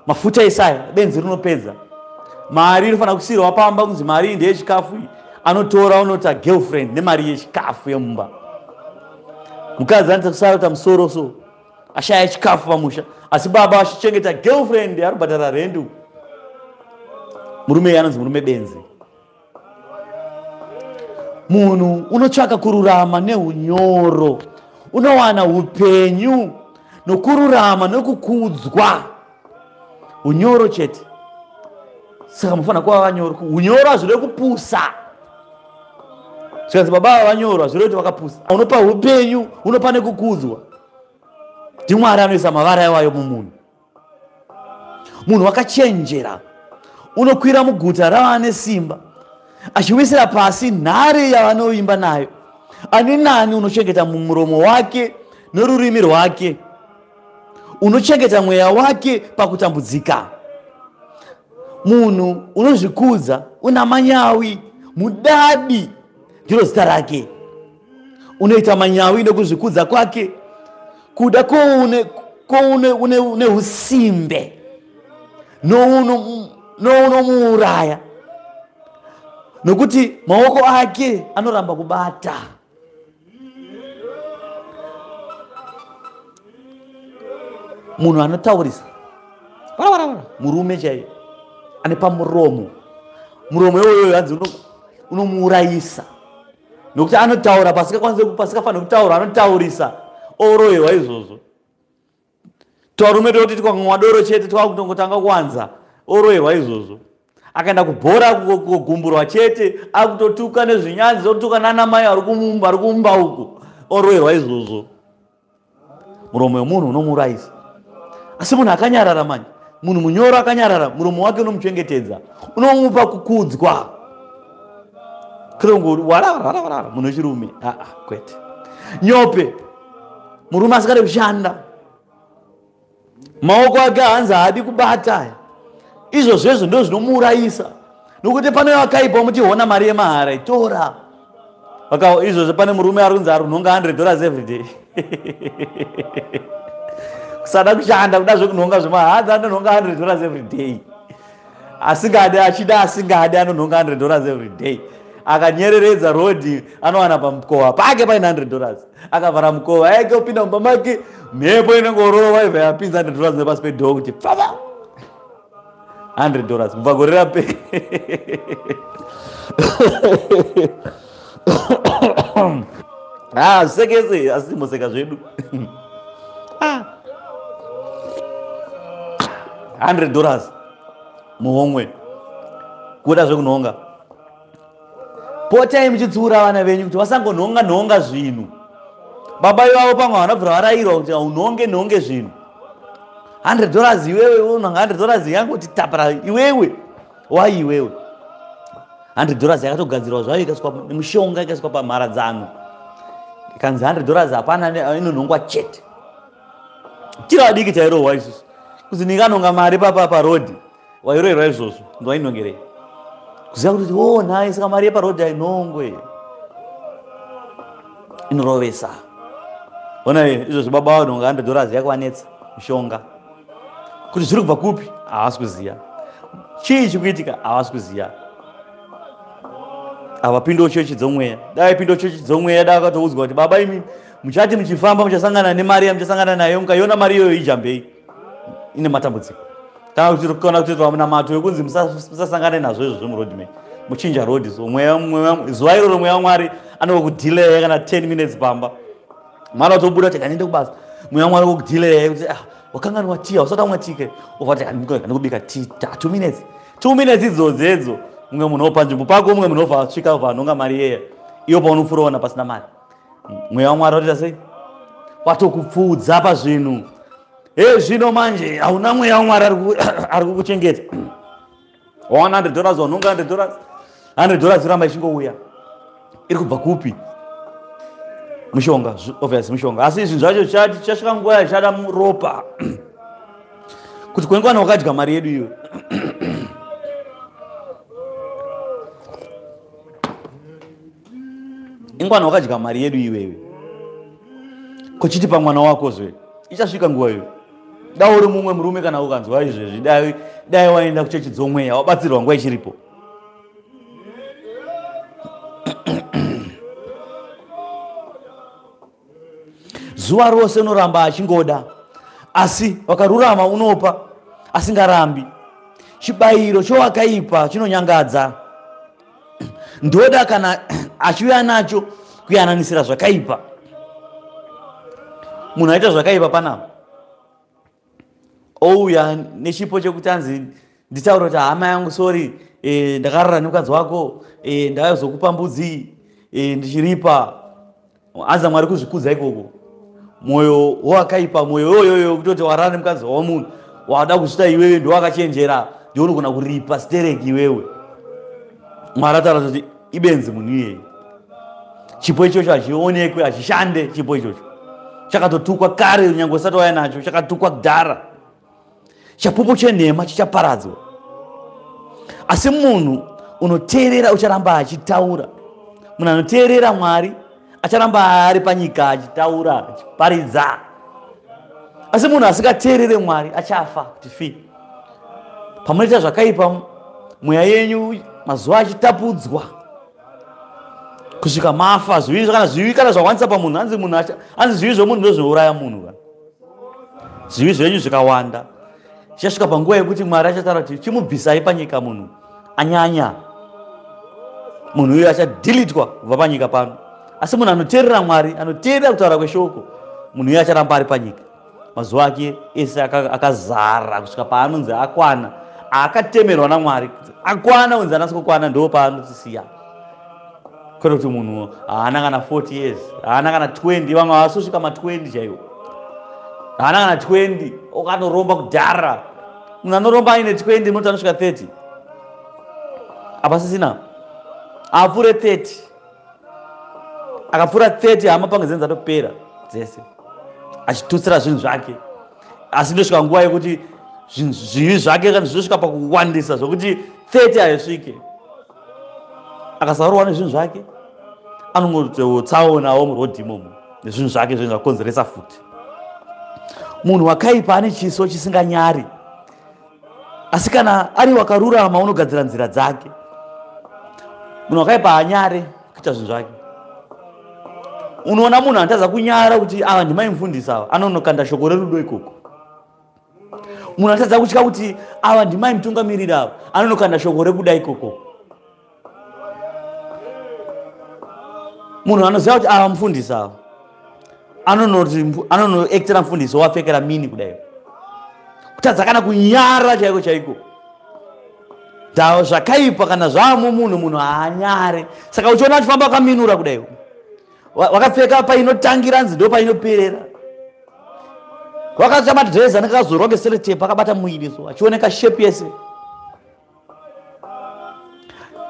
mafuta esaya, benzi rinopedza. Mari inofanira kusiyirwa pamba kunzi mari ndeyechikafu. Anotora unota girlfriend nemari yechikafu yemumba. Mukadzi anoita kusarota musoro so, ashaya chikafu pamusha, asi baba achichengeta girlfriend aribhadhara rendu. Murume anonzi murume benzi. Munhu unotsvaka kururama neunyoro, unowana upenyu nokururama nokukudzwa. Unyoro chete. Saka mufanira kuva vanyoro. Unyoro hazvide kupusa. Zvikanzi baba vanyoro hazvide kuti vakapusa. Unopa upenyu, unopa nekukudzwa. NdiMwari anoisa mavara iwayo mumunhu. Munhu wakachenjera unokwira muguta ravane simba, achiwisira pasi nhare yavanoimba nayo. Ani nani unochengeta muromo wake norurimi rwake, unochengeta mweya wake pakutambudzika. Munhu unozvikudza, una manyawi, mudadi ndiro zita rake. Unoita manyawi nokuzvikudza kwake, kuda ko une usimbe nomuuraya nokuti maoko ake anoramba kubata. Munhu anotaurisa murume chaiye ane pamuromo, muromo iwoyo hanzi unomuurayisa nokuti anotaura pasikafanira kutaura, anotaurisa oroherwa izvozvo. Twarume toti twakamwa doro chete twakutongotanga kuwanza oroherwa izvozvo. Akaenda kubhora kugumburwa chete akutotuka nezvinyanzi, otuka nanamai ari kumumba uku oroherwa izvozvo. Muromo wemunhu unomuurayisa. Asi munhu akanyarara manje, munhu munyoro akanyarara, muromo wake unomuchengetedza, unomupa kukudzwa. Kirongori wara munhu wechirume kwete. Nyope murume asikade kushanda, maoko ake hanzi haadi kubata. Izvozvo ndo zvinomuurayisa nokuti pane vakaipa muchiona mari yemahara itora. Izvozvo pane murume ari kunzi ari kunhonga $100 every day. Kusada kushanda kuda zvekunhonga zvemahadzi, anonhonga $100 every day. Asingade anonhonga $100 every day. Akanyereredza rodi anowana pamukova pake paine $100. Akavhara mukova yake opinda mumba make, mhepo inongorova ibva yapinza $100 nepasi pedhoo kuti pfava $100 kubva gore rape. Zvisekese asi moseka zvedu. $100 muhomwe kuda zvekunhonga. Potai muchitsiura vana venyu kuti vasangonhonga zvinhu. Baba ivavo pamwe vanobvira varayirwa kuti unhonge zvinhu. $100 iwewe unonhonga $100 yangoti tapara iwewe. Wai iwewe $100 yakatogadzirwa zvayo ikaiswa mushonga, ikaiswa pamharadzano, ikanzi $100 hapana, inonhongwa chete. Tira vadiki tairohwa isusu kuzi ninganhonga mari parodhi, wairoherwa izvozvo ndowainhongerei kuziva kuti nhai saka mari yeparodhi ainhongwe inorovesa. Ona izvozvo baba vanhonga $100 yakwanetsa mishonga kuti zviri kubva kupi havasi kuziva, chii chikuitika havasi kuziva. Havapindawo chechi dzomweya. Dai pindawo chechi dzomweya dai akatoudzwa kuti baba imi muchati muchifamba muchasangana nemari yamuchasangana nayo, mukaiona mari iyoyo ijambei, ine matambudziko. Kana kuti munamato ekunzi musasangane nazvo izvo zvemurodhi meni, muchinja rodhi. So zuva iroro mweya waMwari anokudhileya kana 10 minutes pamba. Mwana utobuda kuti kanende kubasa, mweya waMwari okudhileya kuti wakanganwa tea, usati wamwa tea, ufati ndikubika tea 2 minutes. 2 minutes idzodzo mumwe munhu opanzvimbo pako, mumwe munhu obva asvika obva anhonga mari yeya, iyo paunofuraona pasina mari. Mweya waMwari watoita sei? Watokupfuudza pazvinhu. Zvino manje hauna mweya waMwari ari kukuchengeta. Wawana $100, wanhonga $100 iramba ichingouya. Iri kubva kupi? Mushonga, obviously mushonga. Asi zvinhu zvacho chasvika nguva yachada muropa kuti kwengwana wakadya mari yedu iyo. Ingwana wakadya mari yedu iwewe, kuchiti pamwana wako zve ichasvika nguva iyo. Dai uri mumwe murume kana ukanzwa izvezvi, dai waenda kuchechi dzomweya wabatsirwa nguva ichiripo. Zuva rose unoramba achingoda, asi wakarurama unopa asingarambi. Chibayiro chowakaipa chinonyangadza. Ndoda kana achiuya nacho kuyananisira zvakaipa. Munhu aita zvakaipa panapa, ouya nechipo chekuti anzi nditaura kuti hama yangu sorry, ndakarara nemukadzi wako, ndakazokupa mbudzi, ndichiripa. Aza Mwari kuzvikudza ikoko. Mwoyo wakaipa, mwoyo yoyo kutoti warara nemukadzi wamunhu, wada kuchita iwewe ndo wakachenjera, ndio unogona kuripa stereki iwewe. Mwari ataura kuti ibenzi munhu iyeye. Chipo ichocho hachionekwe, hachishande. Chipo ichocho chakatotukwa kare, nyange usati waya nacho, chakatukwa kudhara. Chapupu chenhema chichaparadzwa. Asi munhu unoteerera ucharamba achitaura. Munhu anoteerera Mwari acharamba ari panyika achitaura, achiparidza. Asi munhu asikateerere Mwari achafa kuti fi. Pamunoita zvakaipa mweya yenyu mazuva achitapudzwa kusvika mafa. Zvivi kana zvawanisa pamunhu, hanzi zvivi zvomunhu ndozvinouraya munhu. Zvivi zvenyu zvikawanda chichasvika panguva yekuti Mwari achataura kuti chimubvisai panyika munhu anyanya. Munhu uyo achadhilitwa kubva panyika pano. Asi munhu anoteerera Mwari, anoteerera kutaura kweshoko, munhu uyo acharamba ari panyika. Mazuva ake ese akazara kusvika paanonzi akwana, akatemerwa naMwari. Akwana unzi anasi kukwana ndo paanotisiya. Kwete kuti munhu haana kana 40 years, haana kana 20, vamwe vasosvika ma20 chaiwo. Haana kana 20, okanoromba kudhara. Munhu anoromba aine 20 munoti anosvika 30. Apa sisina apfuure 30. Akapfuura 30 hama pange dzenza topera dzese. Achitutsira zvinhu zvake. Asi ndosvika nguva yekuti zvivi zvake kana zvinosvika pakuwandisa zvokuti 30 haisvike. Akasarowa nezvinhu zvake anongotsaonawo murodhi imomo nezvinhu zvake zvinhu zvakonzeresa futi. Munhu wakaipa ane chiso chisinganyari. Asi kana ari wakarurama unogadzira nzira dzake. Munhu wakaipa haanyare kuita zvinhu zvake. Unoona munhu anotadza kunyara kuti ava ndimaimufundisa ava, anonokanda shoko rerudo ikoko. Munhu anotadza kutya kuti ava ndimaimutungamirira ava, anonokanda shoko rekuda ikoko. Munhu anoziva kuti ava mufundisa ava, anonoektera mufundisi wapfekera mini kudai. Kutadza kana kunyara chaiko chaiko. Ndao zvakaipa kana zvamo munhu haanyare. Saka uchiona achifamba akaminura kudai, wakapfeka painotangira nzi ndo painoperera. Wakacha madress anakazorwa ngesellotape akabata muiri so achioneka shape yese.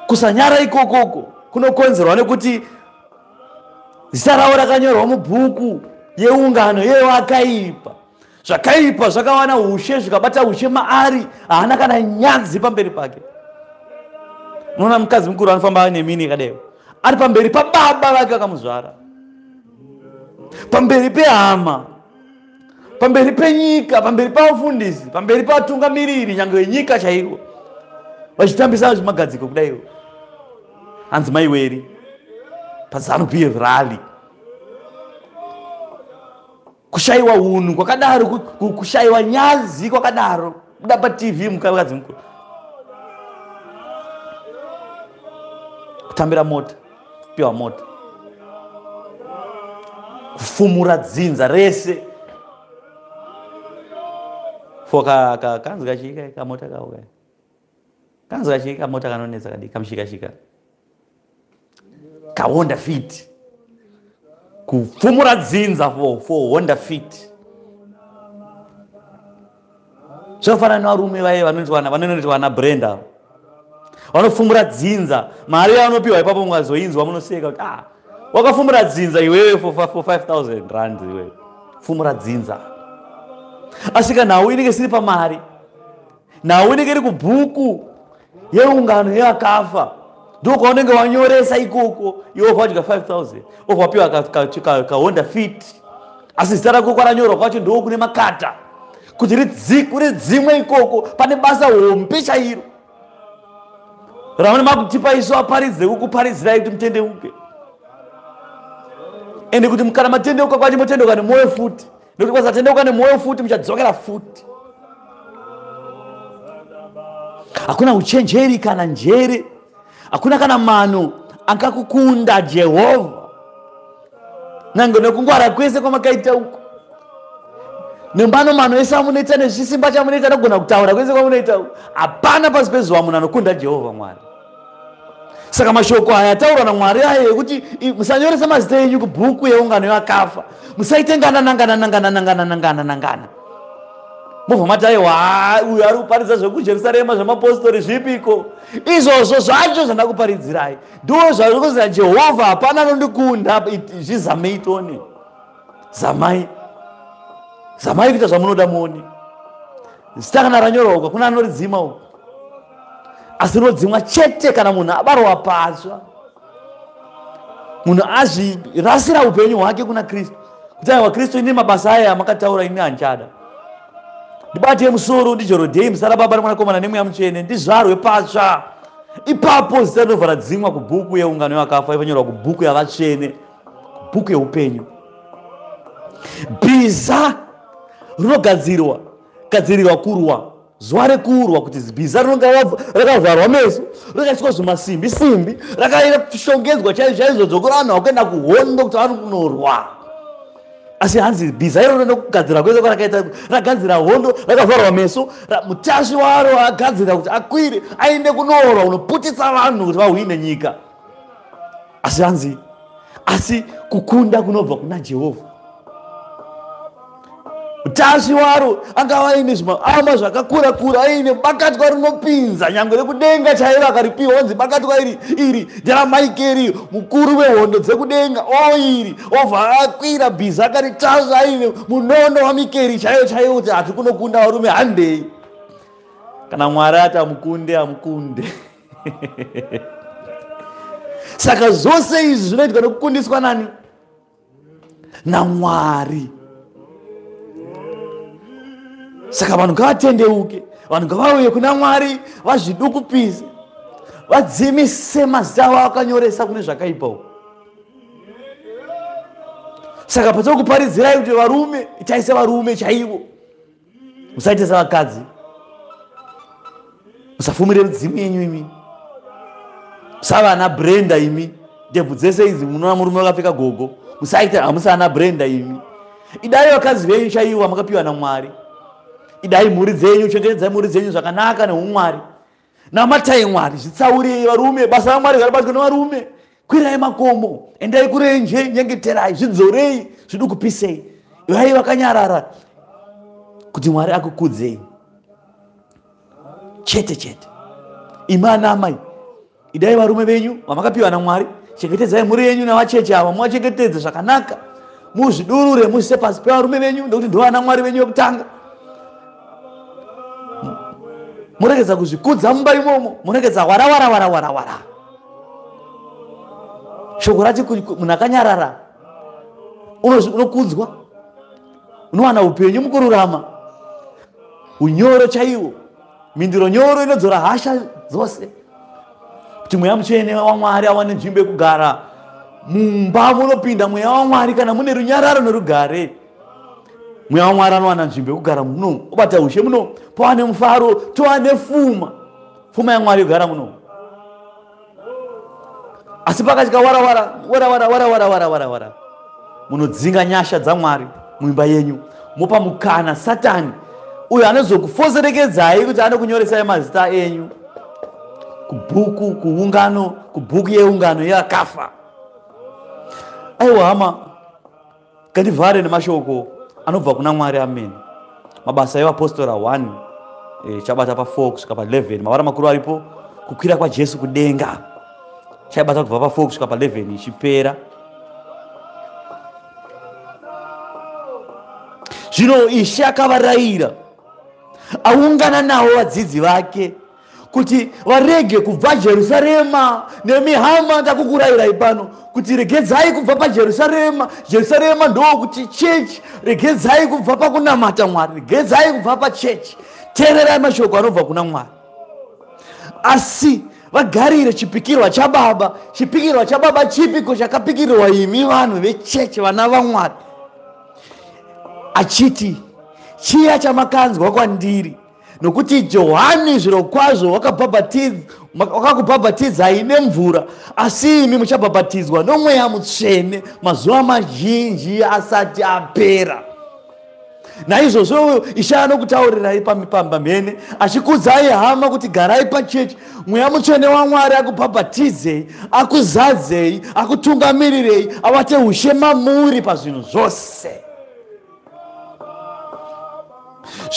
Kusanyara ikokoko kunokonzerwa nekuti zita rawo rakanyorwa mubhuku yeungano yevakaipa. Zvakaipa zvakawana ushe zvikabata ushe maari, haana kana nyadzi pamberi pake. Unoona mukadzi mukuru anofamba nemini kadai, ari pamberi pababa vake vakamuzvara, pamberi pehama, pamberi penyika, pamberi pavafundisi, pamberi pavatungamiriri nyange venyika chaivo, vachitambisa zvimagadziko kudaiwo. Hanzi maiweri paZANU-PF rally. Kushayiwa unhu kwakadaro, kushayiwa nyazi kwakadaro, kuda paTV mukadzi mukuru. Kutambira mota, kupiwa mota, kufumura dzinza rese. Foka kanzi kachika kamota kawo kai. Kanzi kachika mota kanonetsa kadi kamshika. Ka Honda Fit. Kufumura dzinza for Honda Fit. Zvofana nevarume vaye vanonetwa na Brenda. Vanofumura dzinza, mari yavanopiwa ipapo mwazoinzwa munoseka kuti wakafumura dzinza iwewe for 5,000 rand iwewe. Fumura dzinza. Asika nawo inenge siri pamari. Nawo inenge iri kubhuku yeungano yevakafa. Ndoko unenge wanyoresa ikoko, iwe wadya 5,000. Wapiwa ka Honda Fit. Asi zita rako kwaranyorwa kwacho ndo kune makata. Kuti ridzimwe ikoko pane basa hombe chairo. Ramani makutipa iso aparidze kukuparidzirai kuti mutendeuke. Ende kuti mukana matendeuka kwacho mutendeuka nemoyo futi. Ndokuti kwasatendeuka nemoyo futi muchadzokera futi. Hakuna uchenjeri kana njere. Hakuna kana mano angakukunda Jehovah. Nange nekungwara kwese kwamakaita uko. Nembano mano ese amunoita nezvisimba chamunoita nogona kutaura kwese kwamunoita uko. Hapana pasi pezuva munhu anokunda Jehovah Mwari. Saka mashoko aya ataurwa naMwari aye kuti musanyoresa mazita enyu kubhuku yeungano yevakafa. Musaite ngana. Mubva mati aiwa uyu ari kuparidza zvekuJerusarema zvamapostori zvipiko. Izvozvo zvacho zvandakuparidzirai ndo zvari kuziva Jehovah hapana anondikunda. Zvizamei tone. Zamai kuita zvamunoda muone. Zita kana ranyorwa uko kuna anoridzima uko. Asi rinodzimwa chete kana munhu abarwa patsva. Munhu azvirasira upenyu hwake kuna Kristu. kuti vaKristu ine mabasa aya makataura ine anchada. Ndibate musoro ndijorodhei msara Baba naMwanakomana neMweya Mutsvene ndizvarwe patsva. Ipapo zita rinobva radzimwa kubhuku yeungano yavakafa ivanyorwa kubhuku yavatsvene, kubhuku yeupenyu. Bhiza gadzirirwa kurwa, zuva rekurwa, kuti bhiza rinonga rakavharwa meso, rakaiswa zvimasimbi simbi, rakashongedzwa chaizvo dzokura vanhu vakuenda kuhondo kuti vari kunorwa. Asi hanzi bhiza iro rinoda kugadzira kwese kwarakaita, ragadzira hondo, rakavharwa meso, mutasvi waro agadzira kuti akwire aende kunorwa unoputisa vanhu kuti vahwine nyika. Asi hanzi kukunda kunobva kuna Jehovha. Mutasvi waro angava aine zvimaama zvakakura aine bakatwa rinopinza nyangwe rekudenga chairo akaripiwa onzi bakatwa iri nderamaikeri mukuru wehondo dzekudenga iri obva akwira bhiza akaritasva aine munondo wamikeri chaiyo kuti hati kunokunda varume handei. Kana Mwari ati amukunde saka zvose izvi zvinoitika nekukundiswa nani? naMwari. Saka vanhu ngavatendeuke, vanhu ngavauye kuna Mwari, vazvidukupise, vadzimise mazita avo akanyoresa kune zvakaipa uko. Saka patiri kuparidzirai kuti varume itai sevarume chaivo, musaite sevakadzi, musafumire midzimu yenyu imi, musava ana Brenda imi, ndebvu dzese idzi munoona murume wakapfeka gogo, musaite hamusa ana Brenda imi. Idai vakadzi venyu chaivo makapiwa naMwari. Idai mhuri dzenyu, chengetedzai mhuri dzenyu zvakanaka neumwari. Namatai Mwari, zvitsaurei varume, basa raMwari rakabatwa nevarume. Kwirai makomo, endai kurenje, nyengeterai, zvidzorei, zvidukupisei. Ivai vakanyarara kuti Mwari akukudzei. Chete. Imi anamai, idai varume venyu vamakapiwa naMwari, chengetedzai mhuri yenyu navacheche ava, muvachengetedze zvakanaka. Muzvidurure, muise pasi pevarume venyu, nekuti ndivo anaMwari venyu vekutanga. Muregedza kuzvikudza mumba imomo, muregedza wara. Shoko rati munhu akanyarara unokudzwa, unowana upenyu mukururama, unyoro chaiwo, mindiro nyoro inodzora hasha dzose, kuti Mweya Mutsvene waMwari awane nzvimbo yekugara mumba munopinda Mweya waMwari. Kana mune runyararo nerugare, Mweya waMwari anowana nzvimbo yekugara muno, obata ushe muno, pawane mufaro, towane pfuma yaMwari yogara muno. Asi pakatya wara munodzinga nyasha dzaMwari muimba yenyu, mopa mukana Satani uyo anozokufoserekedzai kuti anokunyoresai mazita enyu kubhuku yeungano yakafa. Aiwa hama, ngandivhare nemashoko anobva kuna Mwari. Amen. Mabasa evapostora 1 chabata pa4 kusvika pa11, mavara makuru aripo, kukwira kwaJesu kudenga chaibata kubva pa4 kusvika pa11 ichipera. Zvino Ishe akavarayira, aungana navo vadzidzi vake kuti varege kubva Jerusarema nemihama ndakukurayirai pano, kuti regedzai kubva paJerusarema. Jerusarema ndokuti chechi. Regedzai kubva pakunamata Mwari, regedzai kubva pachechi. Teererai mashoko anobva kuna Mwari. Asi vagarire chipikirwa chaBaba. Chipikirwa chaBaba chipiko chakapikirirwa imi vanhu vechechi, vana vaMwari, achiti chiya chamakanzwa kwandiri, nokuti Johani zviro kwazvo wakakubhabhatidzai nemvura, asi imi muchabhabhatidzwa noMweya Mutsvene mazuva mazhinji asati apera. Naizvozvo Ishe anokutaurirai pamhene, achikudzai hama kuti garai pachechi. Mweya Mutsvene waMwari akubhabhatidzei, akuzadzei, akutungamirirei, avate ushe mamuri pazvinhu zvose.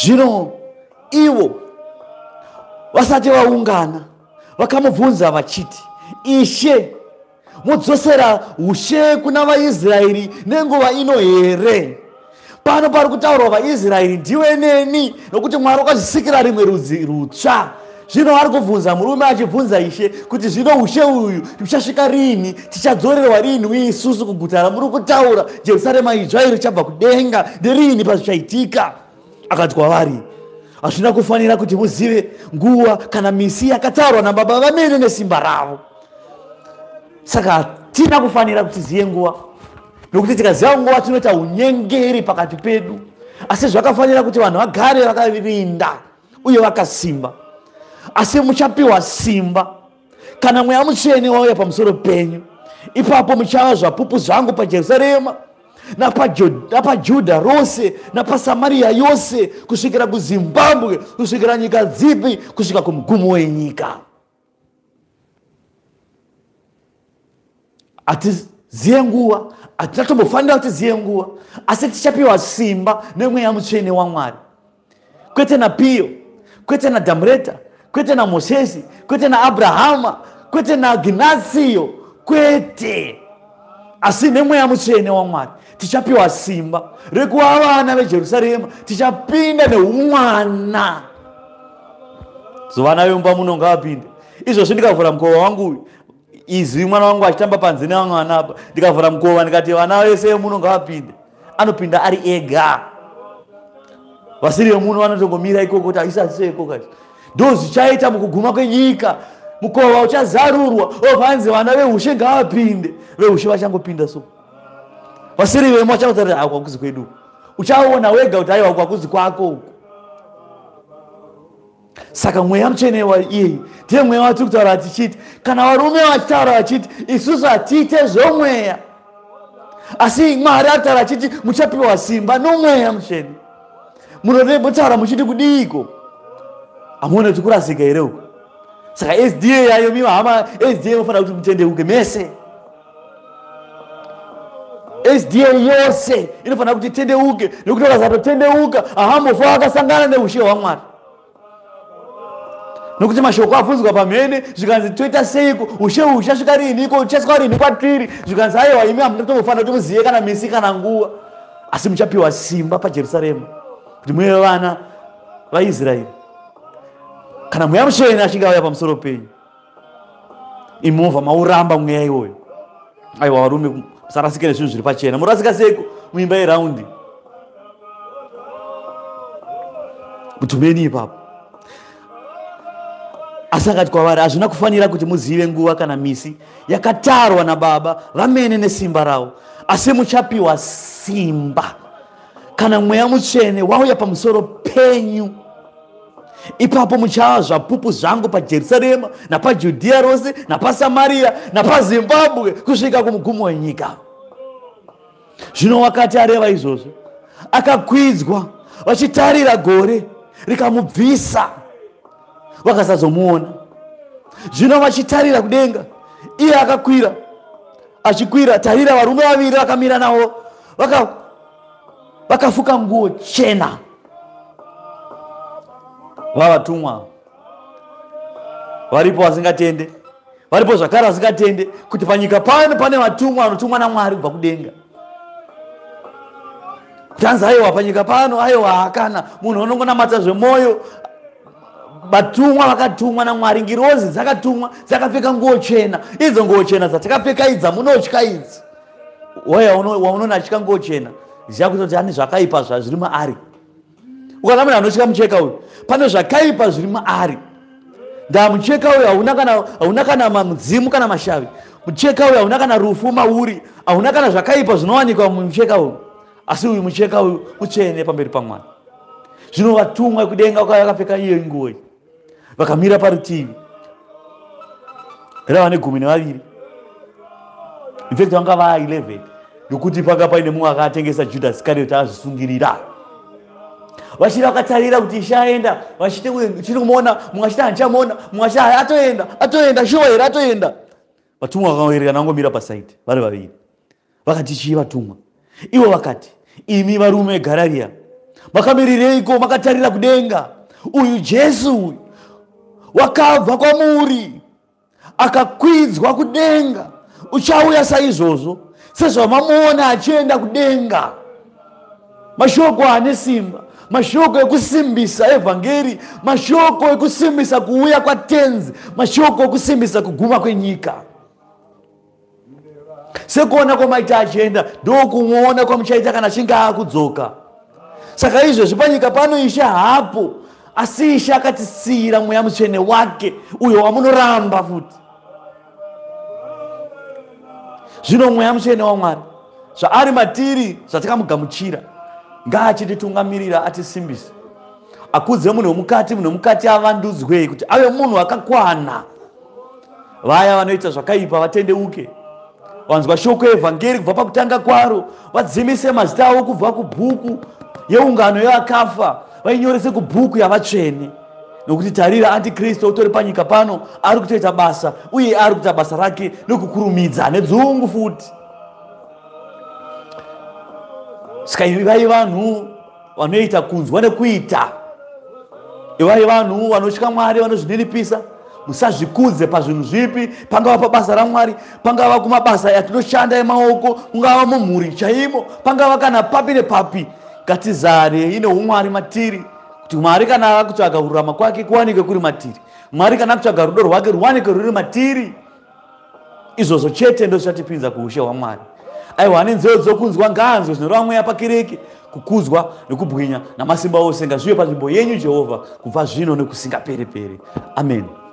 Zvino ivo vasati vaungana vakamubvunza vachiti, Ishe, mudzosera ushe kuna vaIsraeri nenguva ino here? Pano pari kutaurwa vaIsraeri ndiwe neni, nokuti Mwari wakazvisikira rimwe rudzi rutsva. Zvino ari kubvunza murume achibvunza Ishe kuti zvino ushe uyu tichasvika rini, tichadzorerwa rini uye isusu kuguta ramuri kutaura Jerusarema idzva iri richabva kudenga nderini pazvichaitika? Akati kwavari, hazvina kufanira kuti muzive nguva kana misi yakatarwa naBaba vamene nesimba ravo. Saka hatina kufanira kuti tizive nguva, nokuti tikaziva nguva tinoita unyengeri pakati pedu. Asi zvakafanira kuti vanhu vagare vakarinda uye vakasimba. Asi muchapiwa simba kana Mweya Mutsvene wauya pamusoro penyu. Ipapo muchava zvapupu zvangu paJerusarema napajudha rose napaSamaria yose, kusvikira kuZimbabwe, kusvikira nyika dzipi, kusvika kumugumo wenyika. Atiziye nguva, hatina tombofanira kuti tiziye nguva, asi tichapiwa simba neMweya Mutsvene waMwari. Kwete naPiyo, kwete naDhamureta, kwete naMozisi, kwete naAbrahama, kwete naGinasiyo, kwete, asi neMweya Mutsvene waMwari tichapiwa simba rekuva vana veJerusarema. Tichapinda neumwana. Vana vemba muno ngavapinde. Izvozvo ndikavhura mukova wangu, izvi mwana wangu achitamba panze nevamwana apa, ndikavhura mukova ndikati vana vese vemuno ngavapinde. Anopinda ari ega. Vasiri vemuno vanotongomira ikoko kuti aisati seiko kati. Ndo zvichaita mukuguma kwenyika. Mukova uchazarurwa ovanzi vana veushe ngavapinde. Veushe vachangopinda so. Vasiri vemo vachangotara kuti kwakuzi kwedu. Uchaona wega kuti aiwa kwakuzi kwako uko. Saka Mweya Mutsvene iye ndiye mweya watiri kutaura tichiti, kana varume vachitaura vachiti isusu hatiite zvomweya, asi Mwari ataura achiti muchapiwa simba noMweya Mutsvene. Munotaura muchiti kudiko? Hamuone kuti kurasika here uko? Saka SDA yayo mivahama, SDA mufanira kuti mutendeuke mese. SDA yose inofanira kuti tendeuke, nekuti vakasatotendeuka hahambofa vakasangana neushe hwaMwari. Nokuti mashoko abvunzwa pamhene zvikanzi toita seiko, ushe uchasvika riniko, uchasvika rini kwatiri, zvikanzi aiwa imi hamuna kutombofanira kuti muzive kana misi kana nguva, asi muchapiwa simba paJerusarema kuti muve vana vaIsraeri kana Mweya Mutsvene achinge auya pamusoro penyu. Imovha mauramba mweya iwoyo. Aiwa varume, musarasike nezvinhu zviri pachena. Murasika seiko muimba yeraundi mutumeni ipapo. Asi akati kwavari, hazvina kufanira kuti muzive nguva kana misi yakatarwa naBaba vamene nesimba ravo, asi muchapiwa simba kana Mweya Mutsvene wauya pamusoro penyu. Ipapo muchava zvapupu zvangu paJerusarema napaJudhea rose napaSamaria napaZimbabwe, kusvika kumugumo wenyika. Zvino wakati areva izvozvo, akakwidzwa vachitarira gore rikamubvisa, vakasazomuona. Zvino vachitarira kudenga, iye akakwira. Achikwira, tarira varume vaviri vakamira navo, vakafuka nguo chena. Vavatumwa varipo vasingatende, varipo zvakare vasingatende kuti panyika pano pane vatumwa vanotumwa naMwari kubva kudenga. Tanzi aiwa panyika pano, aiwa hakana munhu unongonamata zvemwoyo. Vatumwa vakatumwa naMwari, ngirozi dzakatumwa dzakapfeka nguo chena. Idzo nguo chena dzatakapfeka idzi munotya idzi. Weya waunona achika nguo chena, ziva kuti ane zvakaipa zviri maari. Ukana munhu anotya mucheka uyu, pane zvakaipa zviri maari. Ndaa mucheka uyu hauna kana mudzimu kana mashavi. Mucheka uyu hauna kana rufu mauri, hauna kana zvakaipa zvinowanikwa mumucheka uyu. Asi uyu mucheka uyu mutsvene pamberi paMwari. Zvino vatumwa kudenga vakapfeka iyo nguo iyi, vakamira parutivi ravane 12. In fact vanga va 11, nokuti panga paine mumwe akatengesa Judas Iscariot azvisungirira. Vachida vakatarira kuti ishaenda, vachiti chiri kumuona, mumwe achiti handichamuona, mumwe achiti atoenda shuwa here atoenda. Vatumwa vakawerera nangomira pasaiti vari vaviri. Vakati chii vatumwa? Ivo vakati, imi varume veGararia, makamirireiko makatarira kudenga? Uyu Jesu uyu wakabva kwamuri akakwidzwa kudenga, uchauya saizvozvo sezvamamuona achienda kudenga. Mashoko ane simba, mashoko ekusimbisa evhangeri, mashoko ekusimbisa kuuya kwatenzi, mashoko ekusimbisa kuguma kwenyika. Sekuona kwamaita achienda ndokumuona kwamuchaita kana achinge akudzoka. Saka izvozvi panyika pano Ishe hapo, asi Ishe akatisiyira Mweya Mutsvene wake uyo wamunoramba futi. Zvino Mweya Mutsvene waMwari zvaari matiri zvatakamugamuchira ngaachititungamirira atisimbise, akudze munhu womukati avandudzwe kuti ave munhu akakwana. Vaya vanoita zvakaipa vatendeuke, vanzwa shoko evhangeri kubva pakutanga kwaro, vadzimise mazita avo kubva kubhuku yeungano yevakafa vainyorese kubhuku yavatsvene. Nokuti tarira, antikristu utori panyika pano ari kutoita basa, uye ari kuita basa rake nokukurumidza nedzungu futi. Saka ivai vanhu vanoita kunzwa nekuita, ivai vanhu vanotya Mwari, vanozvininipisa. Musazvikudze pazvinhu zvipi, pangava pabasa raMwari, pangava kumabasa atinoshanda emaoko, kungava mumhuri chaimo, pangava kana papi nepapi. Ngatizare ine umwari matiri, kuti Mwari kana akutsvaga kururama kwake kuwanike kuri matiri, Mwari kana akutsvaga rudo rwake ruwanike ruri matiri. Izvozvo chete ndozvatipinza kuushe hwaMwari. Aiwa, ane nzeve dzokunzwa ngaanzwe zvinoreva Mweya pakereke, kukudzwa nekubwinya namasimba ose ngazvive panzvimbo yenyu Jehovha, kubva zvino nekusingaperi-peri. Amen.